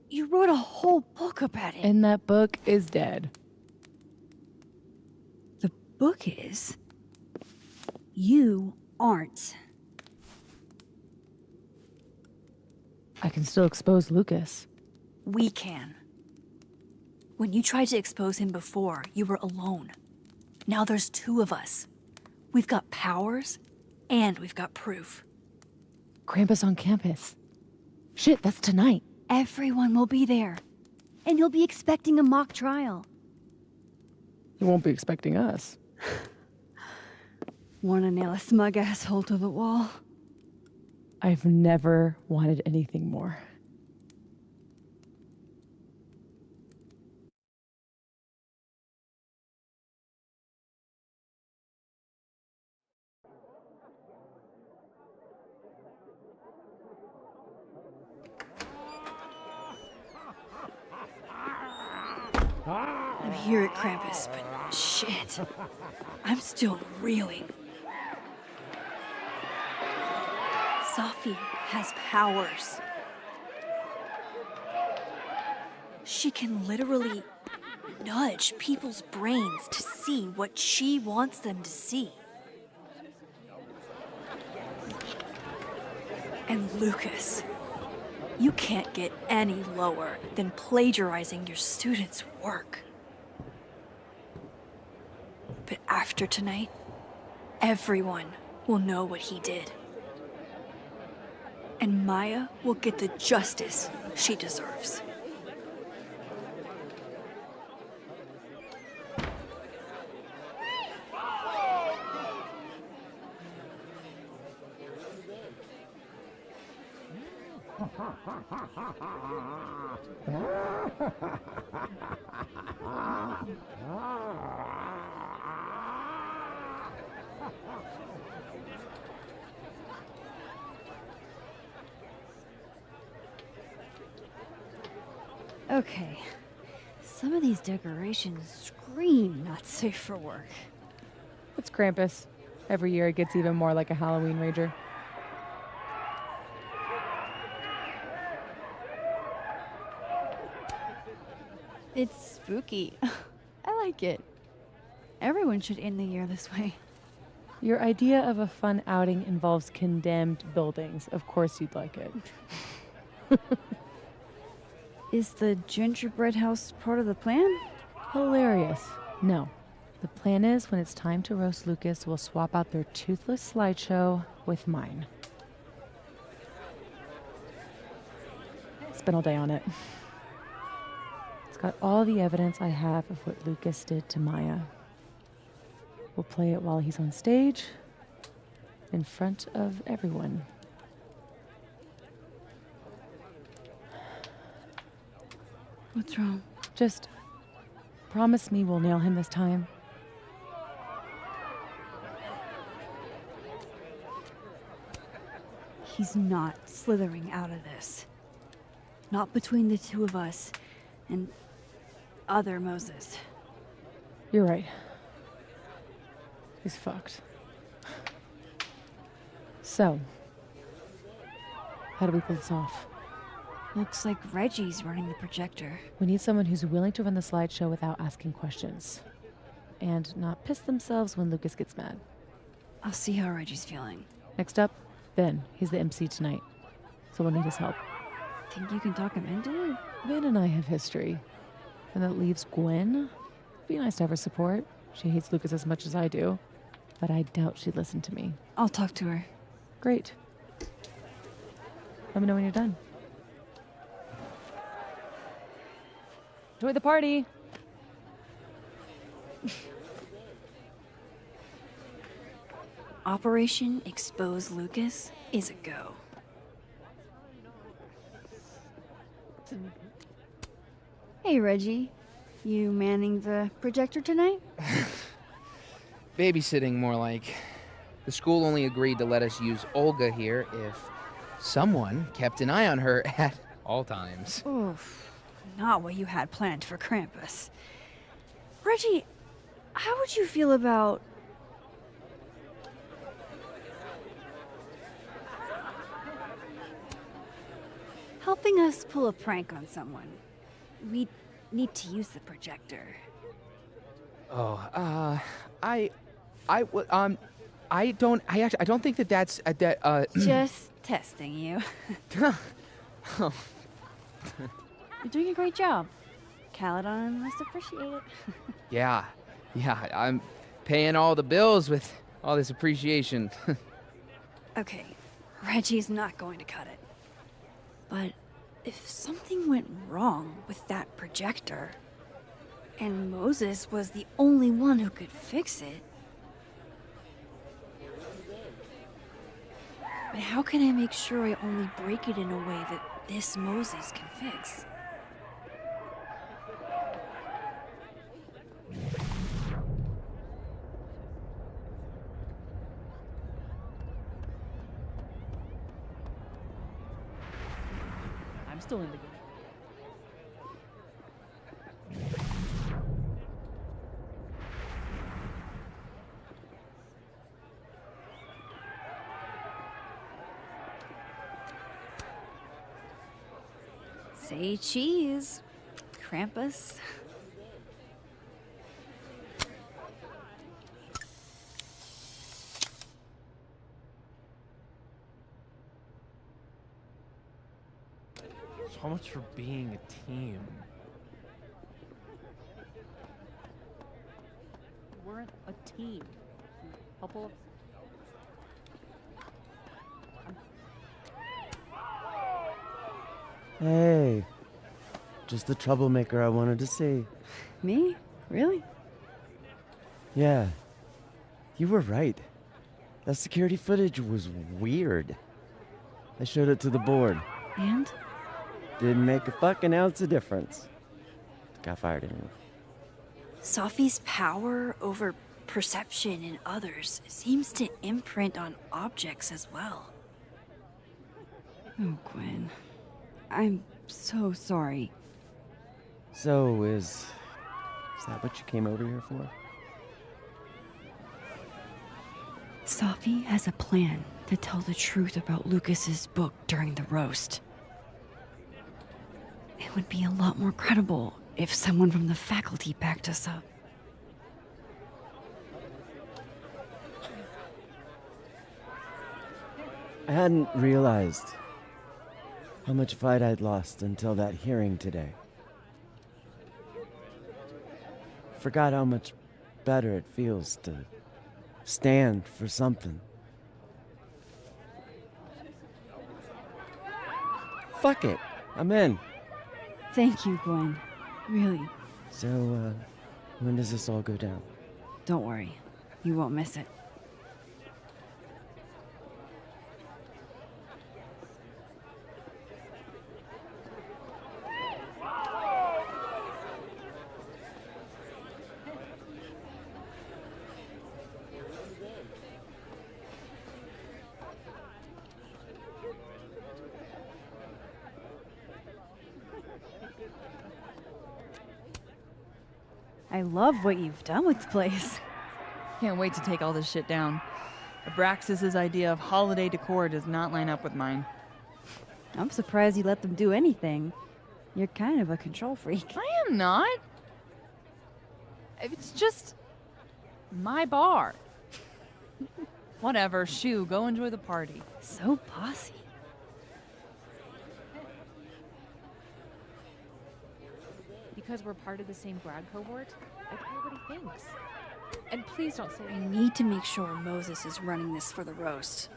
You wrote a whole book about it. And that book is dead. The book is... You aren't. I can still expose Lucas. We can. When you tried to expose him before, you were alone. Now there's two of us. We've got powers, and we've got proof. Krampus on campus. Shit, that's tonight. Everyone will be there. And you'll be expecting a mock trial. He won't be expecting us. Wanna nail a smug asshole to the wall? I've never wanted anything more. I'm here at Krampus, but shit. I'm still reeling. Safi has powers. She can literally nudge people's brains to see what she wants them to see. And Lucas, you can't get any lower than plagiarizing your students' work. But after tonight, everyone will know what he did. And Maya will get the justice she deserves. Okay. Some of these decorations scream not safe for work. It's Krampus. Every year it gets even more like a Halloween rager. It's spooky. I like it. Everyone should end the year this way. Your idea of a fun outing involves condemned buildings. Of course you'd like it. Is the gingerbread house part of the plan? Hilarious. No. The plan is when it's time to roast Lucas, we'll swap out their toothless slideshow with mine. Spent all day on it. It's got all the evidence I have of what Lucas did to Maya. We'll play it while he's on stage, in front of everyone. What's wrong? Just promise me we'll nail him this time. He's not slithering out of this. Not between the two of us and other Moses. You're right. He's fucked. So, how do we pull this off? Looks like Reggie's running the projector. We need someone who's willing to run the slideshow without asking questions. And not piss themselves when Lucas gets mad. I'll see how Reggie's feeling. Next up, Ben. He's the MC tonight. So we'll need his help. Think you can talk him into it? Ben and I have history. And that leaves Gwen. Be nice to have her support. She hates Lucas as much as I do. But I doubt she'd listen to me. I'll talk to her. Great. Let me know when you're done. Enjoy the party! Operation Expose Lucas is a go. Hey, Reggie. You manning the projector tonight? Babysitting, more like. The school only agreed to let us use Olga here if someone kept an eye on her at all times. Oof. Not what you had planned for Krampus. Reggie, how would you feel about... helping us pull a prank on someone? We need to use the projector. Oh, I don't think that's Just testing you. Oh. You're doing a great job. Caledon must appreciate it. Yeah, I'm paying all the bills with all this appreciation. Okay, Reggie's not going to cut it. But if something went wrong with that projector, and Moses was the only one who could fix it, but how can I make sure I only break it in a way that this Moses can fix? I'm still in the game. Say cheese, Krampus. So much for being a team. We weren't a team. Couple of... Hey, just the troublemaker I wanted to see. Me? Really? Yeah, you were right. That security footage was weird. I showed it to the board. And? Didn't make a fucking ounce of difference. Got fired anyway. Sophie's power over perception in others seems to imprint on objects as well. Oh, Gwen. I'm so sorry. So, is that what you came over here for? Sophie has a plan to tell the truth about Lucas's book during the roast. It would be a lot more credible if someone from the faculty backed us up. I hadn't realized how much fight I'd lost until that hearing today. forgot how much better it feels to stand for something. Fuck it. I'm in. Thank you, Gwen. Really. So, when does this all go down? Don't worry. You won't miss it. I love what you've done with the place. Can't wait to take all this shit down. Abraxas's idea of holiday decor does not line up with mine. I'm surprised you let them do anything. You're kind of a control freak. I am not. It's just my bar. Whatever, shoo, go enjoy the party. So bossy. Because we're part of the same grad cohort, I care what he thinks. And please don't say I need to make sure Moses is running this for the roast.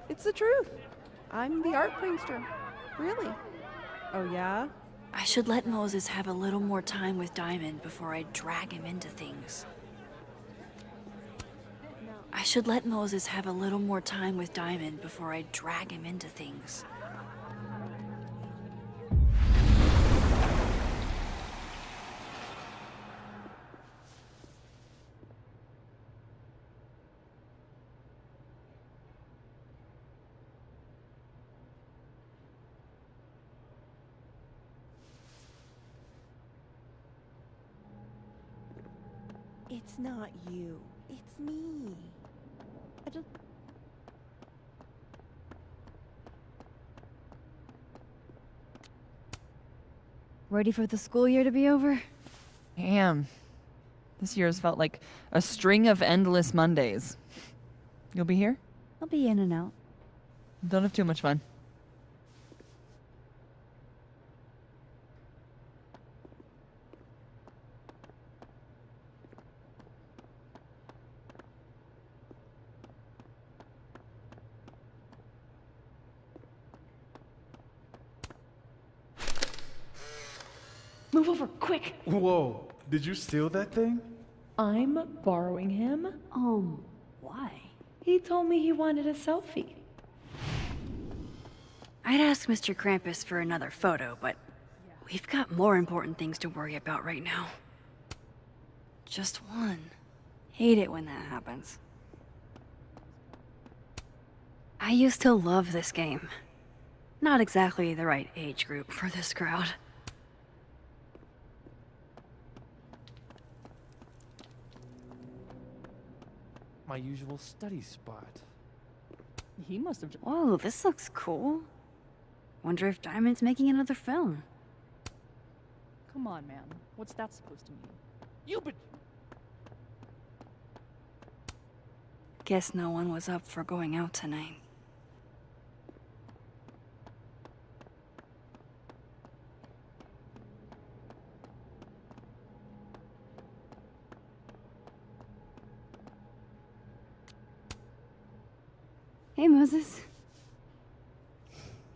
It's the truth. I'm the art prankster. Really. Oh, yeah? I should let Moses have a little more time with Diamond before I drag him into things. I should let Moses have a little more time with Diamond before I drag him into things. It's not you. It's me. I just... Ready for the school year to be over? Damn. This year has felt like a string of endless Mondays. You'll be here? I'll be in and out. Don't have too much fun. Move over, quick! Whoa, did you steal that thing? I'm borrowing him. Why? He told me he wanted a selfie. I'd ask Mr. Krampus for another photo, but we've got more important things to worry about right now. Just one. Hate it when that happens. I used to love this game. Not exactly the right age group for this crowd. My usual study spot. He must have. Whoa, this looks cool. Wonder if Diamond's making another film. Come on, man. What's that supposed to mean? You but Guess no one was up for going out tonight. Hey, Moses.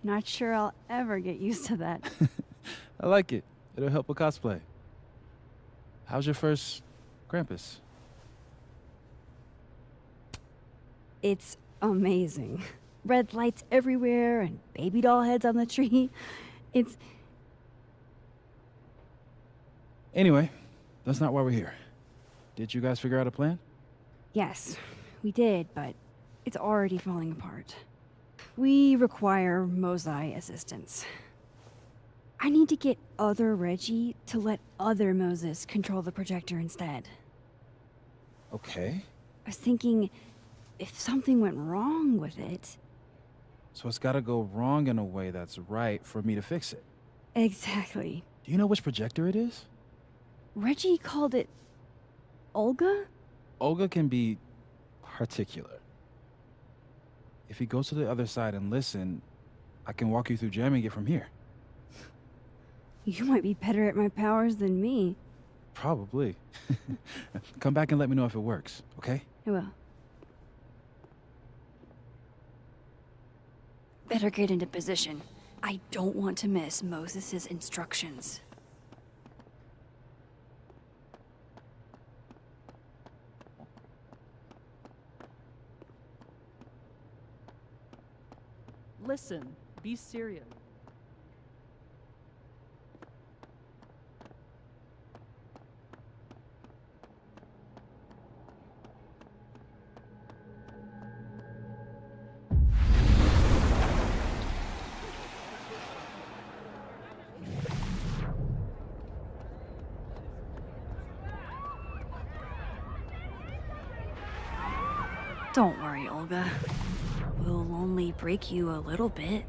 Not sure I'll ever get used to that. I like it. It'll help with cosplay. How's your first Krampus? It's amazing. Red lights everywhere and baby doll heads on the tree. It's... Anyway, that's not why we're here. Did you guys figure out a plan? Yes, we did, but it's already falling apart. We require Mosai assistance. I need to get other Reggie to let other Moses control the projector instead. Okay. I was thinking, if something went wrong with it... So it's gotta go wrong in a way that's right for me to fix it. Exactly. Do you know which projector it is? Reggie called it Olga? Olga can be particular. If you go to the other side and listen, I can walk you through jamming it from here. You might be better at my powers than me. Probably. Come back and let me know if it works, okay? I will. Better get into position. I don't want to miss Moses's instructions. Listen, be serious. Don't worry, Olga. We'll only break you a little bit.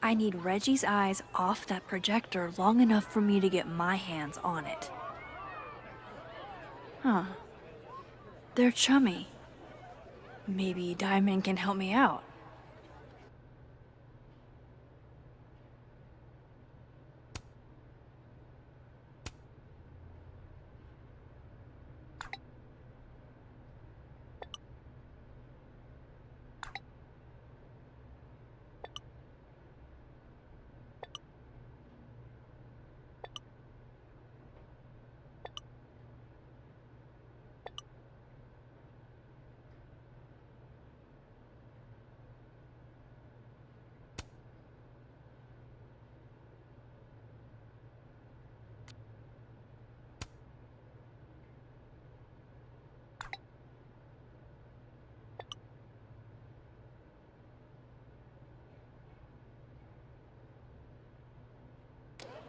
I need Reggie's eyes off that projector long enough for me to get my hands on it. Huh. They're chummy. Maybe Diamond can help me out.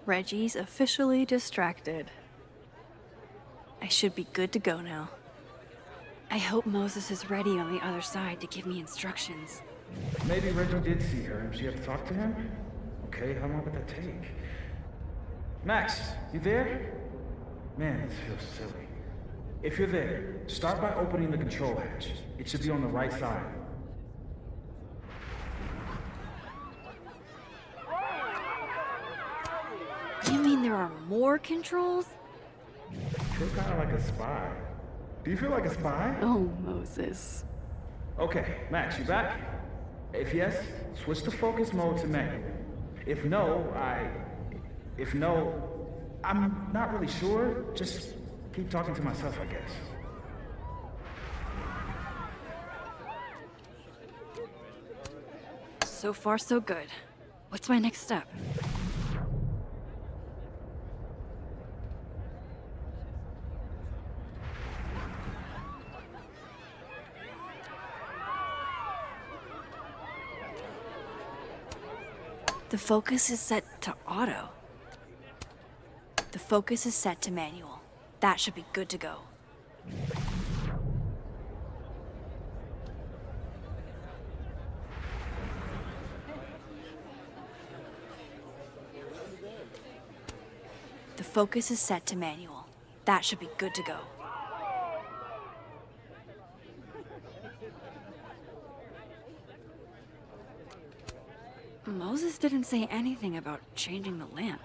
Reggie's officially distracted. I should be good to go now. I hope Moses is ready on the other side to give me instructions. Maybe Reggie did see her and she had to talk to him? Okay, how long would that take? Max, you there? Man, this feels silly. If you're there, start by opening the control hatch. It should be on the right side. You mean there are more controls? Feel kind of like a spy. Do you feel like a spy? Oh, Moses. Okay, Max, you back? If yes, switch to focus mode to manual. If no, I'm not really sure. Just keep talking to myself, I guess. So far, so good. What's my next step? The focus is set to auto. The focus is set to manual. That should be good to go. The focus is set to manual. That should be good to go. Moses didn't say anything about changing the lamp.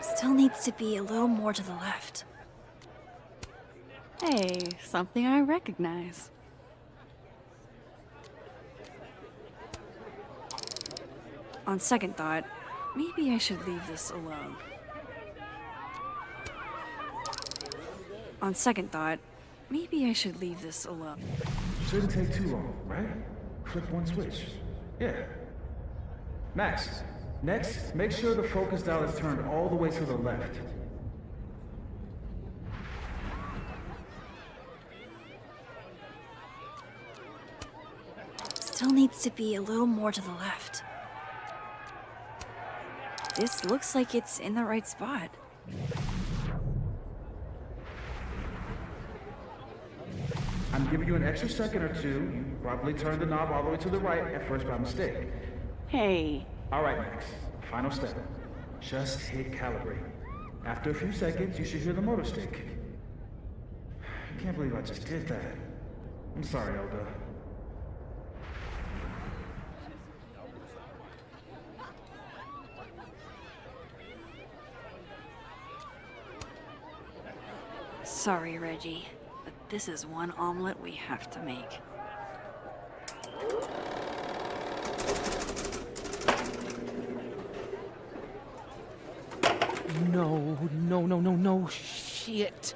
Still needs to be a little more to the left. Hey, something I recognize. On second thought, maybe I should leave this alone. On second thought, maybe I should leave this alone. Shouldn't take too long, right? Flip one switch. Yeah. Max, next, make sure the focus dial is turned all the way to the left. Still needs to be a little more to the left. This looks like it's in the right spot. I'm giving you an extra second or two. You probably turned the knob all the way to the right at first by mistake. Hey. All right, Max. Final step. Just hit calibrate. After a few seconds, you should hear the motor stick. I can't believe I just did that. I'm sorry, Olga. Sorry, Reggie, but this is one omelet we have to make. No, shit.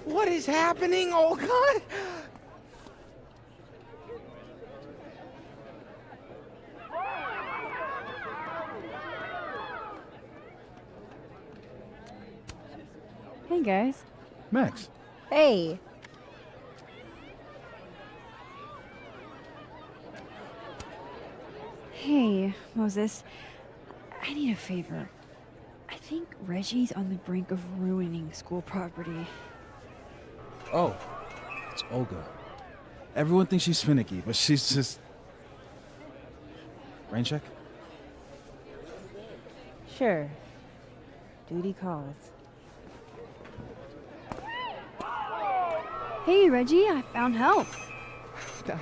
What is happening? Oh, God. Hey, guys. Max. Hey. Hey, Moses. I need a favor. I think Reggie's on the brink of ruining school property. Oh, it's Olga. Everyone thinks she's finicky, but she's just... Rain check? Sure. Duty calls. Hey, Reggie, I found help.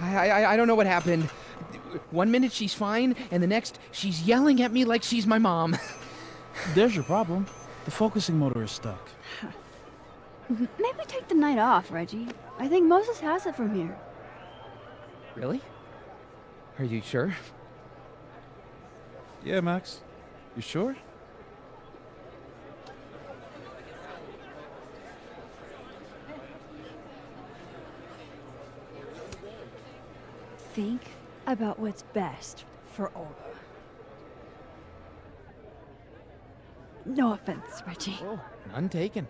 I don't know what happened. One minute she's fine, and the next she's yelling at me like she's my mom. There's your problem. The focusing motor is stuck. Maybe take the night off, Reggie. I think Moses has it from here. Really? Are you sure? Yeah, Max. You sure? Think about what's best for Olga. No offense, Reggie. Oh, none taken.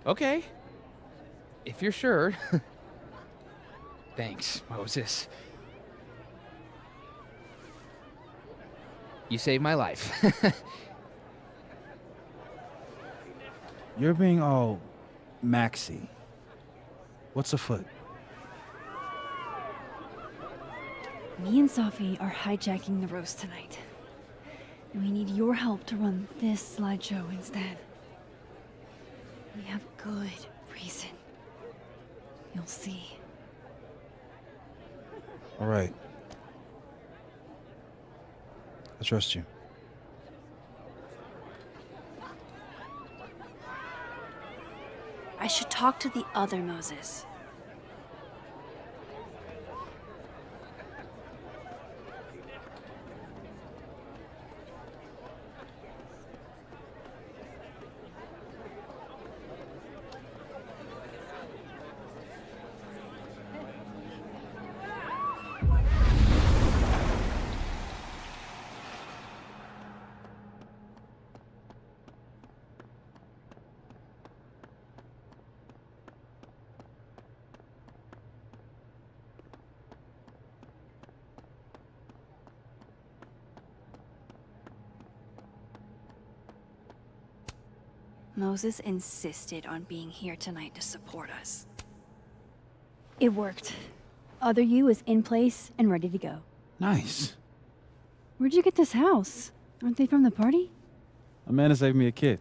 Okay. If you're sure. Thanks, Moses. You saved my life. You're being all Maxy. What's afoot? Me and Sophie are hijacking the roast tonight. And we need your help to run this slideshow instead. We have good reason. You'll see. All right. I trust you. I should talk to the other Moses. Moses insisted on being here tonight to support us. It worked. Other you is in place and ready to go. Nice. Where'd you get this house? Aren't they from the party? Amanda saved me a kid.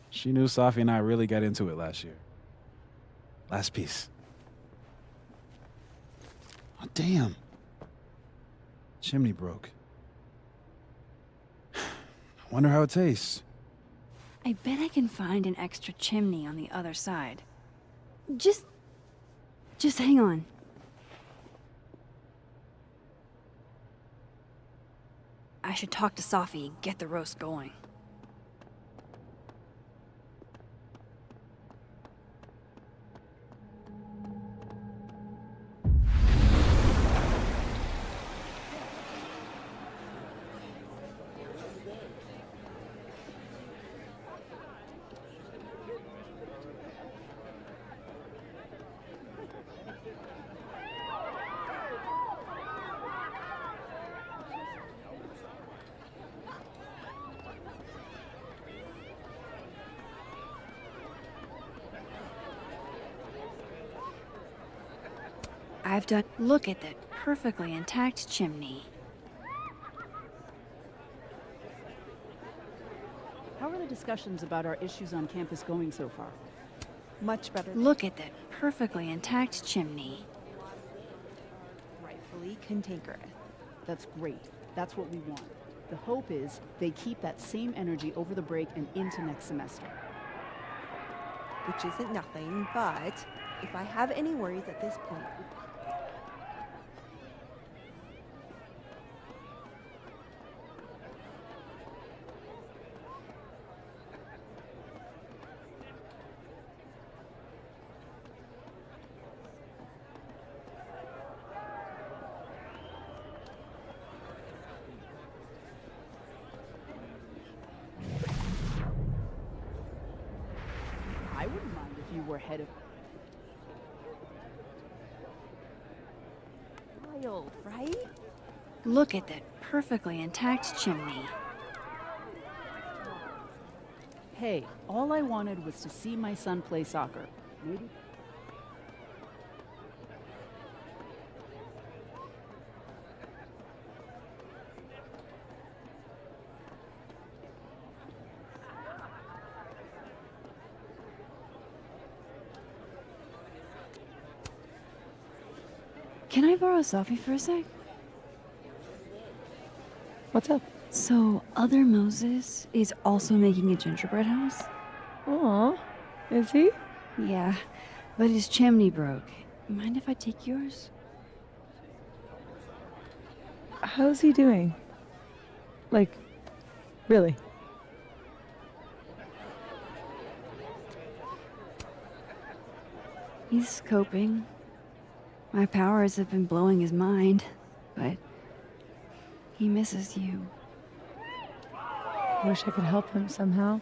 She knew Sophie and I really got into it last year. Last piece. Oh, damn. Chimney broke. I wonder how it tastes. I bet I can find an extra chimney on the other side. Just hang on. I should talk to Sophie and get the roast going. I've done. Look at that perfectly intact chimney. How are the discussions about our issues on campus going so far? Much better. Look at that perfectly intact chimney. Rightfully cantankerous. That's great. That's what we want. The hope is they keep that same energy over the break and into next semester. Which isn't nothing, but if I have any worries at this point, I wouldn't mind if you were head of... wild, right? Look at that perfectly intact chimney. Hey, all I wanted was to see my son play soccer. Maybe... Can I borrow Sophie for a sec? What's up? So, other Moses is also making a gingerbread house? Aw, is he? Yeah, but his chimney broke. Mind if I take yours? How's he doing? Like, really? He's coping. My powers have been blowing his mind, but he misses you. Wish I could help him somehow.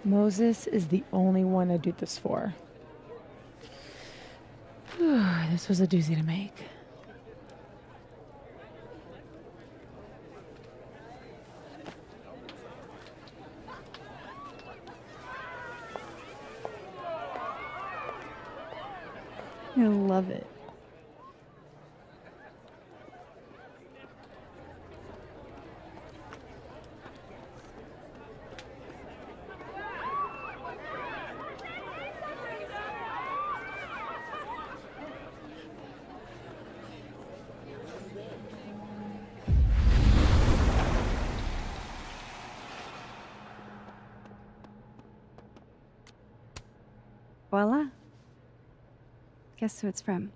Moses is the only one I do this for. This was a doozy to make. I love it. Voila. Guess who it's from?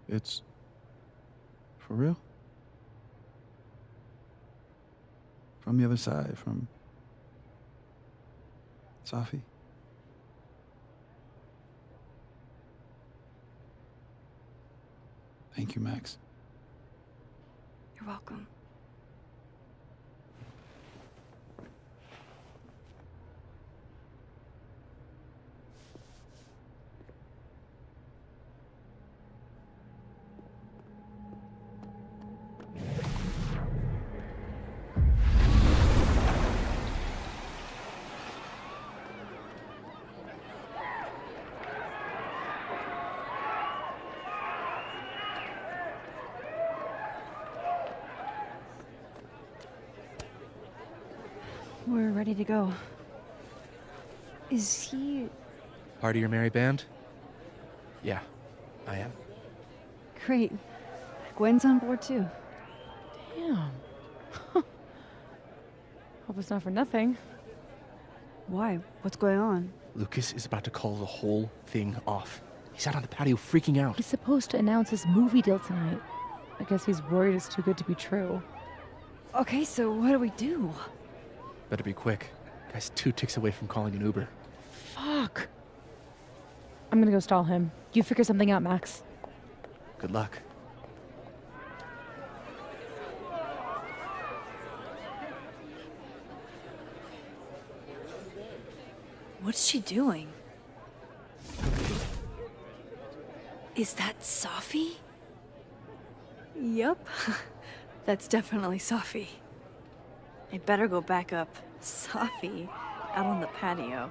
It's for real? From the other side, from Sophie? Thank you, Max. You're welcome. We're ready to go. Is he... Part of your merry band? Yeah, I am. Great. Gwen's on board too. Damn. Hope it's not for nothing. Why? What's going on? Lucas is about to call the whole thing off. He's out on the patio freaking out. He's supposed to announce his movie deal tonight. I guess he's worried it's too good to be true. Okay, so what do we do? Better be quick. Guy's 2 ticks away from calling an Uber. Fuck. I'm gonna go stall him. You figure something out, Max. Good luck. What's she doing? Is that Sophie? Yup. That's definitely Sophie. I better go back up Safi out on the patio.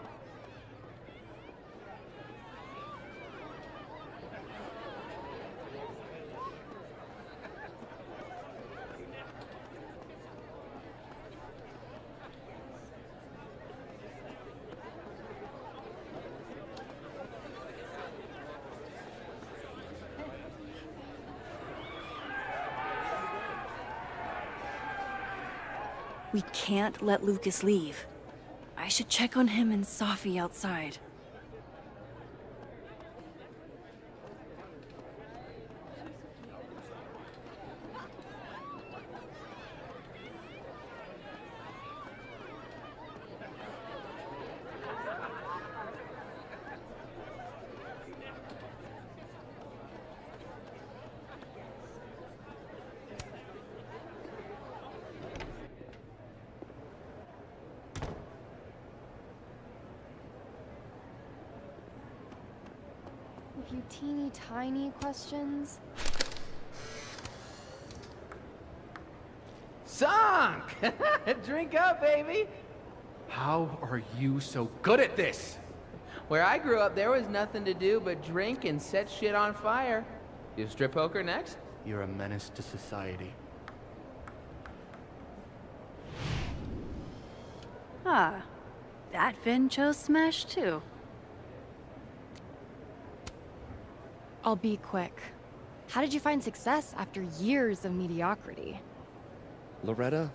We can't let Lucas leave. I should check on him and Safi outside. A few teeny tiny questions. Sunk! Drink up, baby! How are you so good at this? Where I grew up, there was nothing to do but drink and set shit on fire. You strip poker next? You're a menace to society. Ah, that Vin chose Smash too. I'll be quick. How did you find success after years of mediocrity? Loretta?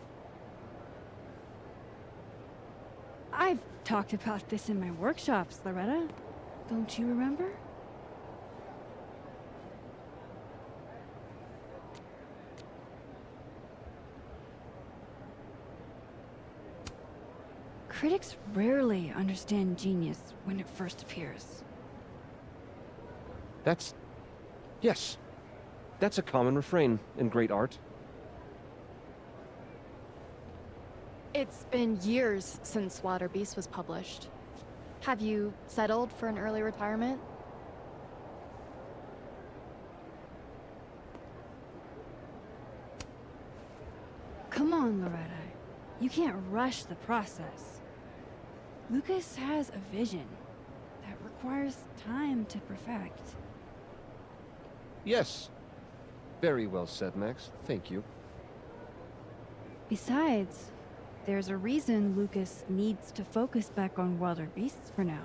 I've talked about this in my workshops, Loretta. Don't you remember? Critics rarely understand genius when it first appears. Yes. That's a common refrain in great art. It's been years since Water Beast was published. Have you settled for an early retirement? Come on, Loretta. You can't rush the process. Lucas has a vision that requires time to perfect. Yes. Very well said, Max. Thank you. Besides, there's a reason Lucas needs to focus back on wilder beasts for now.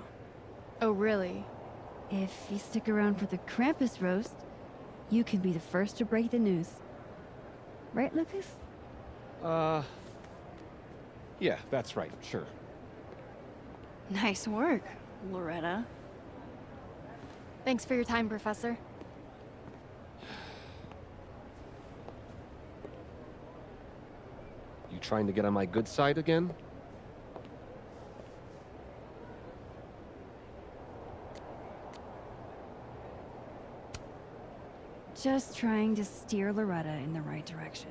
Oh, really? If you stick around for the Krampus roast, you can be the first to break the news. Right, Lucas? Yeah, that's right, sure. Nice work, Loretta. Thanks for your time, Professor. You trying to get on my good side again? Just trying to steer Loretta in the right direction.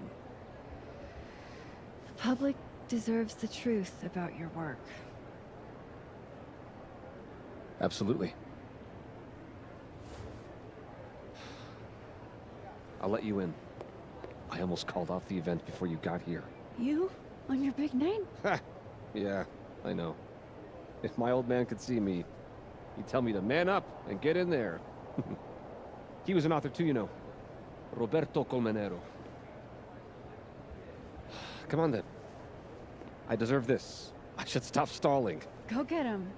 The public deserves the truth about your work. Absolutely. I'll let you in. I almost called off the event before you got here. You? On your big night? Yeah, I know. If my old man could see me, he'd tell me to man up and get in there. He was an author too, you know. Roberto Colmenero. Come on then. I deserve this. I should stop stalling. Go get him.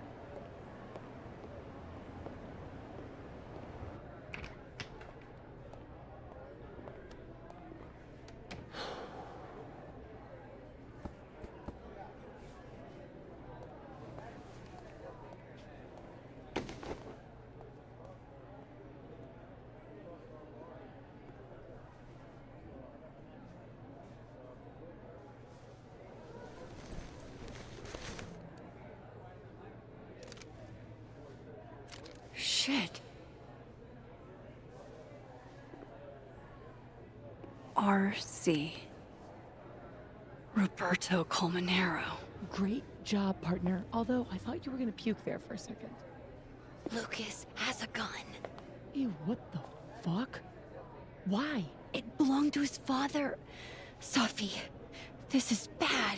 Shit. R.C. Roberto Colmenero. Great job, partner. Although I thought you were gonna puke there for a second. Lucas has a gun. Ew, what the fuck? Why? It belonged to his father. Safi This is bad.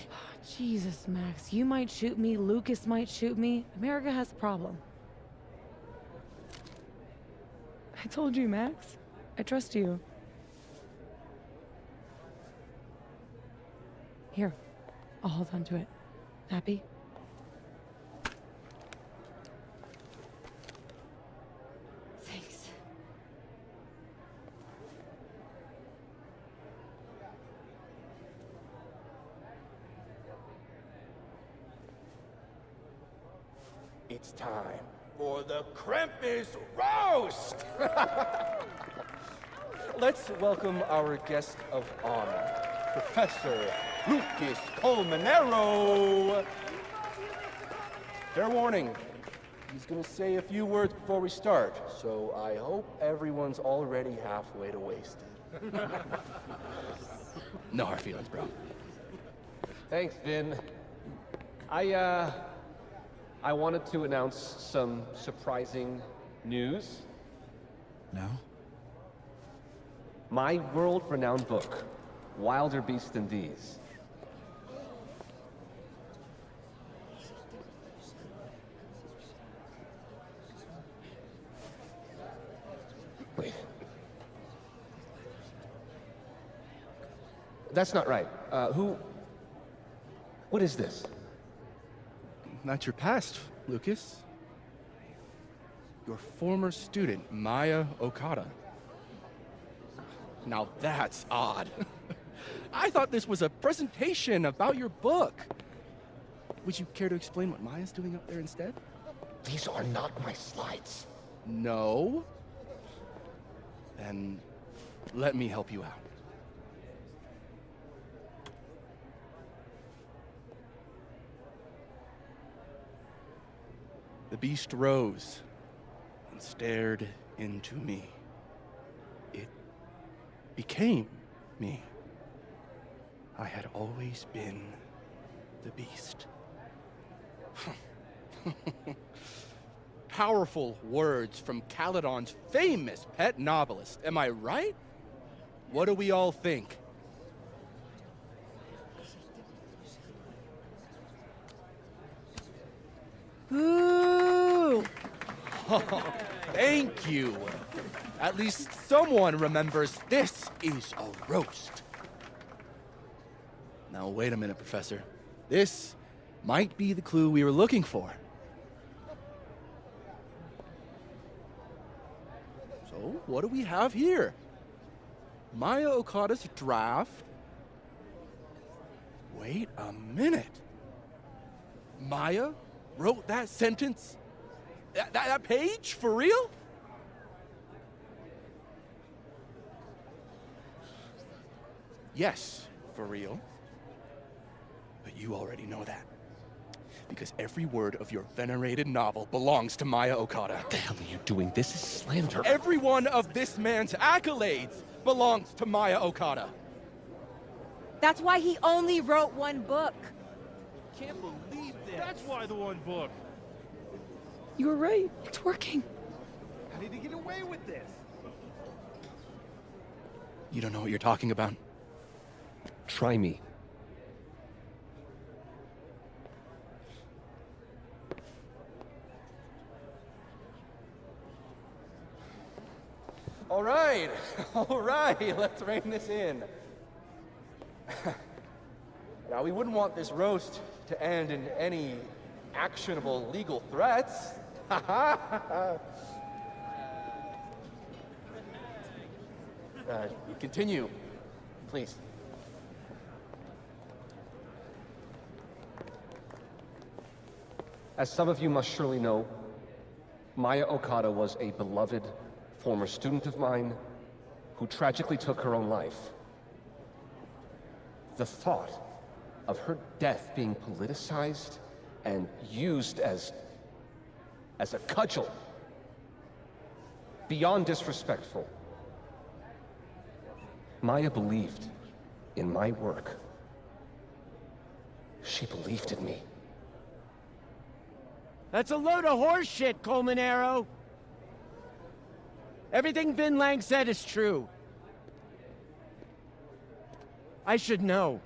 Jesus, Max, you might shoot me, Lucas might shoot me. America has a problem. I told you, Max. I trust you. Here, I'll hold on to it. Happy? Thanks. It's time for the Krampus roast! Let's welcome our guest of honor, Professor Lucas Colmenero. Fair warning, he's gonna say a few words before we start, so I hope everyone's already halfway to wasted. No hard feelings, bro. Thanks, Vin. I wanted to announce some surprising news. No? My world-renowned book, Wilder Beasts Than These. Wait. That's not right. What is this? Not your past, Lucas. Your former student, Maya Okada. Now that's odd. I thought this was a presentation about your book. Would you care to explain what Maya's doing up there instead? These are not my slides. No? Then let me help you out. The beast rose and stared into me. It became me. I had always been the beast. Powerful words from Caledon's famous pet novelist. Am I right? What do we all think? Boo! Thank you. At least someone remembers this is a roast. Now, wait a minute, Professor. This might be the clue we were looking for. So, what do we have here? Maya Okada's draft. Wait a minute. Maya wrote that sentence? That page? For real? Yes, for real. But you already know that. Because every word of your venerated novel belongs to Maya Okada. What the hell are you doing? This is slander. Every one of this man's accolades belongs to Maya Okada. That's why he only wrote one book. Can't believe this. That's why the one book. You were right. It's working. How did he get away with this? You don't know what you're talking about? Try me. All right, let's rein this in. Now, we wouldn't want this roast to end in any actionable legal threats. Continue, please. As some of you must surely know, Maya Okada was a beloved former student of mine who tragically took her own life. The thought of her death being politicized and used as a cudgel, beyond disrespectful. Maya believed in my work. She believed in me. That's a load of horse shit, Colmenero. Everything Vin Lang said is true. I should know.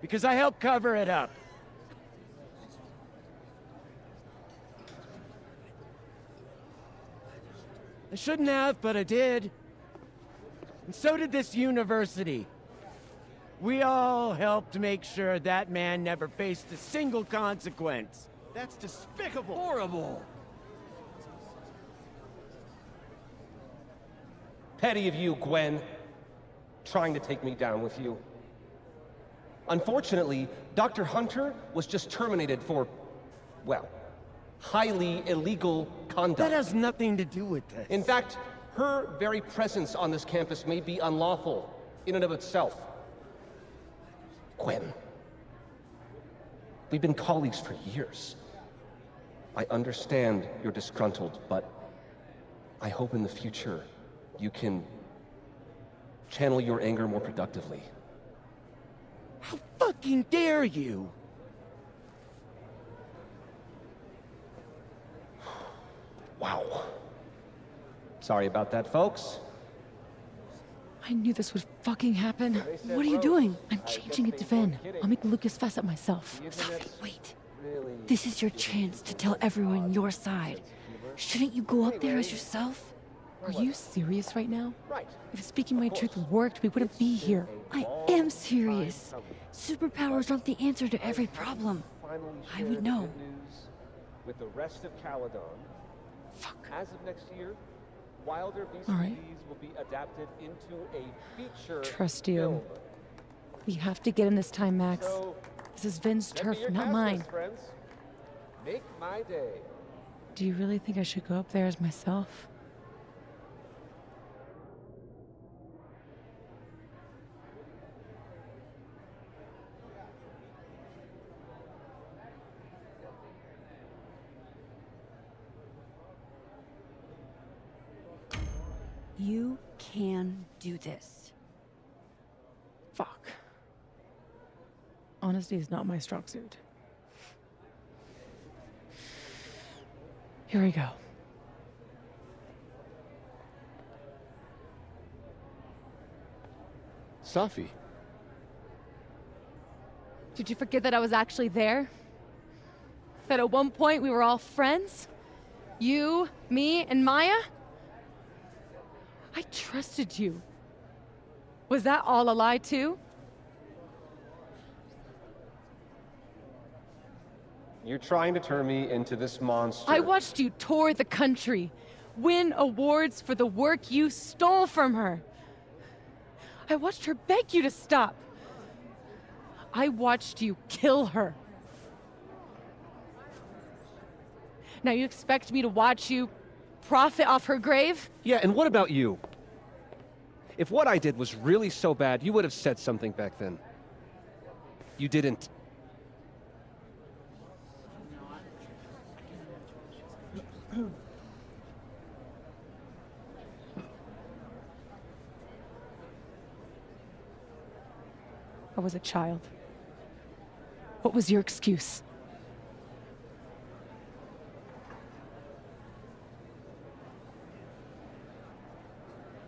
because I helped cover it up. I shouldn't have, but I did. And so did this university. We all helped make sure that man never faced a single consequence. That's despicable. Horrible. Petty of you, Gwen. Trying to take me down with you. Unfortunately, Dr. Hunter was just terminated for, well, highly illegal conduct. That has nothing to do with this. In fact, her very presence on this campus may be unlawful in and of itself. Gwen, we've been colleagues for years. I understand you're disgruntled, but I hope in the future you can channel your anger more productively. How fucking dare you? Wow. Sorry about that, folks. I knew this would fucking happen. What are you doing? I'm changing it to Vin. I'll make Lucas fess up myself. Sophie, wait. This is your chance to tell everyone your side. Shouldn't you go up there as yourself? Are you serious right now? If speaking my truth worked, we wouldn't be here. I am serious. Superpowers aren't the answer to every problem. I would know. With the rest of Caledon. Fuck. As of next year, Wilder BCDs All right. will be adapted into a feature Trust you. film. We have to get in this time, Max. So, This is Vin's send me turf, your not cast mine. list, friends. Make my day. Do you really think I should go up there as myself? You can do this. Fuck. Honesty is not my strong suit. Here we go. Safi. Did you forget that I was actually there? That at one point we were all friends? You, me, and Maya? I trusted you. Was that all a lie too? You're trying to turn me into this monster. I watched you tour the country, win awards for the work you stole from her. I watched her beg you to stop. I watched you kill her. Now you expect me to watch you profit off her grave? Yeah, and what about you? If what I did was really so bad, you would have said something back then. You didn't. I was a child. What was your excuse?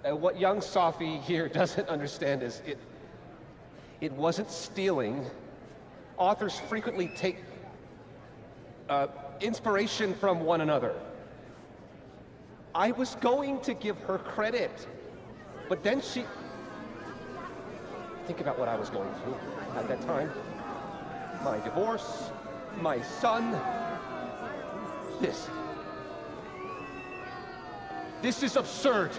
What young Safi here doesn't understand is it wasn't stealing. Authors frequently take inspiration from one another. I was going to give her credit, but then she... Think about what I was going through at that time. My divorce, my son. This is absurd.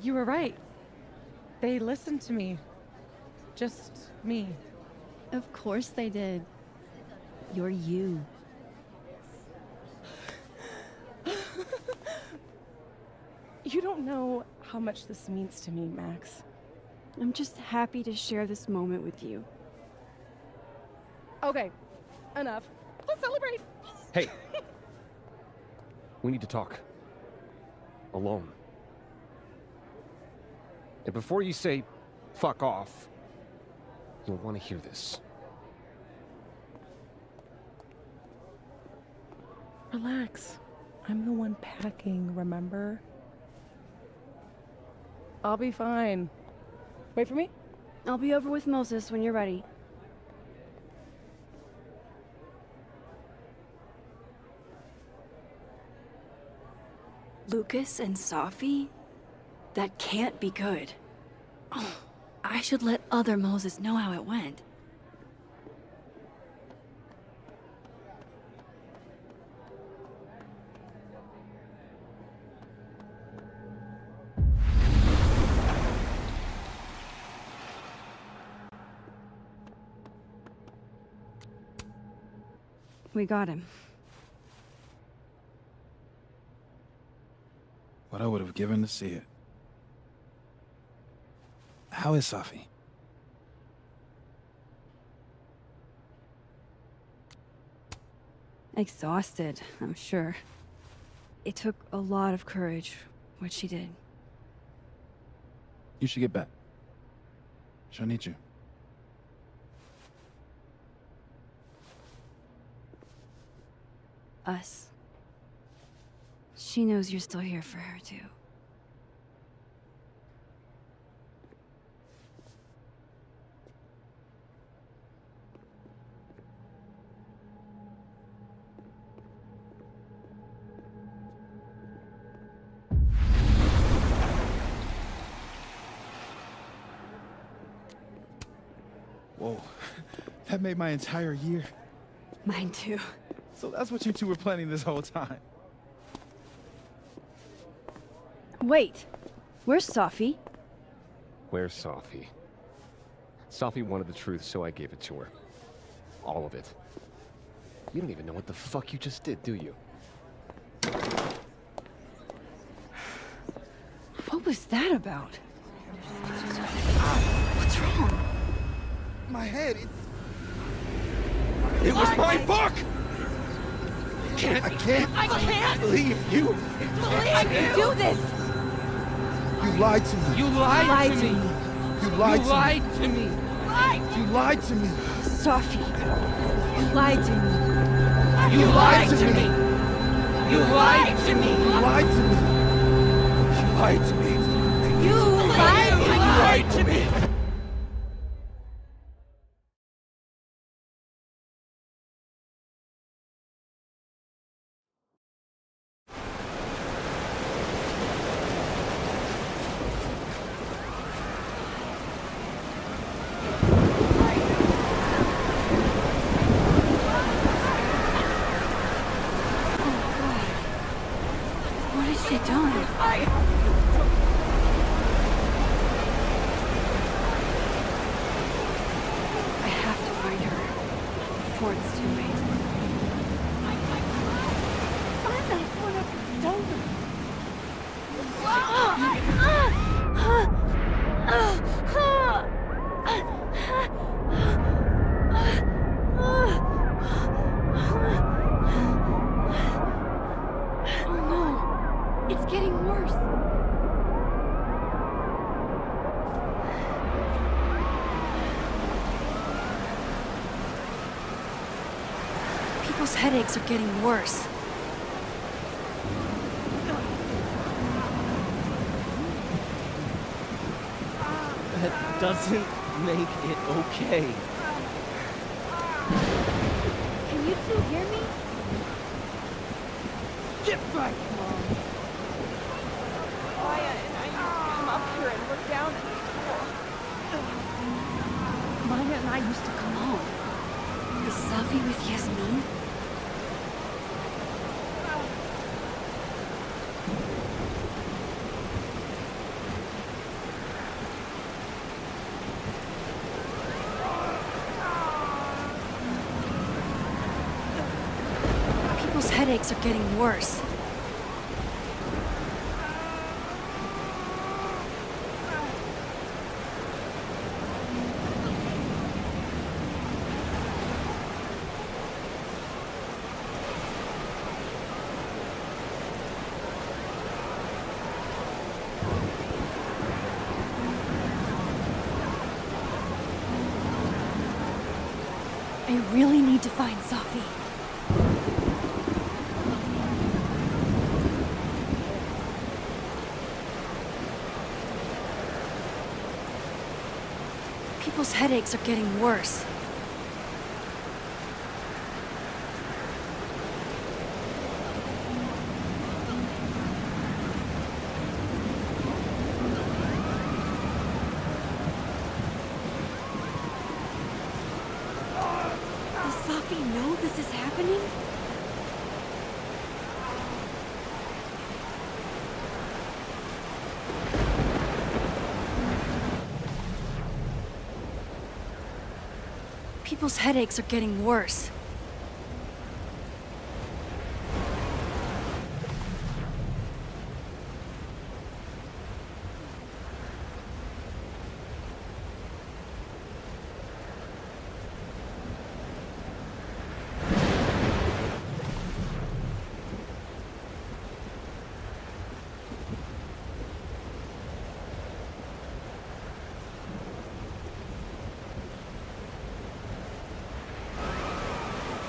You were right. They listened to me. Just me. Of course they did. You're you. You don't know how much this means to me, Max. I'm just happy to share this moment with you. Okay, enough. Let's celebrate. Hey. We need to talk. Alone. And before you say, fuck off, You'll want to hear this. Relax. I'm the one packing, remember? I'll be fine. Wait for me? I'll be over with Moses when you're ready. Lucas and Safi? That can't be good. Oh, I should let other Moses know how it went. We got him. What I would have given to see it. How is Safi? Exhausted, I'm sure. It took a lot of courage, what she did. You should get back. She'll need you. Us. She knows you're still here for her, too. Whoa, that made my entire year. Mine, too. So that's what you two were planning this whole time. Wait, where's Safi? Where's Safi? Safi wanted the truth, so I gave it to her. All of it. You don't even know what the fuck you just did, do you? What was that about? What's wrong? My head, It was my book! I can't believe you. Do this! You lied to me. You lied to me! You lied You to lied to me! me. You lied to me. Safi, you lied to me. You lied to me! You lied to me! You lied to me. You lied to me. You lied to me! What has she done? I have to find her before it's too late. I'm not one of them. Oh no, it's getting worse. People's headaches are getting worse. That doesn't make it okay. Can you two hear me? Get back, Mom. Maya and I used to come up here and look down at the school. Maya and I used to come home. Is Safi with Yasmin? People's headaches are getting worse. need to find Safi. People's headaches are getting worse. Does Safi know this is happening? People's headaches are getting worse.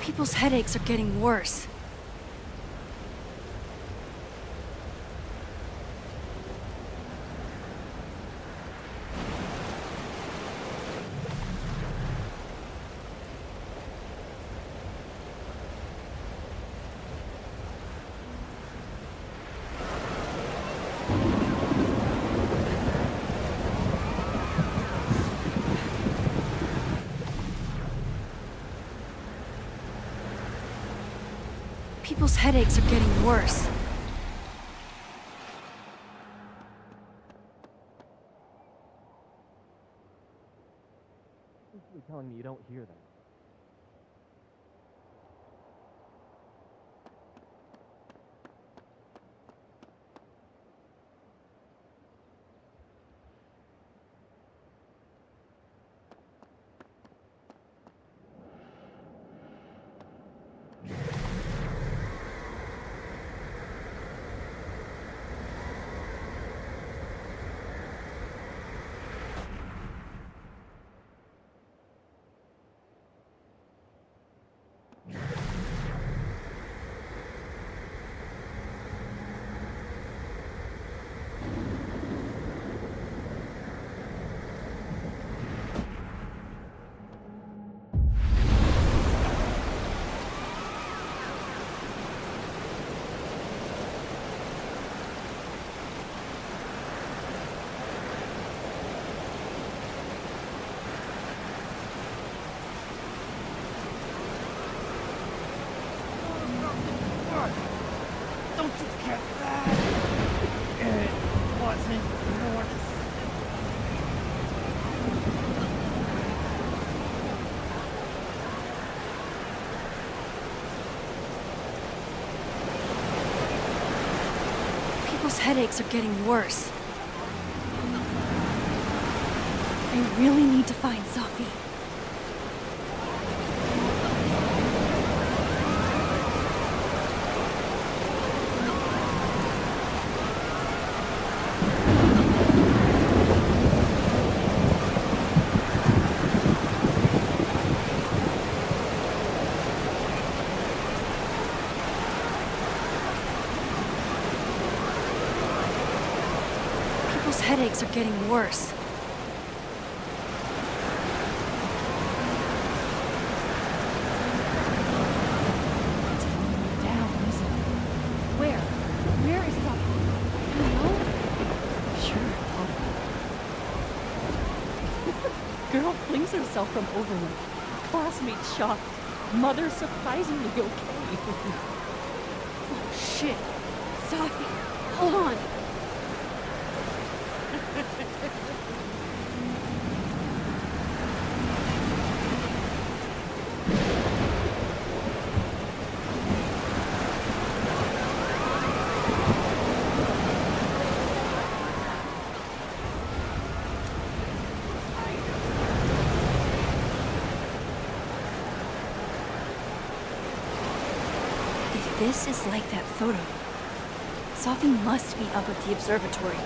People's headaches are getting worse. People's headaches are getting worse. You're telling me you don't hear that. Don't you get that? It wasn't yours. People's headaches are getting worse. I really need to find Safi. People's headaches are getting worse. Down, listen. Where? Where is Safi? Do you know? Sure. Girl flings herself from overlook. Classmates shocked. Mother surprisingly okay. Oh shit. Safi, hold on. If this is like that photo, Safi must be up at the observatory.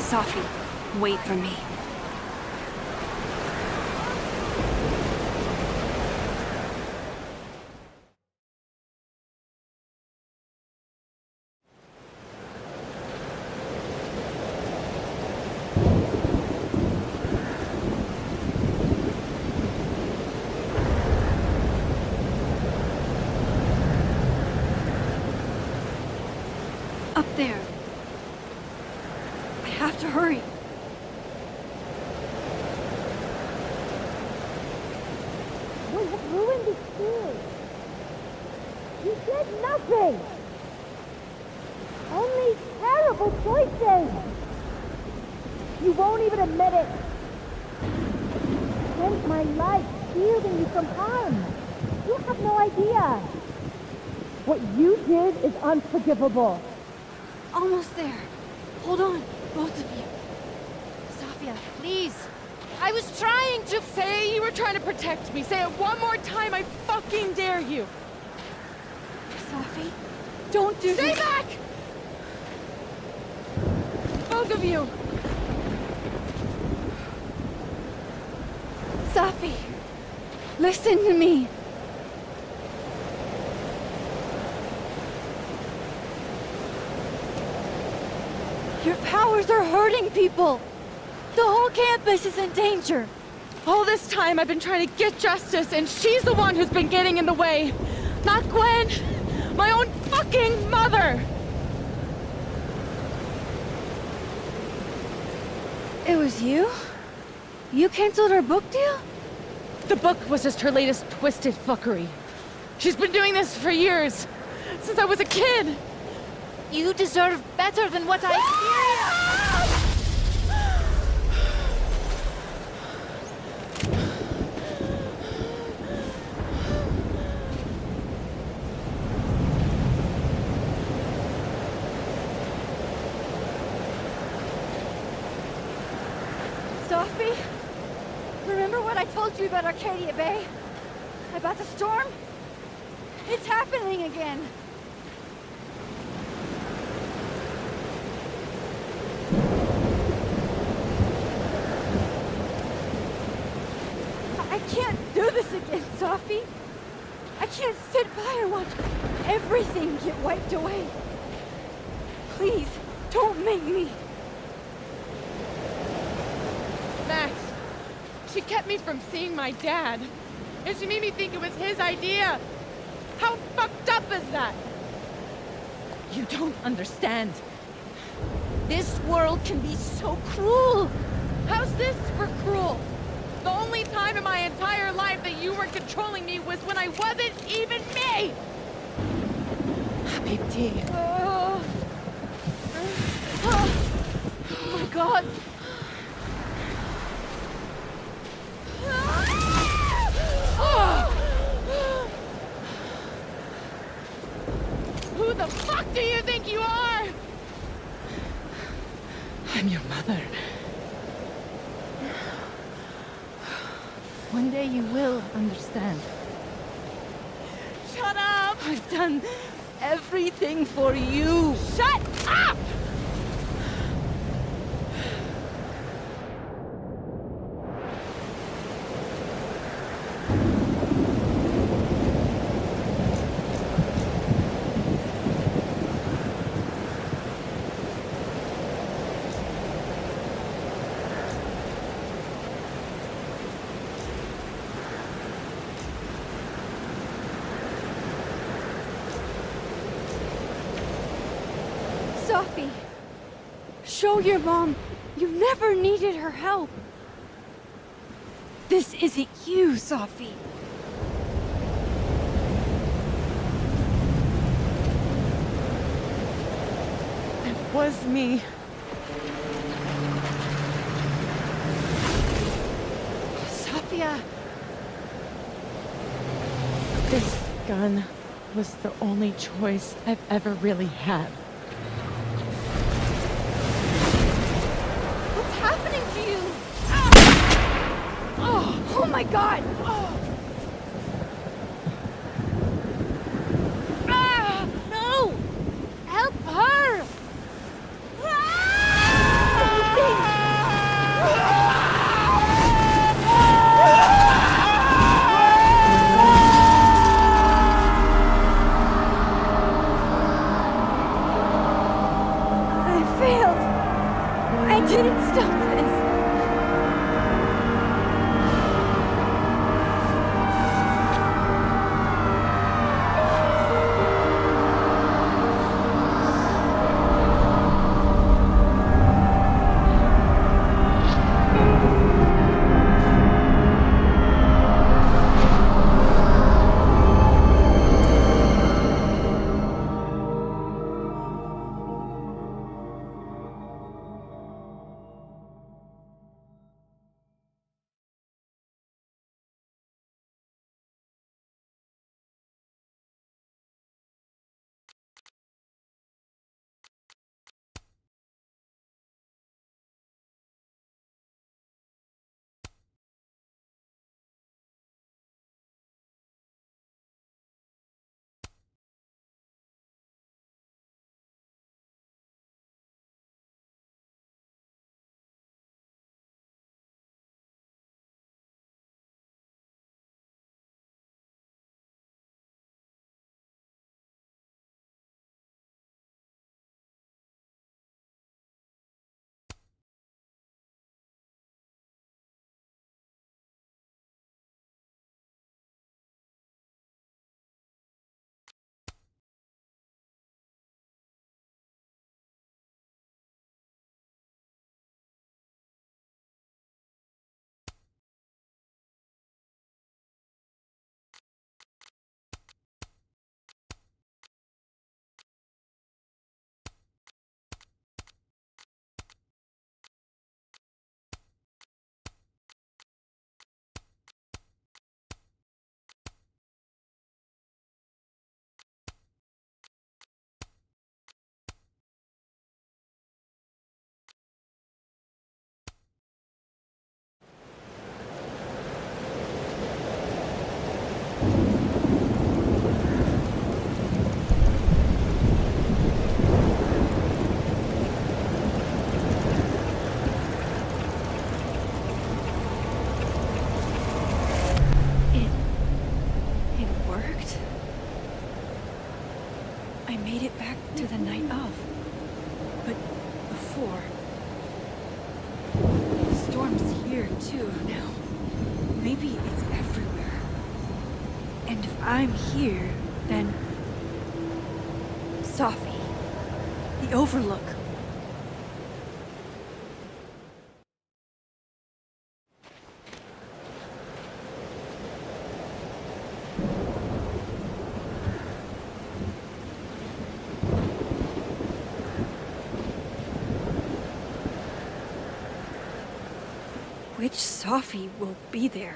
Sophie, wait for me. Up there. I have to hurry. We have ruined the school. You did nothing. Only terrible choices. You won't even admit it. I spent my life shielding you from harm. You have no idea. What you did is unforgivable. Almost there. Hold on, both of you. Sophia, please. I was trying to say you were trying to protect me. Say it one more time, I fucking dare you. Sophie, don't do Stay this. back! Both of you. Sophie, listen to me. Your powers are hurting people. The whole campus is in danger. All this time I've been trying to get justice, and she's the one who's been getting in the way. Not Gwen. My own fucking mother. It was you? You canceled her book deal? The book was just her latest twisted fuckery. She's been doing this for years. Since I was a kid. You deserve better than what I experienced. Sophie? Remember what I told you about Arcadia Bay? About the storm? It's happening again. I can't do this again, Sophie. I can't sit by and watch everything get wiped away. Please, don't make me. Max, she kept me from seeing my dad. And she made me think it was his idea. How fucked up is that? You don't understand. This world can be so cruel. How's this for cruel? The only time in my entire life that you were controlling me was when I wasn't even me! Habibti. Oh my God. Who the fuck do you think you are? I'm your mother. One day you will understand. Shut up! I've done everything for you. Shut up! Sophie, show your mom you never needed her help. This isn't you, Sophie. It was me. Sophia! This gun was the only choice I've ever really had. What's happening to you? Oh my God! No! Help her! Stay I didn't stop this. I made it back to the night of. But before... The storm's here too now. Maybe it's everywhere. And if I'm here, then... Sophie. The Overlook. Which Sophie will be there?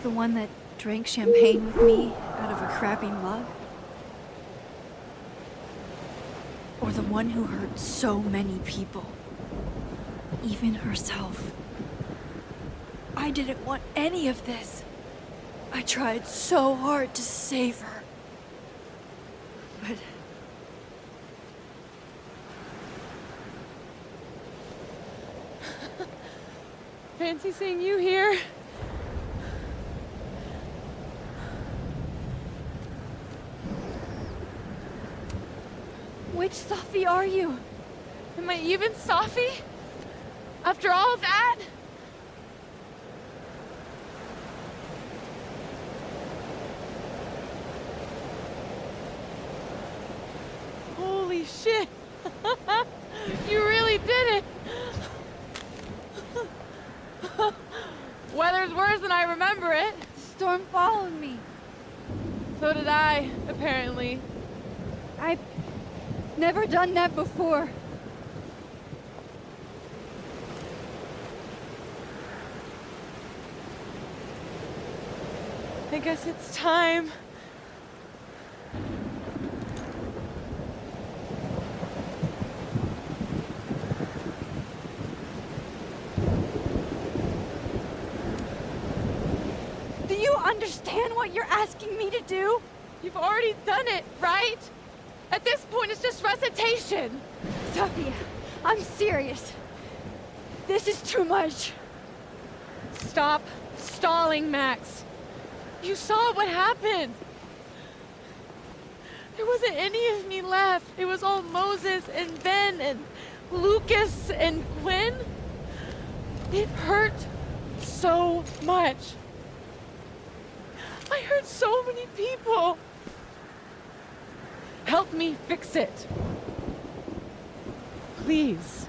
The one that drank champagne with me out of a crappy mug? Or the one who hurt so many people? Even herself. I didn't want any of this. I tried so hard to save her. But... Fancy seeing you here. Which Sophie are you? Am I even Sophie? After all that? Holy shit! You really did it! Weather's worse than I remember it. The storm followed me. So did I, apparently. I've never done that before. I guess it's time. Do you understand what you're asking me to do? You've already done it, right? At this point, it's just recitation. Sophia, I'm serious. This is too much. Stop stalling, Max. You saw what happened. There wasn't any of me left. It was all Moses and Ben and Lucas and Gwen. It hurt so much. I hurt so many people. Help me fix it. Please.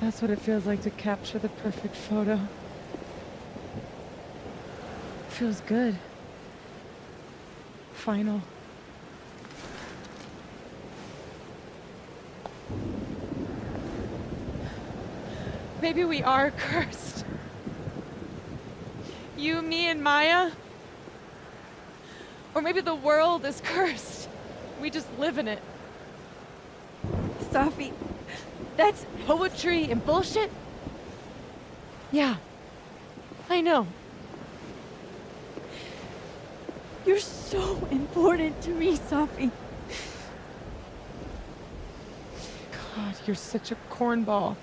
That's what it feels like to capture the perfect photo. Feels good. Final. Maybe we are cursed. You, me, and Maya. Or maybe the world is cursed. We just live in it. Safi, that's poetry and bullshit? Yeah, I know. You're so important to me, Safi. God, you're such a cornball.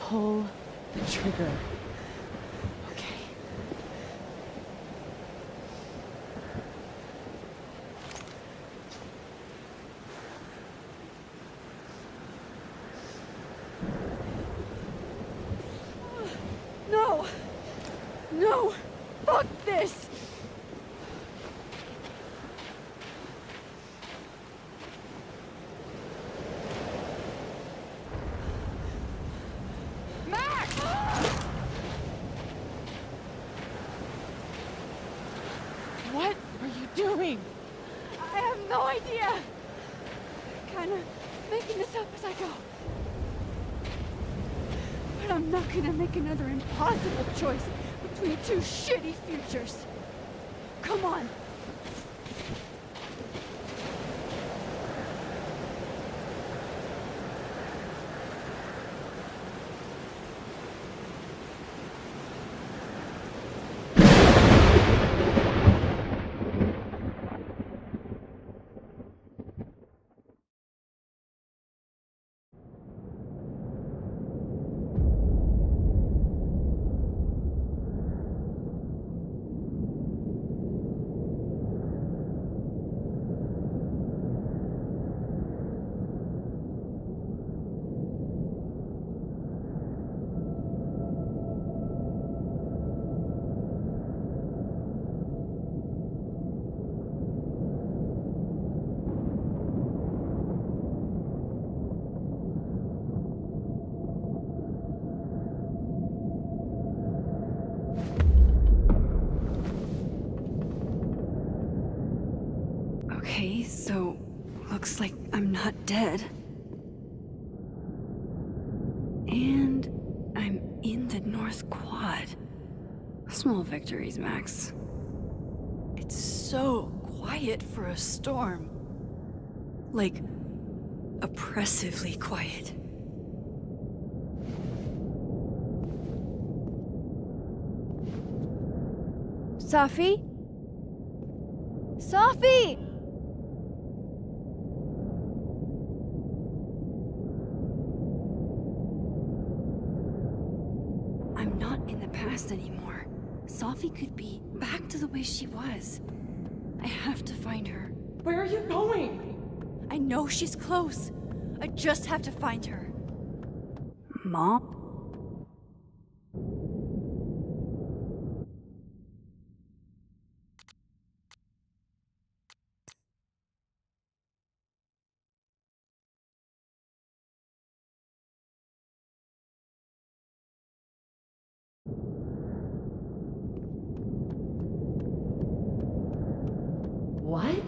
Pull the trigger. Okay. No! No! Fuck this! What are you doing? I have no idea. Kinda making this up as I go. But I'm not gonna make another impossible choice between two shitty futures. Come on. Okay, so looks like I'm not dead. And I'm in the North Quad. Small victories, Max. It's so quiet for a storm. Like, oppressively quiet. Safi? Safi! I'm not in the past anymore. Safi could be back to the way she was. I have to find her. Where are you going? I know she's close. I just have to find her. Mom? What?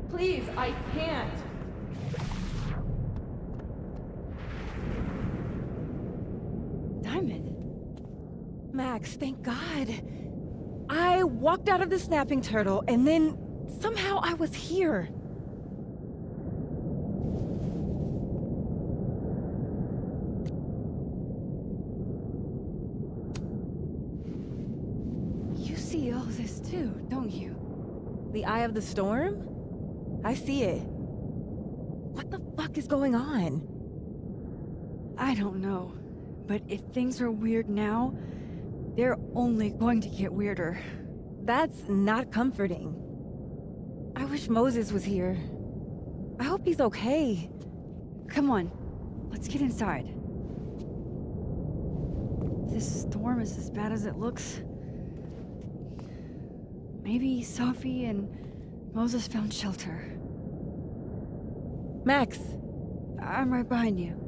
Please, I can't. Diamond. Max, thank God. I walked out of the snapping turtle, and then somehow I was here. You see all this too, don't you? The eye of the storm? I see it. What the fuck is going on? I don't know, but if things are weird now, they're only going to get weirder. That's not comforting. I wish Moses was here. I hope he's okay. Come on, let's get inside. This storm is as bad as it looks. Maybe Safi and Moses found shelter. Max! I'm right behind you.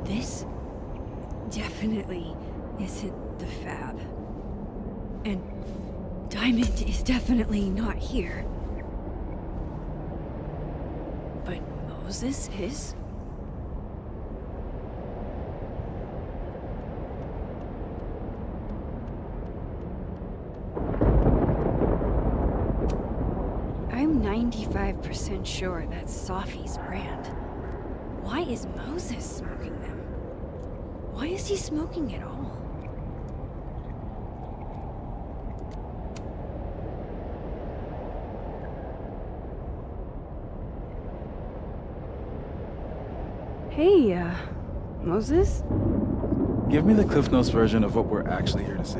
This definitely isn't the Fab. And Diamond is definitely not here. But Moses is? I'm 95% sure that's Safi's brand. Why is Moses smoking them? Why is he smoking at all? Hey, Moses? Give me the Cliff Notes version of what we're actually here to see.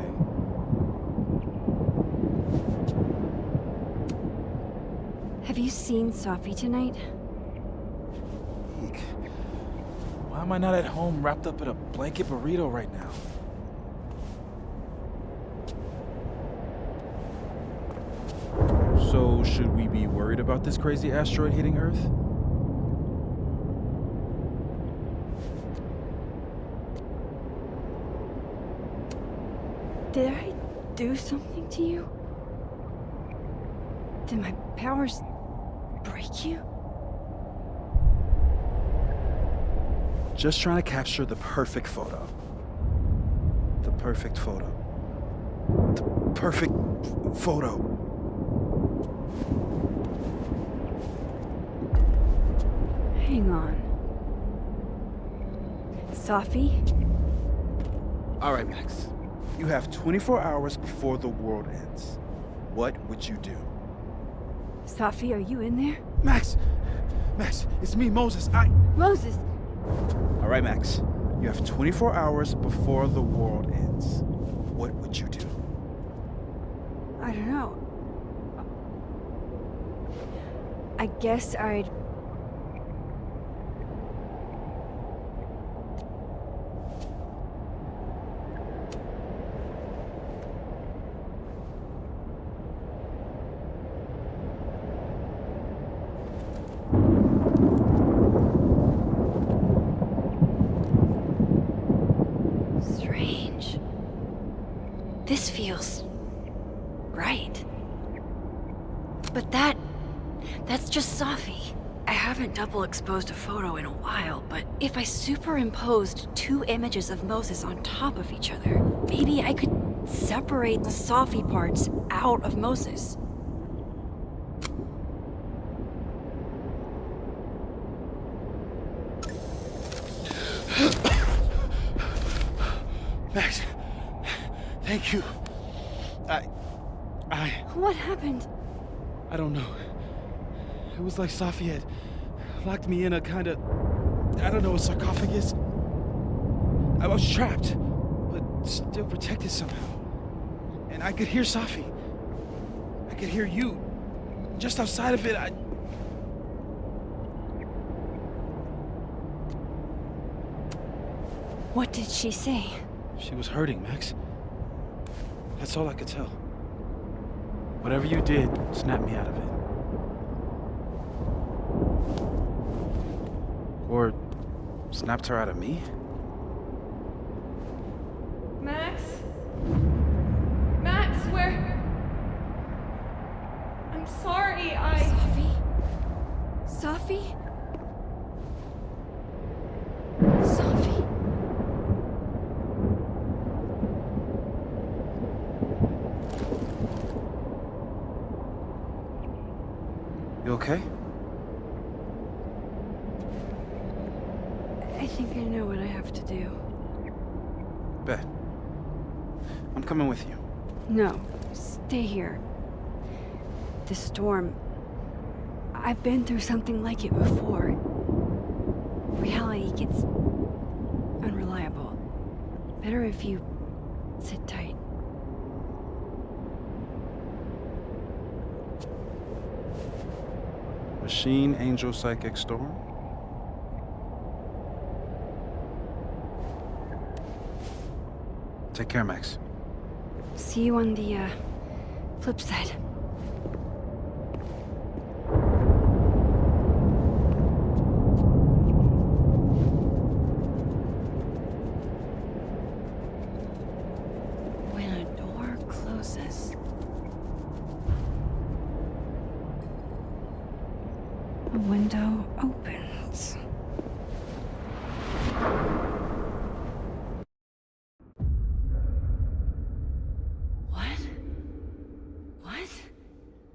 Have you seen Safi tonight? Eek. Why am I not at home wrapped up in a blanket burrito right now? So, should we be worried about this crazy asteroid hitting Earth? Did I do something to you? Did my powers break you? Just trying to capture the perfect photo. The perfect photo. The perfect photo. Hang on. Safi? All right, Max. You have 24 hours before the world ends. What would you do? Safi, are you in there? Max! Max, it's me, Moses. Moses! All right, Max. You have 24 hours before the world ends. What would you do? I don't know. I guess I'd... Strange. This feels... right. But that's just Safi. I haven't double exposed a photo in a while, but if I superimposed two images of Moses on top of each other, maybe I could separate the Safi parts out of Moses. Max, thank you. What happened? I don't know. It was like Safi had locked me in a kind of, I don't know, a sarcophagus. I was trapped, but still protected somehow. And I could hear Safi. I could hear you. Just outside of it, What did she say? She was hurting, Max. That's all I could tell. Whatever you did, snapped me out of it. Or snapped her out of me? Max? Max, where? I'm sorry, Safi? Safi? You okay? I think I know what I have to do. Bet. I'm coming with you. No, stay here. The storm. I've been through something like it before. Reality gets unreliable. Better if you sit tight. Machine, Angel, Psychic, Storm? Take care, Max. See you on the, flip side. When a door closes, a window opens.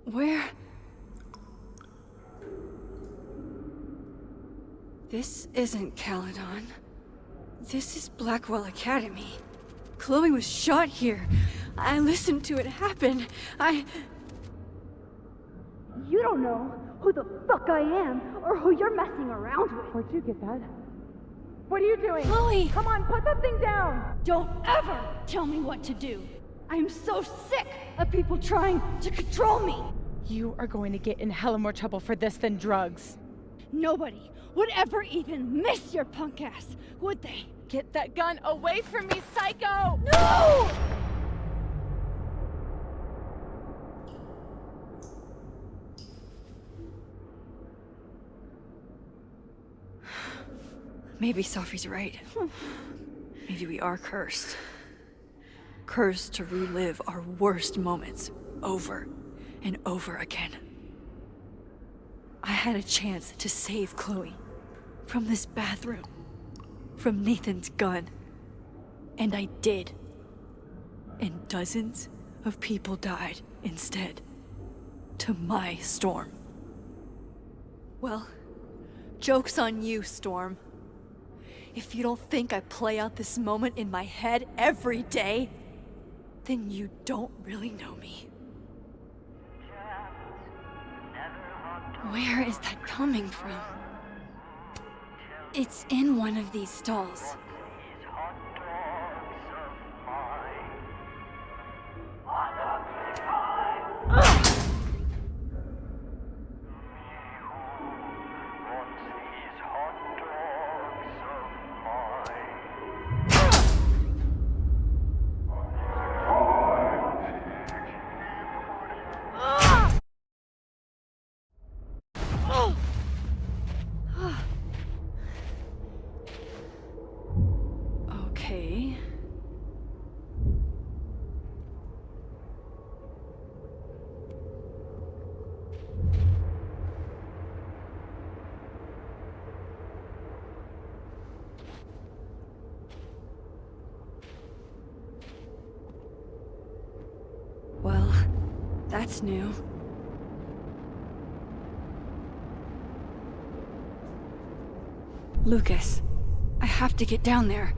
Where? This isn't Caledon. This is Blackwell Academy. Chloe was shot here. I listened to it happen. You don't know who the fuck I am or who you're messing around with. Where'd you get that? What are you doing? Chloe! Come on, put that thing down! Don't ever tell me what to do. I'm so sick of people trying to control me. You are going to get in hella more trouble for this than drugs. Nobody would ever even miss your punk ass, would they? Get that gun away from me, psycho! No! Maybe Safi's right. Maybe we are cursed. Cursed to relive our worst moments over and over again. I had a chance to save Chloe from this bathroom, from Nathan's gun, and I did. And dozens of people died instead, to my Storm. Well, joke's on you, Storm. If you don't think I play out this moment in my head every day, then you don't really know me. Where is that coming from? It's in one of these stalls. Okay. Well, that's new. Lucas, I have to get down there.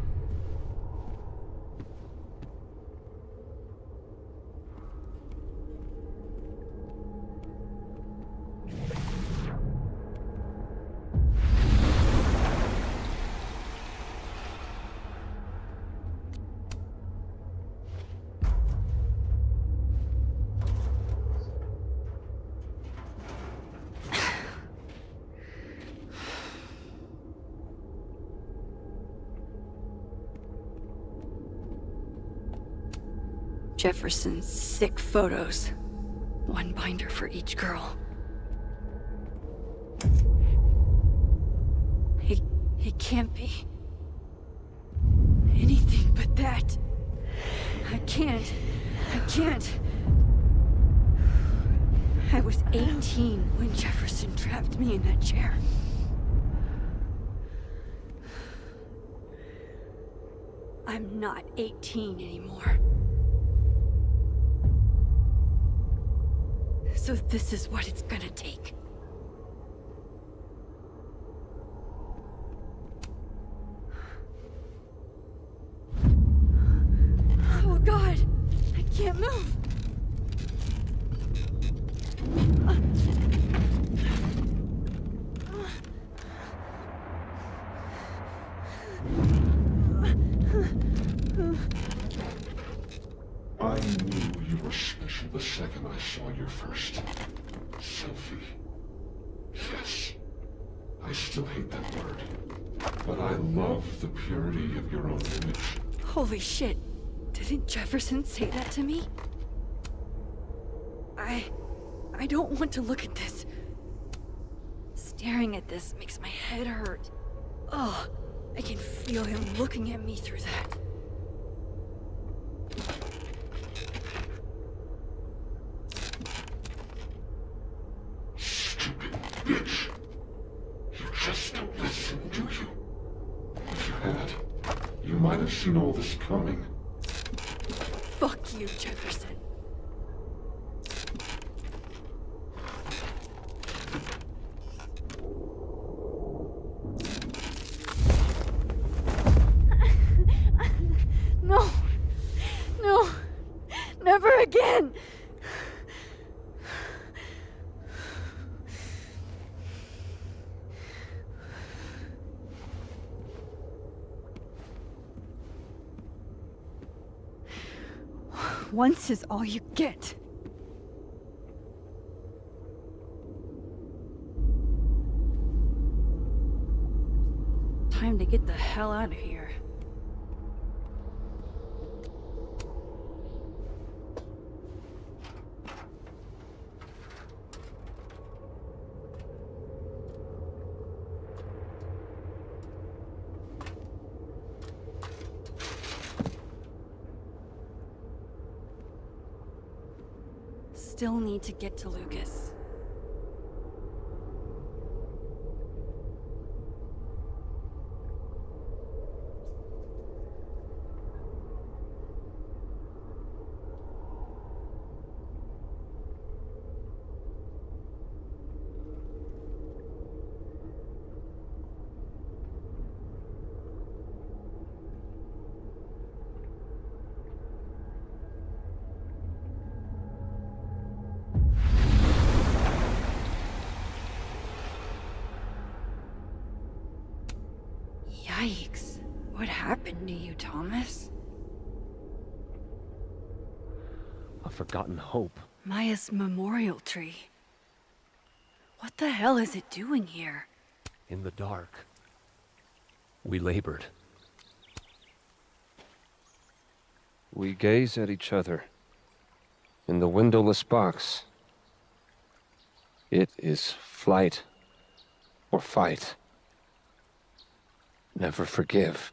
Jefferson's sick photos. One binder for each girl. It can't be anything but that. I can't. I was 18 when Jefferson trapped me in that chair. I'm not 18 anymore. So this is what it's gonna take. Oh God, I can't move. I knew you were special the second I saw your first selfie. Yes, I still hate that word, but I love the purity of your own image. Holy shit. Didn't Jefferson say that to me? I don't want to look at this. Staring at this makes my head hurt. Oh, I can feel him looking at me through that. Stupid bitch. You just don't listen, do you? If you had, you might have seen all this coming. Fuck you, Jefferson. No. No. Never again. Once is all you get. Time to get the hell out of here. Still need to get to Lucas. Yikes. What happened to you, Thomas? A forgotten hope. Maya's memorial tree. What the hell is it doing here? In the dark, we labored. We gaze at each other in the windowless box. It is flight or fight. Never forgive.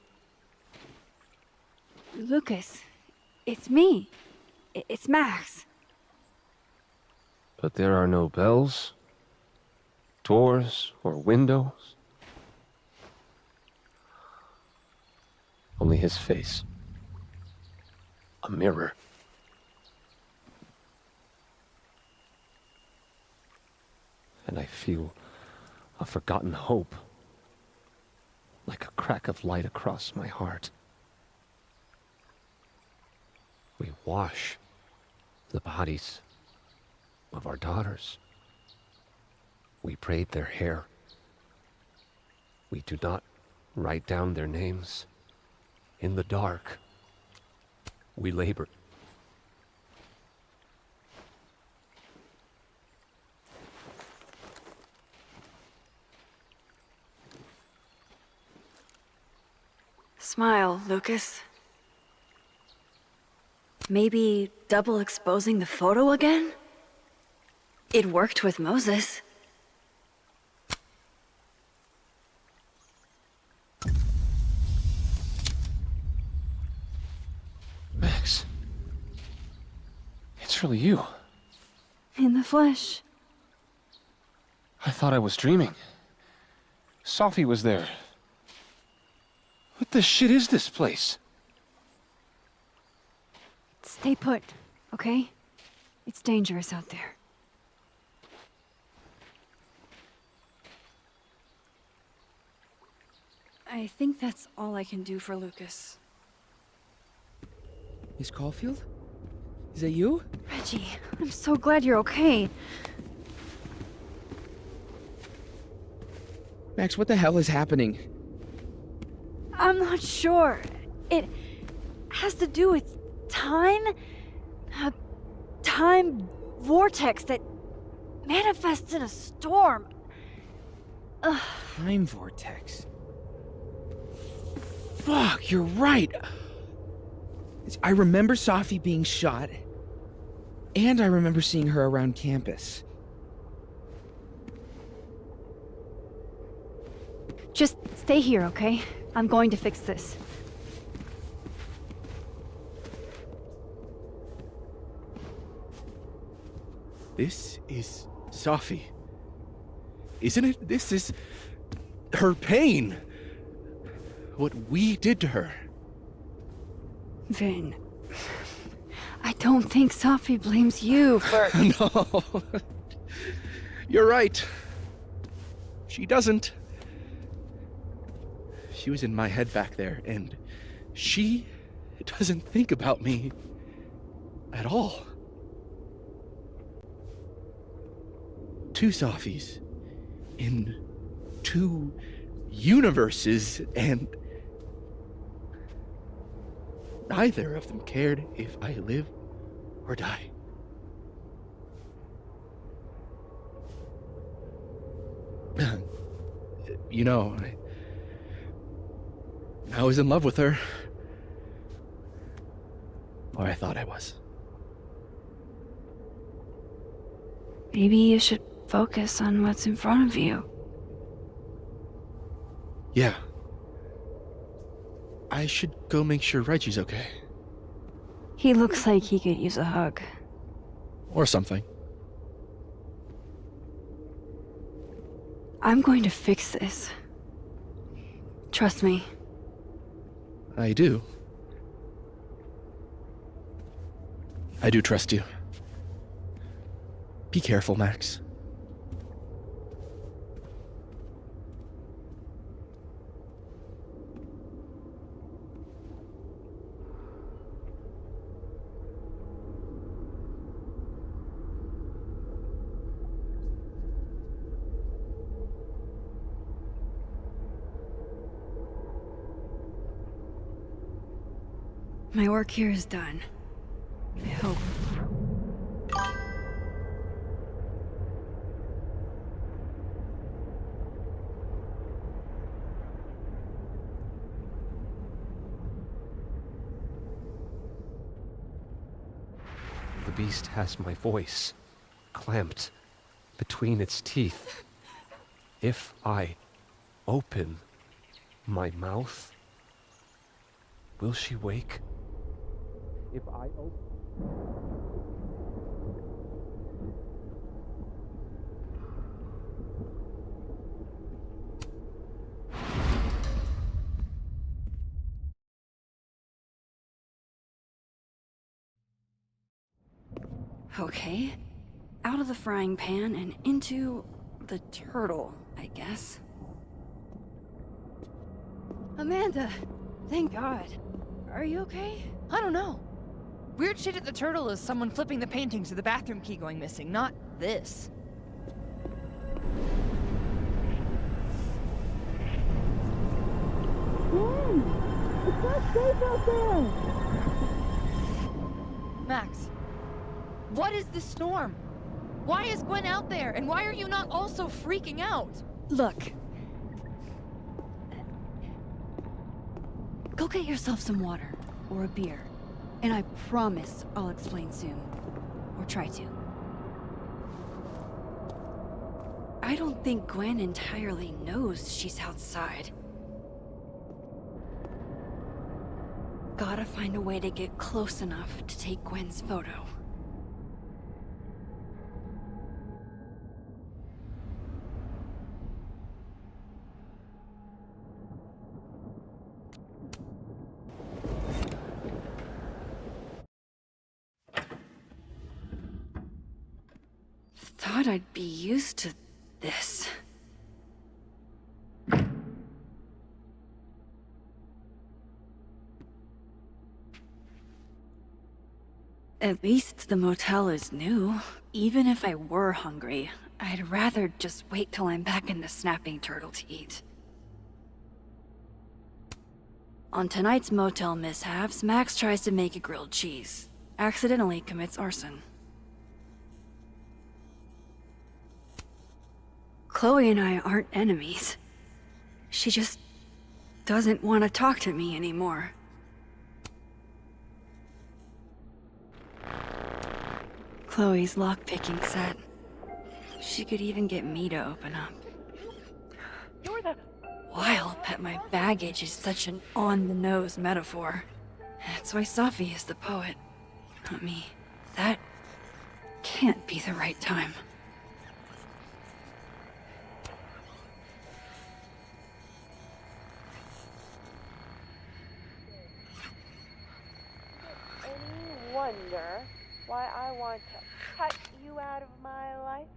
Lucas, it's me. It's Max. But there are no bells, doors, or windows. Only his face. A mirror. And I feel a forgotten hope, like a crack of light across my heart. We wash the bodies of our daughters. We braid their hair. We do not write down their names. In the dark, we labor. Smile, Lucas. Maybe double exposing the photo again? It worked with Moses. Max. It's really you. In the flesh. I thought I was dreaming. Sophie was there. What the shit is this place? Stay put, okay? It's dangerous out there. I think that's all I can do for Lucas. Miss Caulfield? Is that you? Reggie, I'm so glad you're okay. Max, what the hell is happening? I'm not sure. It has to do with time? A time vortex that manifests in a storm. Ugh. Time vortex. Fuck, you're right. I remember Sophie being shot, and I remember seeing her around campus. Just stay here, okay? I'm going to fix this. This is Sophie. Isn't it? This is her pain. What we did to her. Vin, I don't think Sophie blames you for... No. You're right. She doesn't. She was in my head back there, and she doesn't think about me at all. Two Sophies in two universes, and neither of them cared if I live or die. You know, I was in love with her. Or I thought I was. Maybe you should focus on what's in front of you. Yeah. I should go make sure Reggie's okay. He looks like he could use a hug. Or something. I'm going to fix this. Trust me. I do. I do trust you. Be careful, Max. My work here is done. I hope. The beast has my voice clamped between its teeth. If I open my mouth, will she wake? If I open... Okay. Out of the frying pan and into the turtle, I guess. Amanda, thank God. Are you okay? I don't know. Weird shit at the turtle is someone flipping the paintings or the bathroom key going missing, not this. It's not safe out there! Max, what is this storm? Why is Gwen out there, and why are you not also freaking out? Look. Go get yourself some water, or a beer. And I promise I'll explain soon. Or try to. I don't think Gwen entirely knows she's outside. Gotta find a way to get close enough to take Gwen's photo. Thought I'd be used to this. At least the motel is new. Even if I were hungry, I'd rather just wait till I'm back in the snapping turtle to eat. On tonight's motel mishaps, Max tries to make a grilled cheese. Accidentally commits arson. Chloe and I aren't enemies. She just doesn't want to talk to me anymore. Chloe's lockpicking set. She could even get me to open up. You're the... Wild that my baggage is such an on-the-nose metaphor. That's why Safi is the poet, not me. That can't be the right time. Any wonder why I want to cut you out of my life?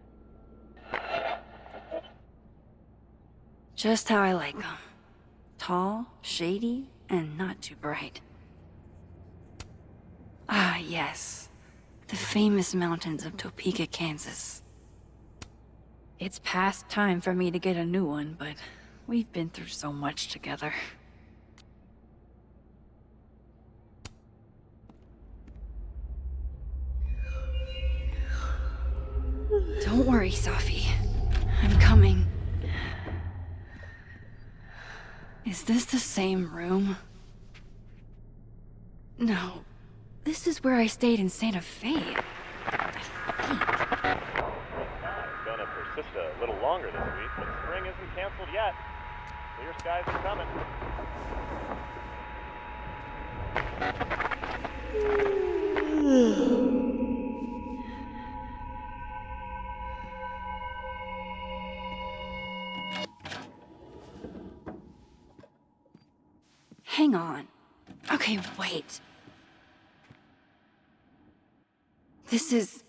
Just how I like them. Tall, shady, and not too bright. Ah, yes. The famous mountains of Topeka, Kansas. It's past time for me to get a new one, but we've been through so much together. Don't worry, Safi. I'm coming. Is this the same room? No. This is where I stayed in Santa Fe. It's gonna persist a little longer this week, but spring isn't canceled yet. Clear skies are coming. Hang on. Okay, wait. This is...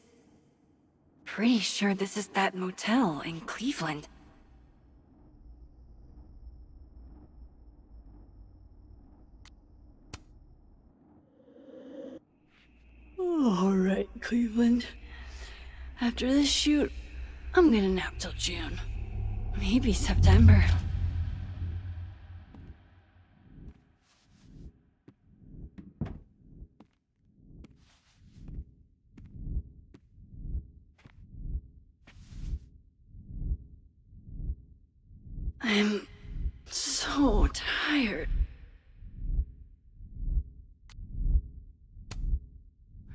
Pretty sure this is that motel in Cleveland. All right, Cleveland. After this shoot, I'm gonna nap till June. Maybe September. I'm so tired.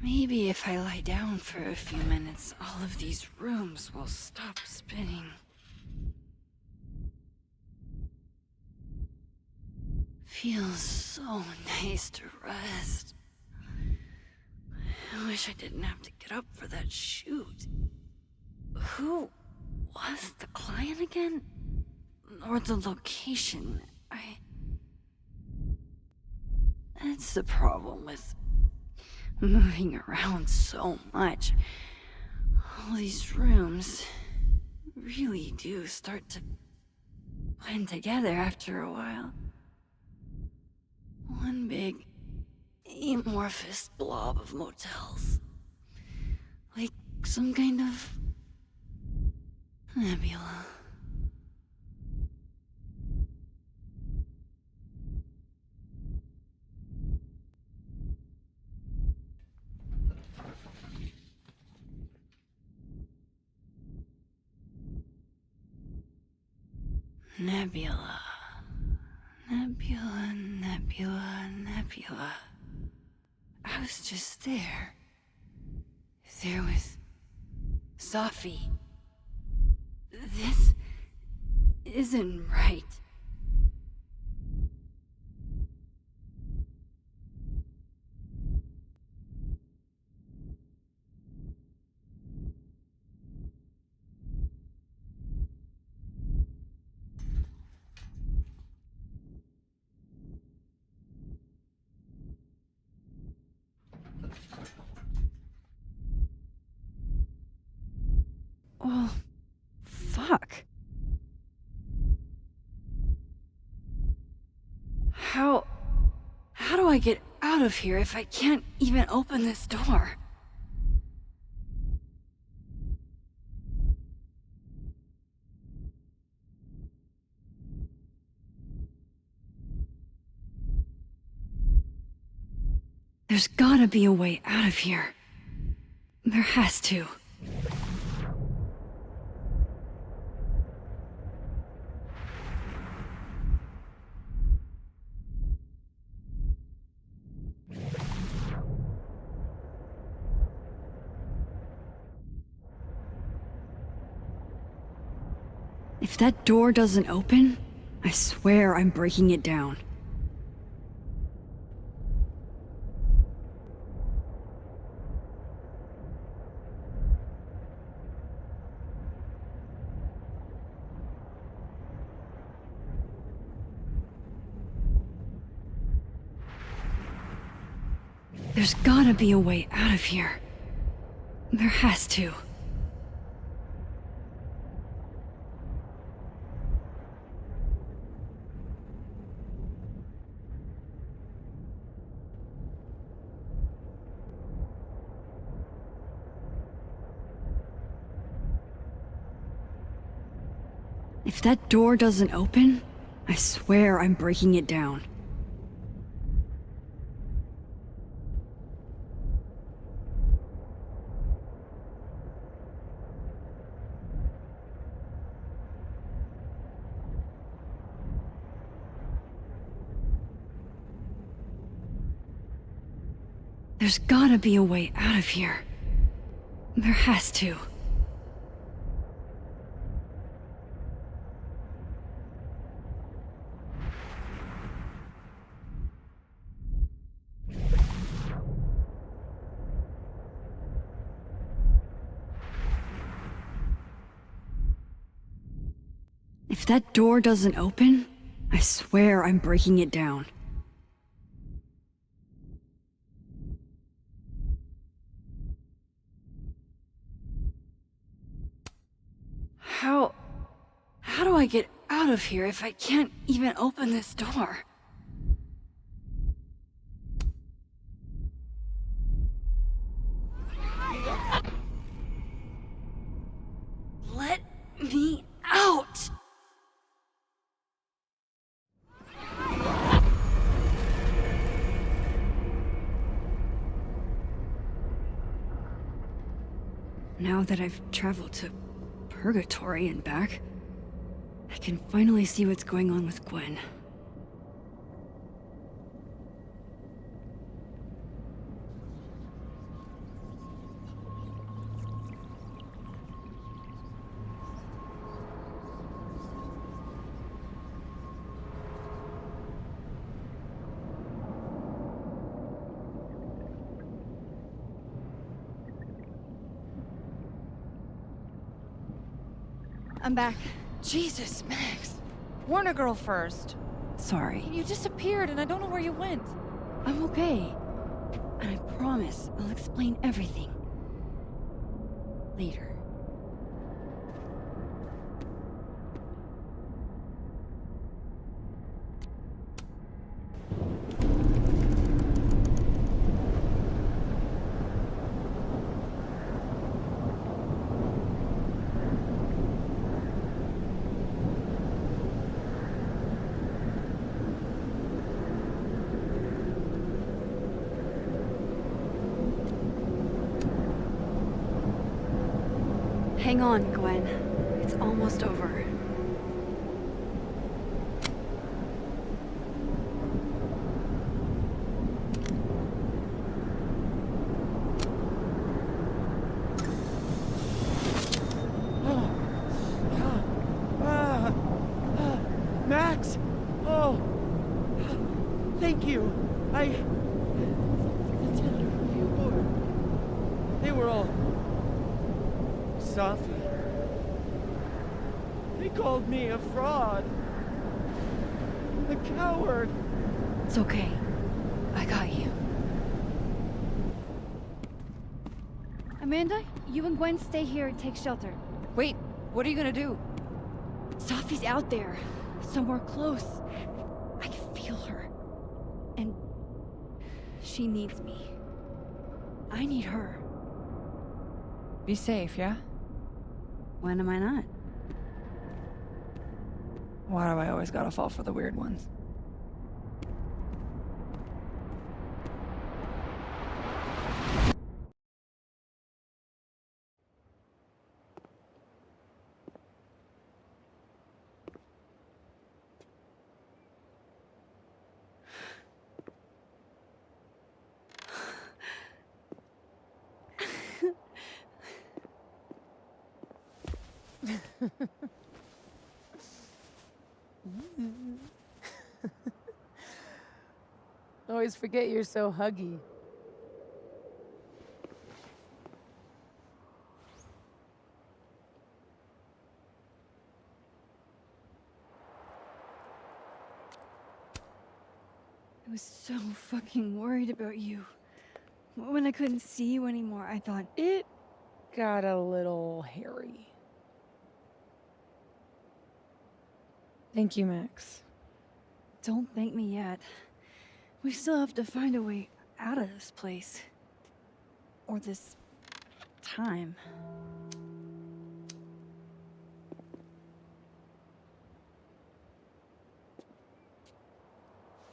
Maybe if I lie down for a few minutes, all of these rooms will stop spinning. Feels so nice to rest. I wish I didn't have to get up for that shoot. Who was the client again? Or the location? That's the problem with moving around so much. All these rooms really do start to blend together after a while. One big amorphous blob of motels. Like some kind of nebula. Nebula. Nebula, nebula, nebula. I was just there. There was Sophie. This isn't right. Oh, fuck. How do I get out of here if I can't even open this door? There's gotta be a way out of here. There has to. If that door doesn't open, I swear I'm breaking it down. There's gotta be a way out of here. There has to. If that door doesn't open, I swear I'm breaking it down. There's gotta be a way out of here. There has to. If that door doesn't open, I swear I'm breaking it down. How do I get out of here if I can't even open this door? Let me out! Now that I've traveled to Purgatory and back, I can finally see what's going on with Gwen. I'm back. Jesus, Max. Warn a girl first. Sorry. You disappeared and I don't know where you went. I'm okay. And I promise I'll explain everything. Later. Hang on, Gwen. It's almost over. girl. Safi. They called me a fraud. A coward. It's okay. I got you. Amanda, you and Gwen stay here and take shelter. Wait, what are you gonna do? Safi's out there, somewhere close. I can feel her. And she needs me. I need her. Be safe, yeah? When am I not? Why do I always gotta fall for the weird ones? Always forget you're so huggy. I was so fucking worried about you. When I couldn't see you anymore, I thought... It got a little hairy. Thank you, Max. Don't thank me yet. We still have to find a way out of this place. Or this... time.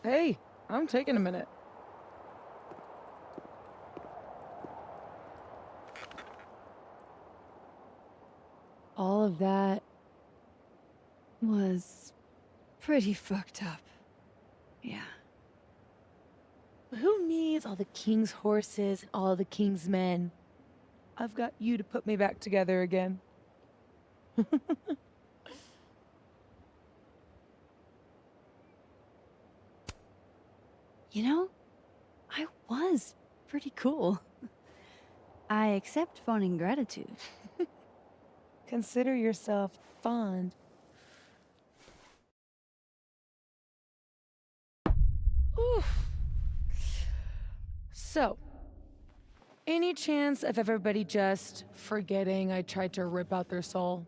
Hey, I'm taking a minute. All of that was pretty fucked up. Yeah. Who needs all the king's horses and all the king's men? I've got you to put me back together again. You know, I was pretty cool. I accept fun and gratitude. Consider yourself fond. Oof. So, any chance of everybody just forgetting I tried to rip out their soul?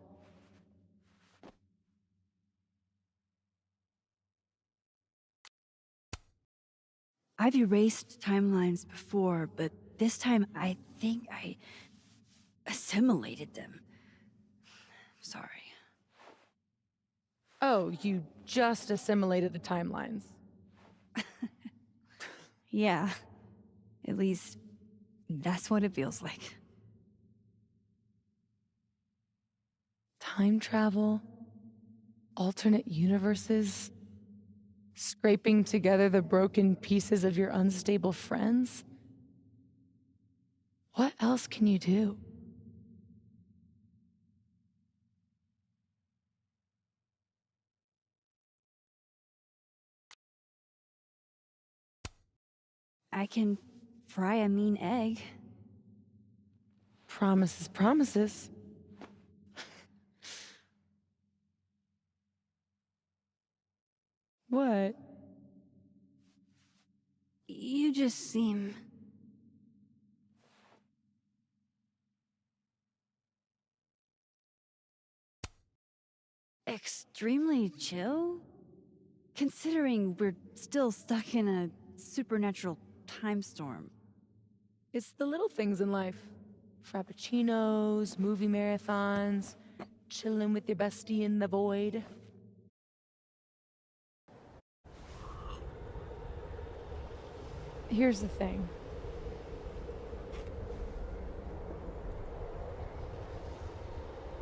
I've erased timelines before, but this time I think I assimilated them. Sorry. Oh, you just assimilated the timelines. Yeah. At least, that's what it feels like. Time travel? Alternate universes? Scraping together the broken pieces of your unstable friends? What else can you do? I can fry a mean egg. Promises, promises. What? You just seem... extremely chill? Considering we're still stuck in a supernatural time storm. It's the little things in life. Frappuccinos, movie marathons, chilling with your bestie in the void. Here's the thing.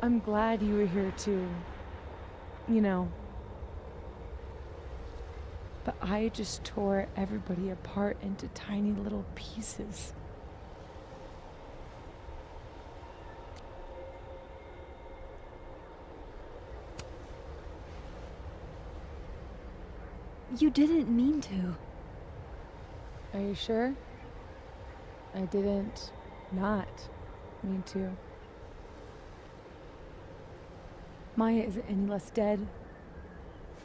I'm glad you were here too. You know. But I just tore everybody apart into tiny little pieces. You didn't mean to. Are you sure? I didn't not. Me too. Maya isn't any less dead.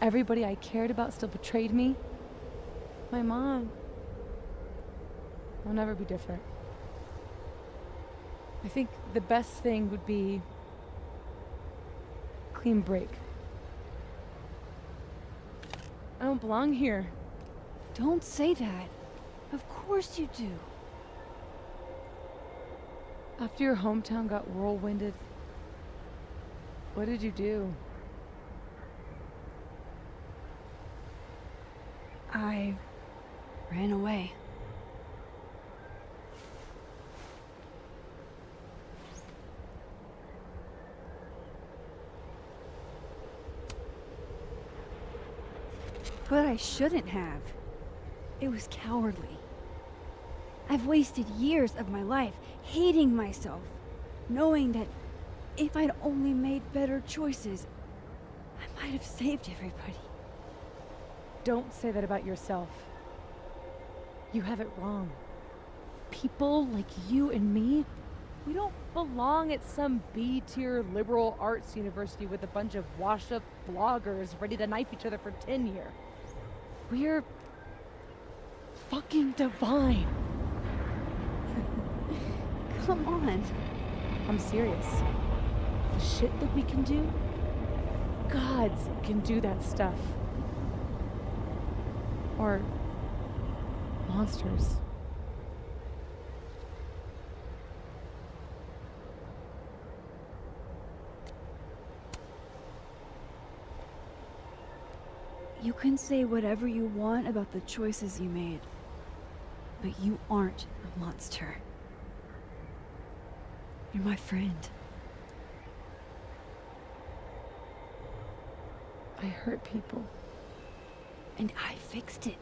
Everybody I cared about still betrayed me. My mom will never be different. I think the best thing would be clean break. I don't belong here. Don't say that. Of course you do. After your hometown got whirlwinded, what did you do? I ran away. But I shouldn't have. It was cowardly. I've wasted years of my life hating myself, knowing that if I'd only made better choices, I might have saved everybody. Don't say that about yourself. You have it wrong. People like you and me, we don't belong at some B-tier liberal arts university with a bunch of washed-up bloggers ready to knife each other for tenure. We're fucking divine. Come on. I'm serious. The shit that we can do, gods can do that stuff. Or monsters. You can say whatever you want about the choices you made, but you aren't a monster. You're my friend. I hurt people. And I fixed it.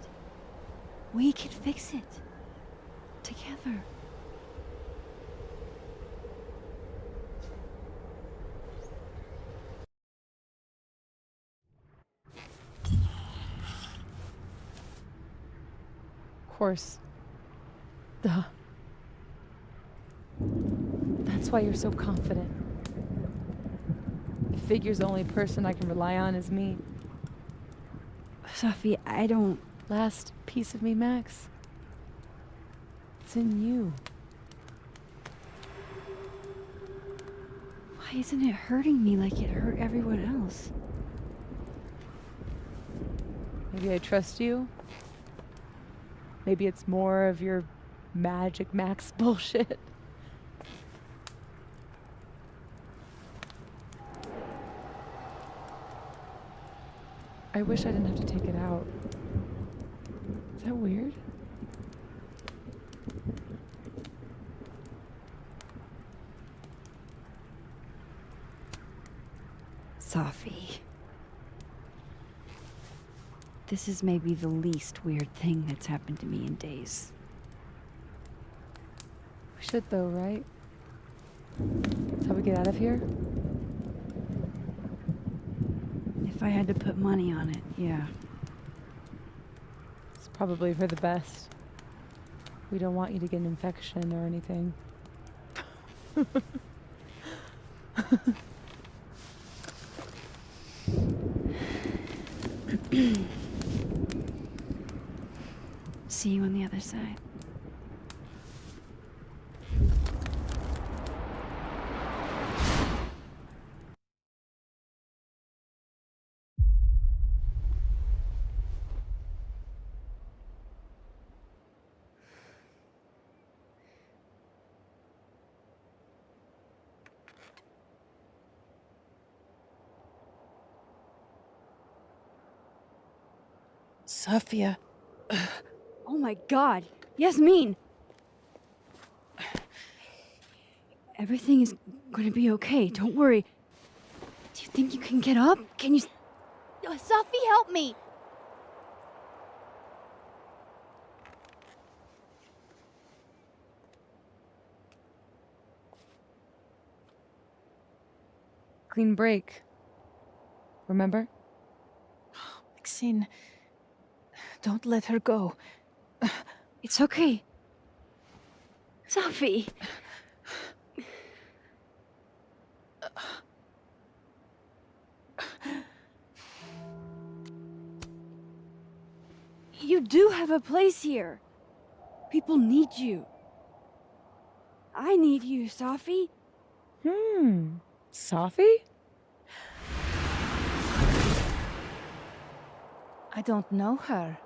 We can fix it. Together. Of course. Duh. That's why you're so confident. It figures the only person I can rely on is me. Sophie, I don't... Last piece of me, Max. It's in you. Why isn't it hurting me like it hurt everyone else? Maybe I trust you. Maybe it's more of your Magic Max bullshit. I wish I didn't have to take it out. Is that weird? Sophie. This is maybe the least weird thing that's happened to me in days. We should though, right? That's how we get out of here? If I had to put money on it, yeah. It's probably for the best. We don't want you to get an infection or anything. See you on the other side. Sophia. Oh my God, Yasmin! Everything is going to be okay, don't worry. Do you think you can get up? Can you... Sophie, help me! Clean break. Remember? Maxine, don't let her go. It's okay. Sophie! You do have a place here. People need you. I need you, Safi. Safi? I don't know her.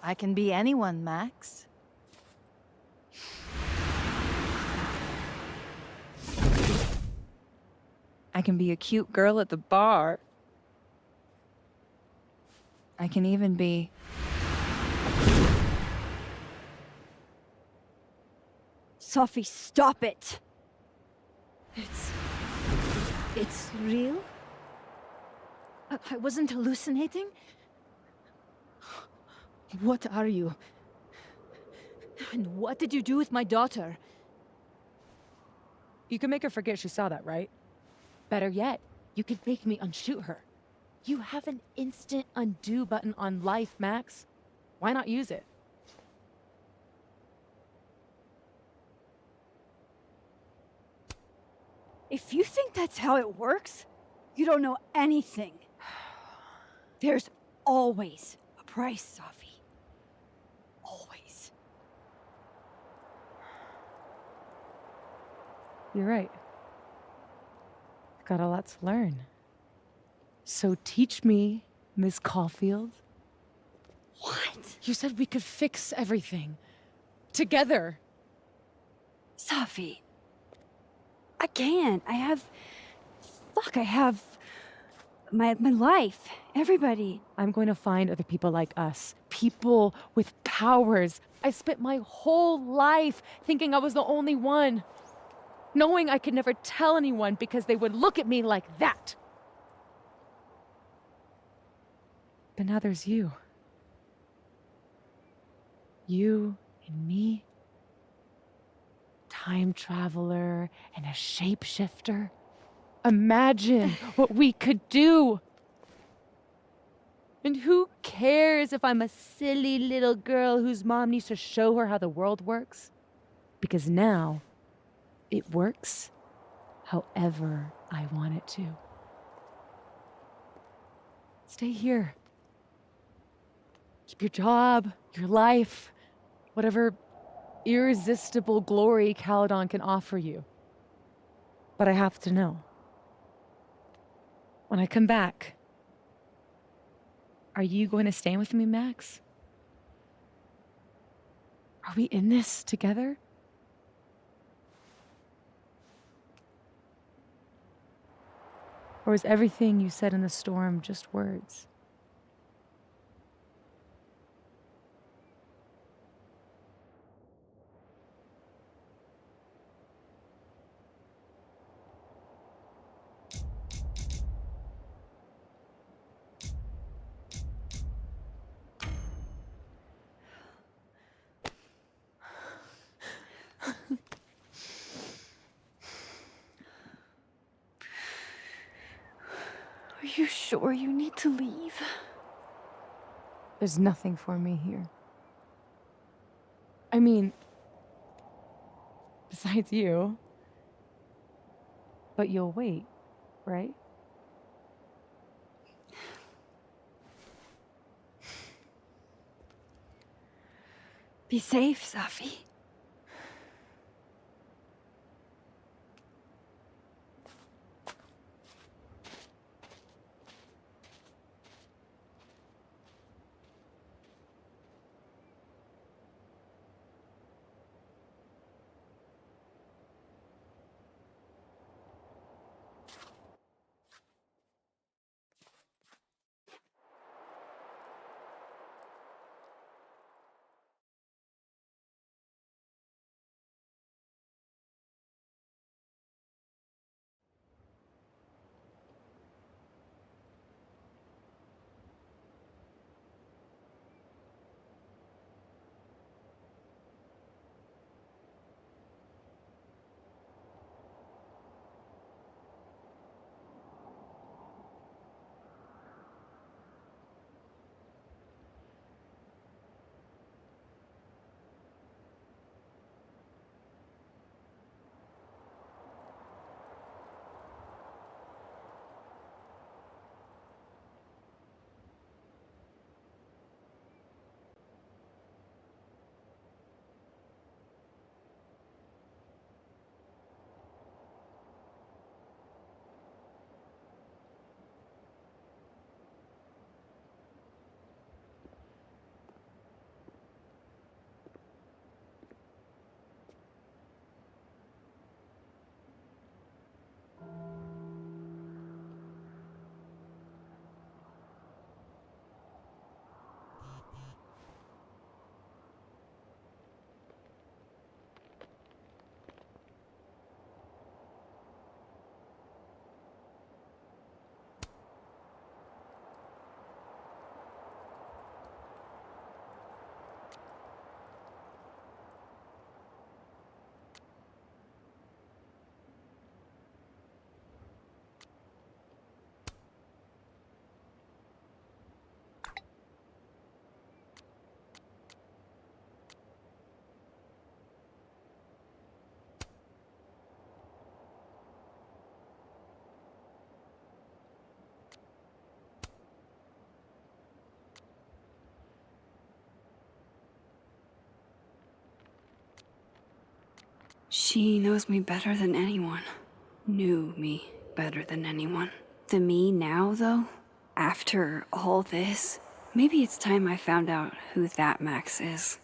I can be anyone, Max. I can be a cute girl at the bar. I can even be... Safi, stop it! It's real? I wasn't hallucinating? What are you? And what did you do with my daughter? You can make her forget she saw that, right? Better yet, you could make me unshoot her. You have an instant undo button on life, Max. Why not use it? If you think that's how it works, you don't know anything. There's always a price, Safi. Always. You're right. I've got a lot to learn. So teach me, Miss Caulfield. What? You said we could fix everything. Together. Safi. I can't. I have my life. Everybody. I'm going to find other people like us. People with powers. I spent my whole life thinking I was the only one. Knowing I could never tell anyone because they would look at me like that. But now there's you. You and me. Time traveler and a shapeshifter. Imagine what we could do. And who cares if I'm a silly little girl whose mom needs to show her how the world works? Because now, it works however I want it to. Stay here. Keep your job, your life, whatever irresistible glory Caledon can offer you. But I have to know. When I come back, are you going to stay with me, Max? Are we in this together? Or is everything you said in the storm just words? Are you sure you need to leave? There's nothing for me here. I mean, besides you. But you'll wait, right? Be safe, Safi. She knows me better than anyone. Knew me better than anyone. The me now, though, after all this, maybe it's time I found out who that Max is.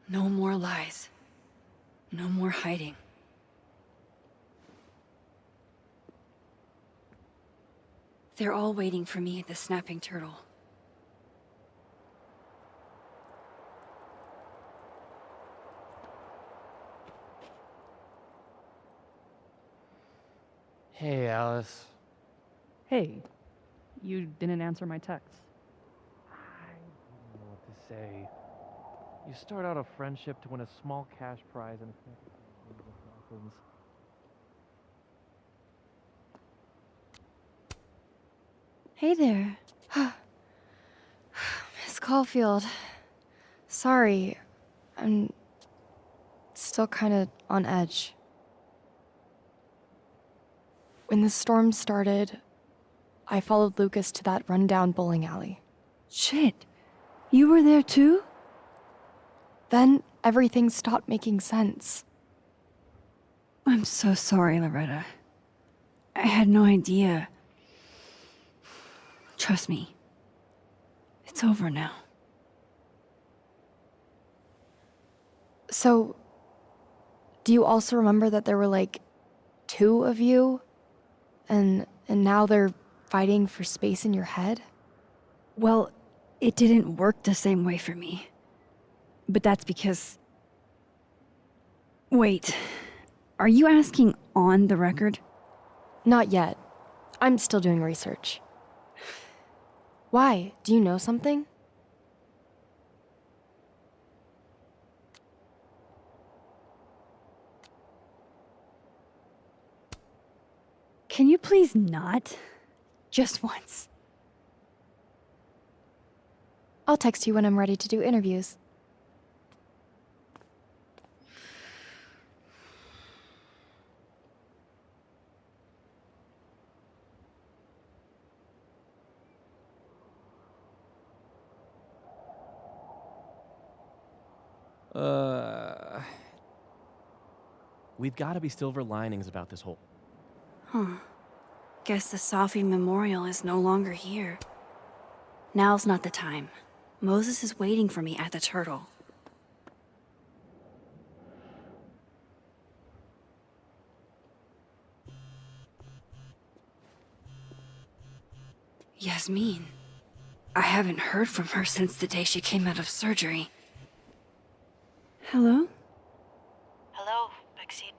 No more lies. No more hiding. They're all waiting for me at the Snapping Turtle. Hey, Alice. Hey, you didn't answer my text. I don't know what to say. You start out a friendship to win a small cash prize and happens. Hey there. Miss Caulfield. Sorry, I'm still kind of on edge. When the storm started, I followed Lucas to that rundown bowling alley. Shit. You were there too? Then everything stopped making sense. I'm so sorry, Loretta. I had no idea. Trust me. It's over now. So, do you also remember that there were like 2 of you? And now they're fighting for space in your head? Well, it didn't work the same way for me. But that's because... Wait, are you asking on the record? Not yet. I'm still doing research. Why? Do you know something? Can you please not? Just once. I'll text you when I'm ready to do interviews. We've got to be silver linings about this whole... Huh. Guess the Safi Memorial is no longer here. Now's not the time. Moses is waiting for me at the Turtle. Yasmin. I haven't heard from her since the day she came out of surgery. Hello? Hello, Maxine.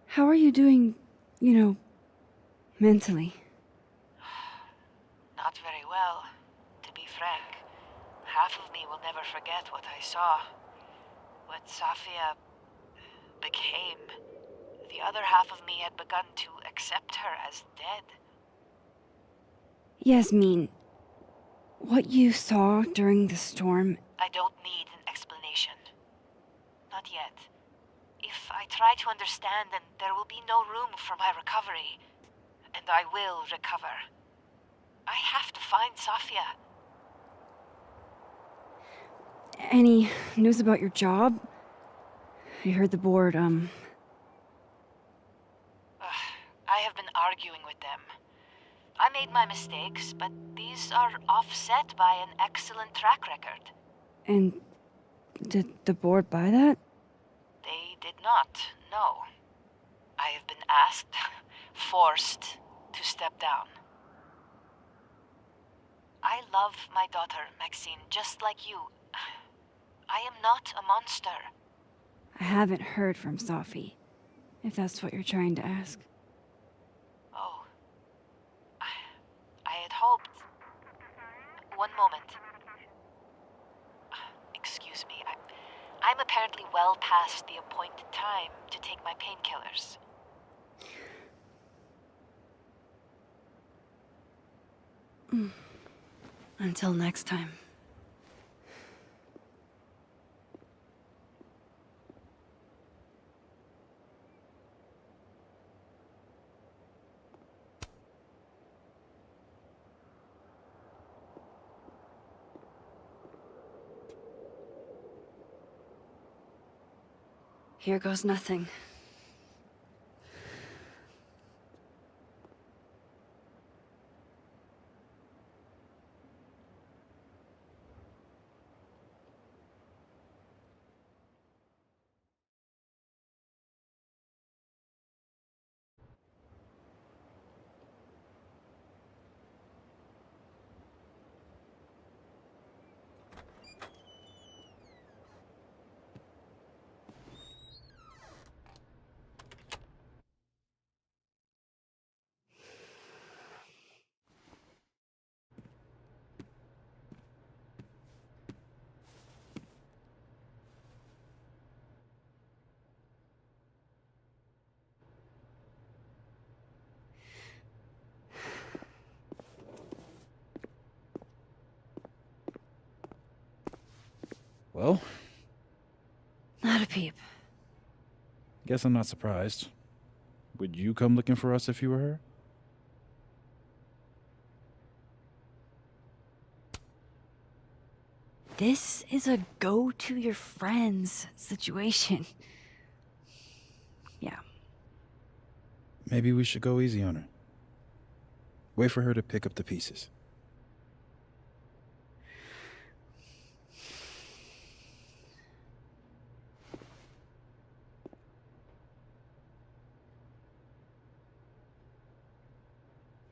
How are you doing, mentally? Not very well, to be frank. Half of me will never forget what I saw. What Safia became. The other half of me had begun to accept her as dead. Yasmin, what you saw during the storm... I don't need an explanation. Not yet. If I try to understand, then there will be no room for my recovery. And I will recover. I have to find Safia. Any news about your job? I heard the board, I have been arguing with them. I made my mistakes, but these are offset by an excellent track record. And did the board buy that? They did not, no. I have been asked, forced to step down. I love my daughter, Maxine, just like you. I am not a monster. I haven't heard from Safi, if that's what you're trying to ask. Oh. I had hoped... One moment. Excuse me, I'm apparently well past the appointed time to take my painkillers. Until next time. Here goes nothing. Well, Not a peep. guess I'm not surprised. Would you come looking for us if you were her? This is a go to your friends situation. Yeah. Maybe we should go easy on her. Wait for her to pick up the pieces.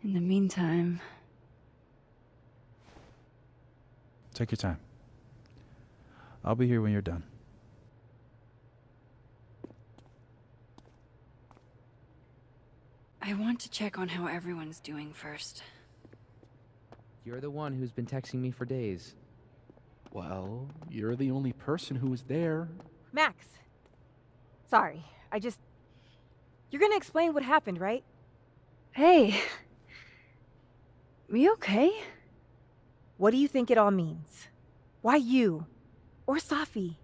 In the meantime, Take your time. I'll be here when you're done. I want to check on how everyone's doing first. You're the one who's been texting me for days. Well, you're the only person who was there. Max. Sorry, You're gonna explain what happened, right? Hey. We okay? What do you think it all means? Why you? Or Safi?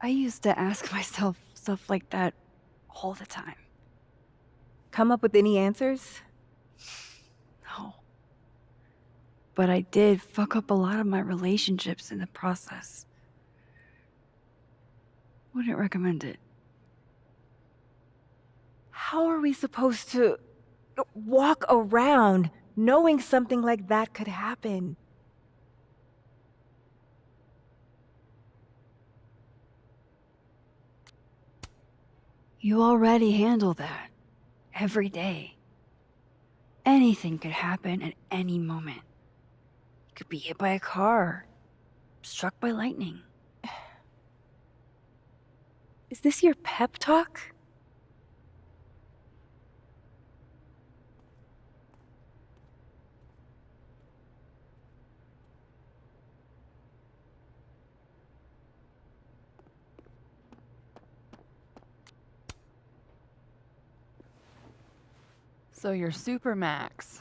I used to ask myself stuff like that all the time. Come up with any answers? No. But I did fuck up a lot of my relationships in the process. Wouldn't recommend it. How are we supposed to walk around knowing something like that could happen? You already handle that. Every day. Anything could happen at any moment. You could be hit by a car. Struck by lightning. Is this your pep talk? So you're Super Max.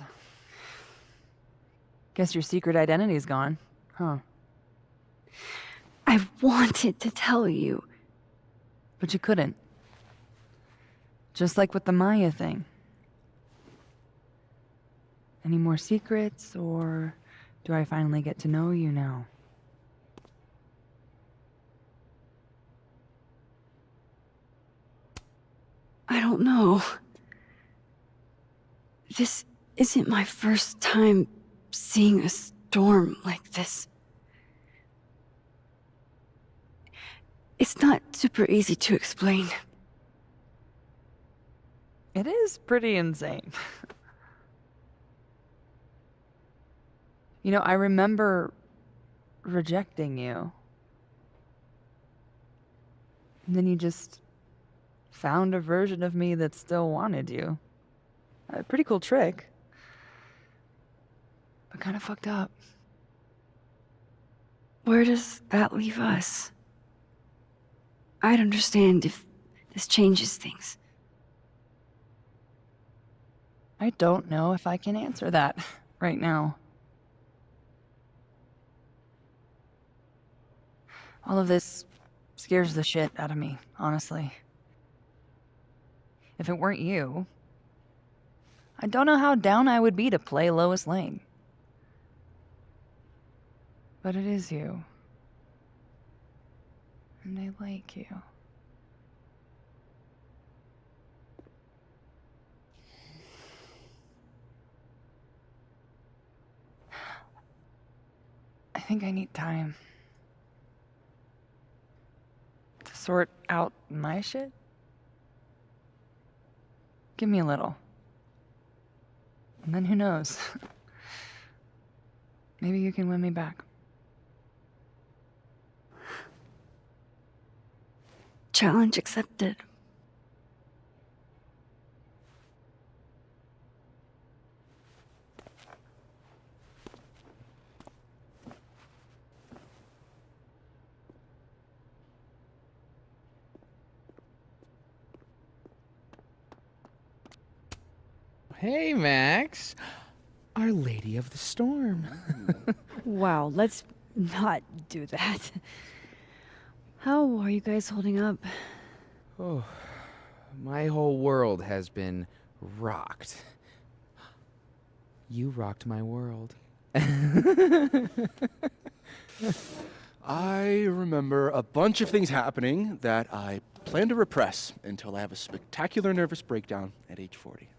Guess your secret identity's gone, huh? I wanted to tell you. But you couldn't. Just like with the Maya thing. Any more secrets, or do I finally get to know you now? I don't know. This isn't my first time seeing a storm like this. It's not super easy to explain. It is pretty insane. You know, I remember rejecting you. And then you just found a version of me that still wanted you. A pretty cool trick. But kind of fucked up. Where does that leave us? I'd understand if this changes things. I don't know if I can answer that right now. All of this scares the shit out of me, honestly. If it weren't you, I don't know how down I would be to play Lois Lane. But it is you. And I like you. I think I need time to sort out my shit. Give me a little. And then who knows? Maybe you can win me back. Challenge accepted. Hey, Max. Our Lady of the Storm. Wow, let's not do that. How are you guys holding up? Oh, my whole world has been rocked. You rocked my world. I remember a bunch of things happening that I plan to repress until I have a spectacular nervous breakdown at age 40.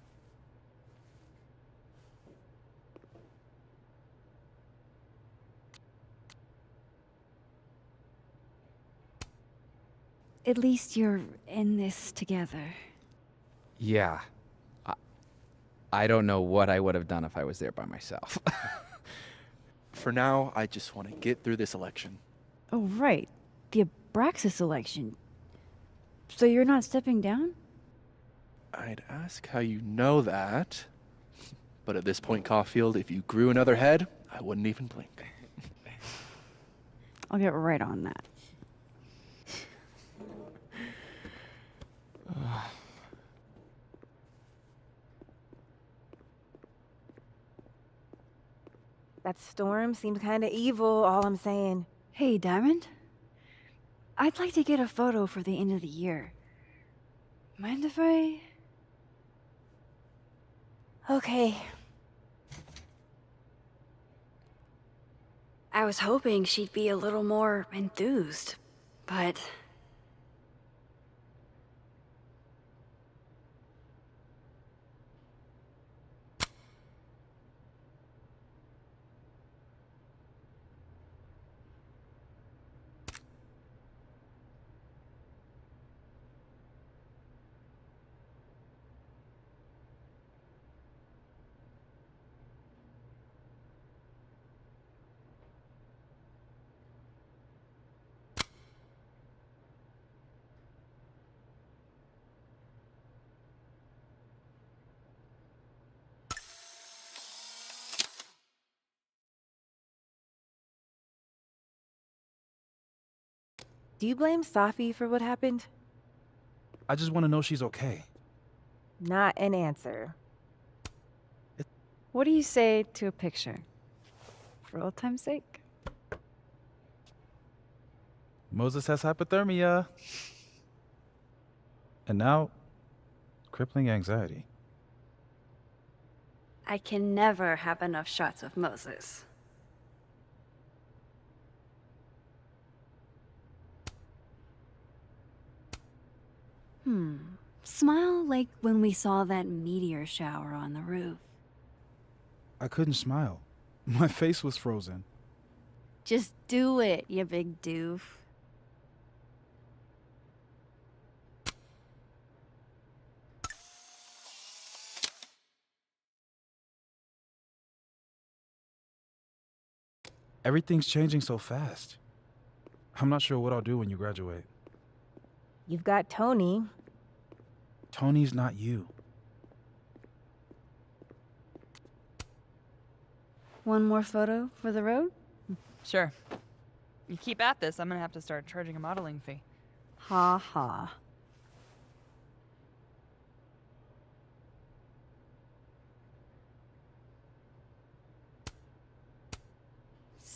At least you're in this together. Yeah. I don't know what I would have done if I was there by myself. For now, I just want to get through this election. Oh, right. The Abraxas election. So you're not stepping down? I'd ask how you know that. But at this point, Caulfield, if you grew another head, I wouldn't even blink. I'll get right on that. That storm seems kind of evil, all I'm saying. Hey, Diamond. I'd like to get a photo for the end of the year. Mind if I... Okay. I was hoping she'd be a little more enthused, but... Do you blame Safi for what happened? I just want to know she's okay. Not an answer. What do you say to a picture? For old time's sake? Moses has hypothermia. And now, crippling anxiety. I can never have enough shots of Moses. Smile like when we saw that meteor shower on the roof. I couldn't smile. My face was frozen. Just do it, you big doof. Everything's changing so fast. I'm not sure what I'll do when you graduate. You've got Tony. Tony's not you. One more photo for the road? Sure. You keep at this, I'm gonna have to start charging a modeling fee. Ha ha.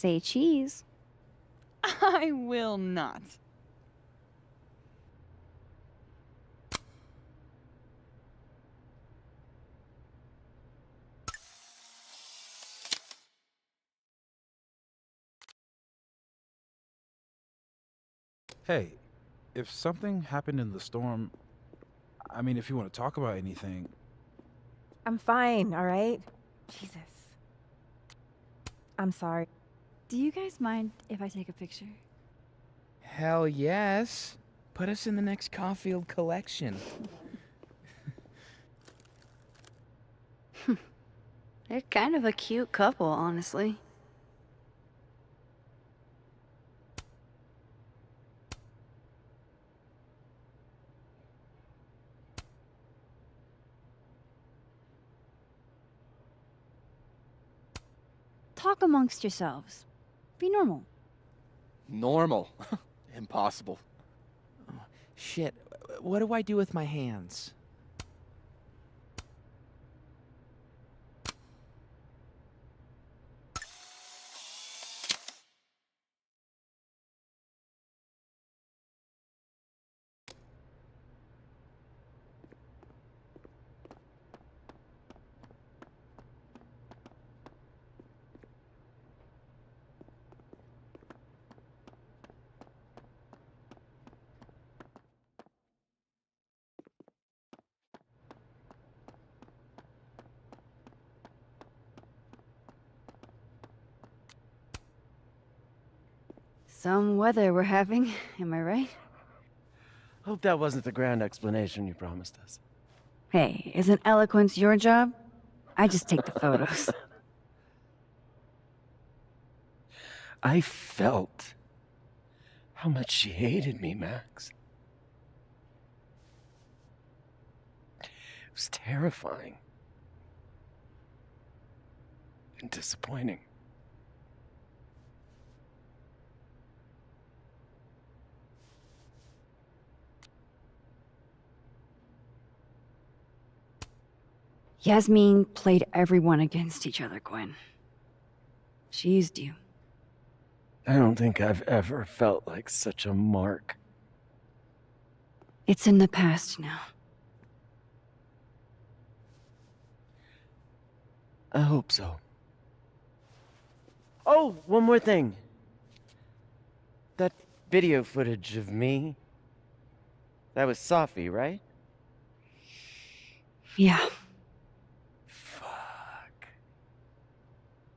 Say cheese. I will not. Hey, if something happened in the storm, I mean, if you want to talk about anything. I'm fine, all right? Jesus. I'm sorry. Do you guys mind if I take a picture? Hell yes. Put us in the next Caulfield collection. They're kind of a cute couple, honestly. Talk amongst yourselves. Be normal. Normal. Impossible. Shit, what do I do with my hands? Some weather we're having, am I right? Hope that wasn't the grand explanation you promised us. Hey, isn't eloquence your job? I just take the photos. I felt how much she hated me, Max. It was terrifying. And disappointing. Yasmin played everyone against each other, Gwen. She used you. I don't think I've ever felt like such a mark. It's in the past now. I hope so. Oh, one more thing. That video footage of me, that was Safi, right? Yeah. Fuck.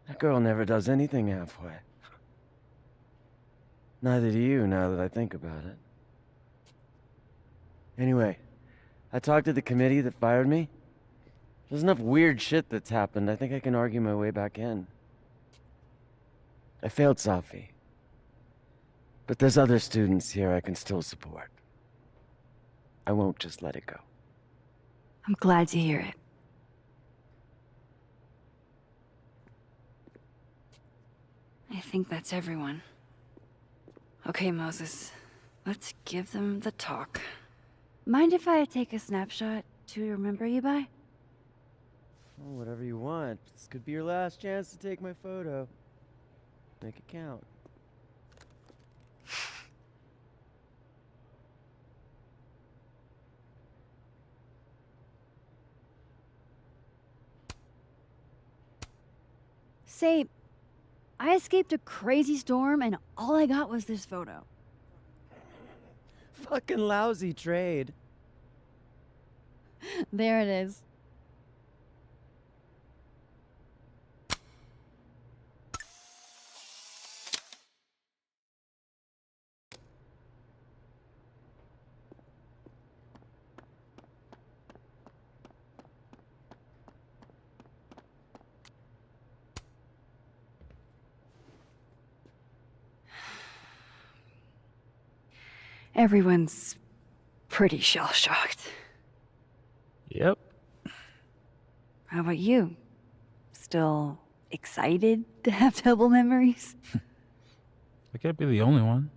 That girl never does anything halfway. Neither do you, now that I think about it. Anyway, I talked to the committee that fired me. There's enough weird shit that's happened. I think I can argue my way back in. I failed Safi. But there's other students here I can still support. I won't just let it go. I'm glad to hear it. I think that's everyone. Okay, Moses. Let's give them the talk. Mind if I take a snapshot to remember you by? Oh, whatever you want. This could be your last chance to take my photo. Make it count. Say, I escaped a crazy storm and all I got was this photo. Fucking lousy trade. There it is. Everyone's pretty shell-shocked. Yep. How about you? Still excited to have double memories? I can't be the only one.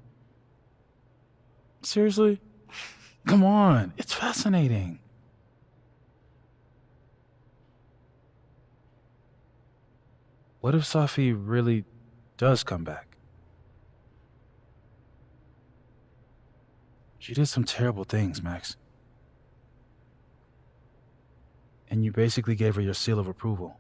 Seriously? Come on, it's fascinating. What if Safi really does come back. She did some terrible things, Max. And you basically gave her your seal of approval.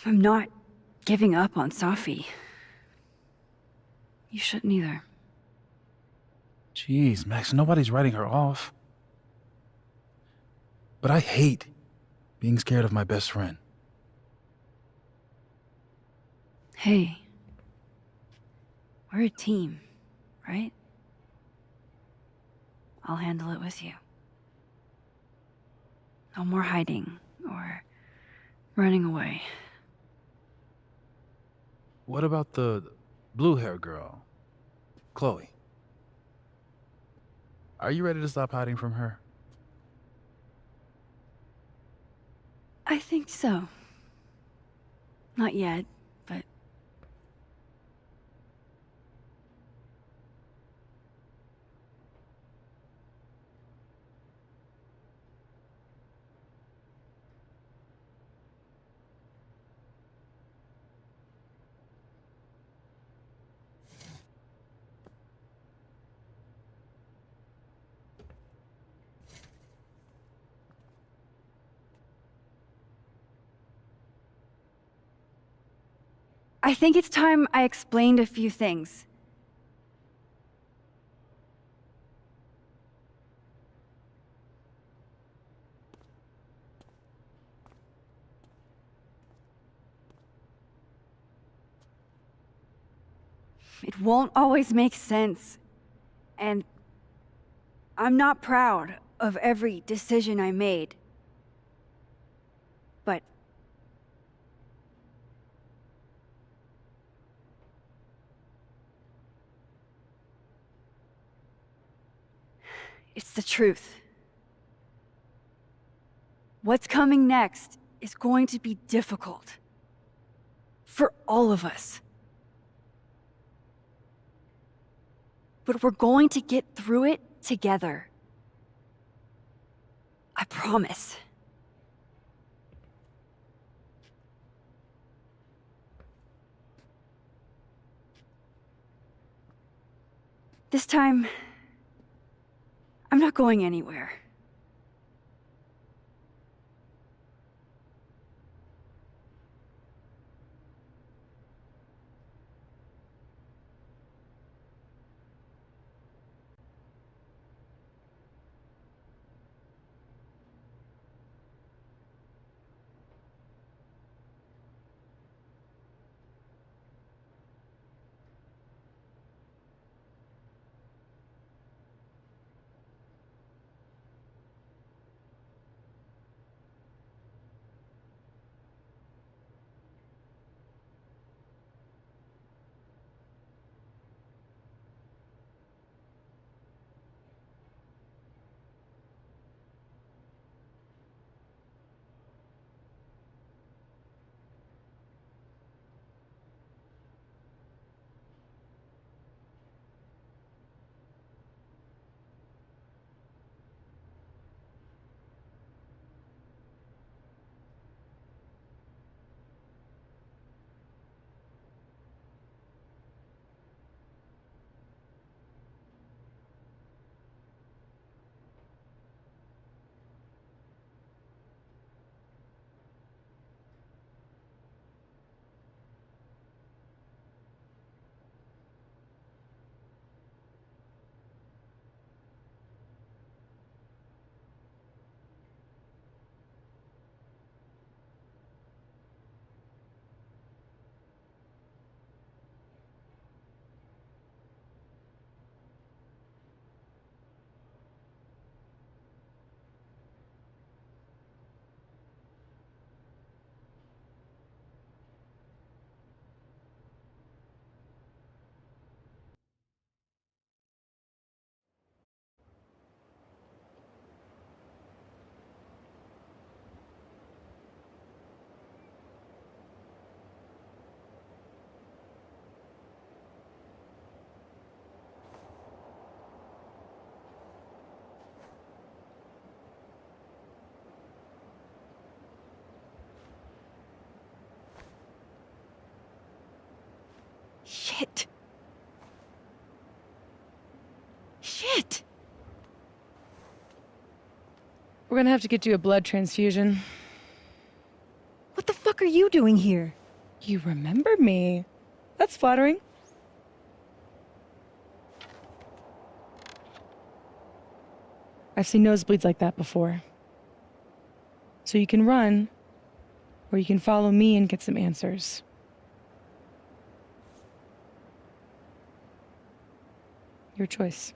I'm not giving up on Safi. You shouldn't either. Jeez, Max, nobody's writing her off. But I hate being scared of my best friend. Hey, we're a team, right? I'll handle it with you. No more hiding or running away. What about the blue-haired girl, Chloe? Are you ready to stop hiding from her? I think so. Not yet, but... I think it's time I explained a few things. It won't always make sense. And I'm not proud of every decision I made. But it's the truth. What's coming next is going to be difficult. For all of us. But we're going to get through it together. I promise. This time, I'm not going anywhere. Shit. Shit. We're gonna have to get you a blood transfusion. What the fuck are you doing here? You remember me. That's flattering. I've seen nosebleeds like that before. So you can run, or you can follow me and get some answers. Your choice.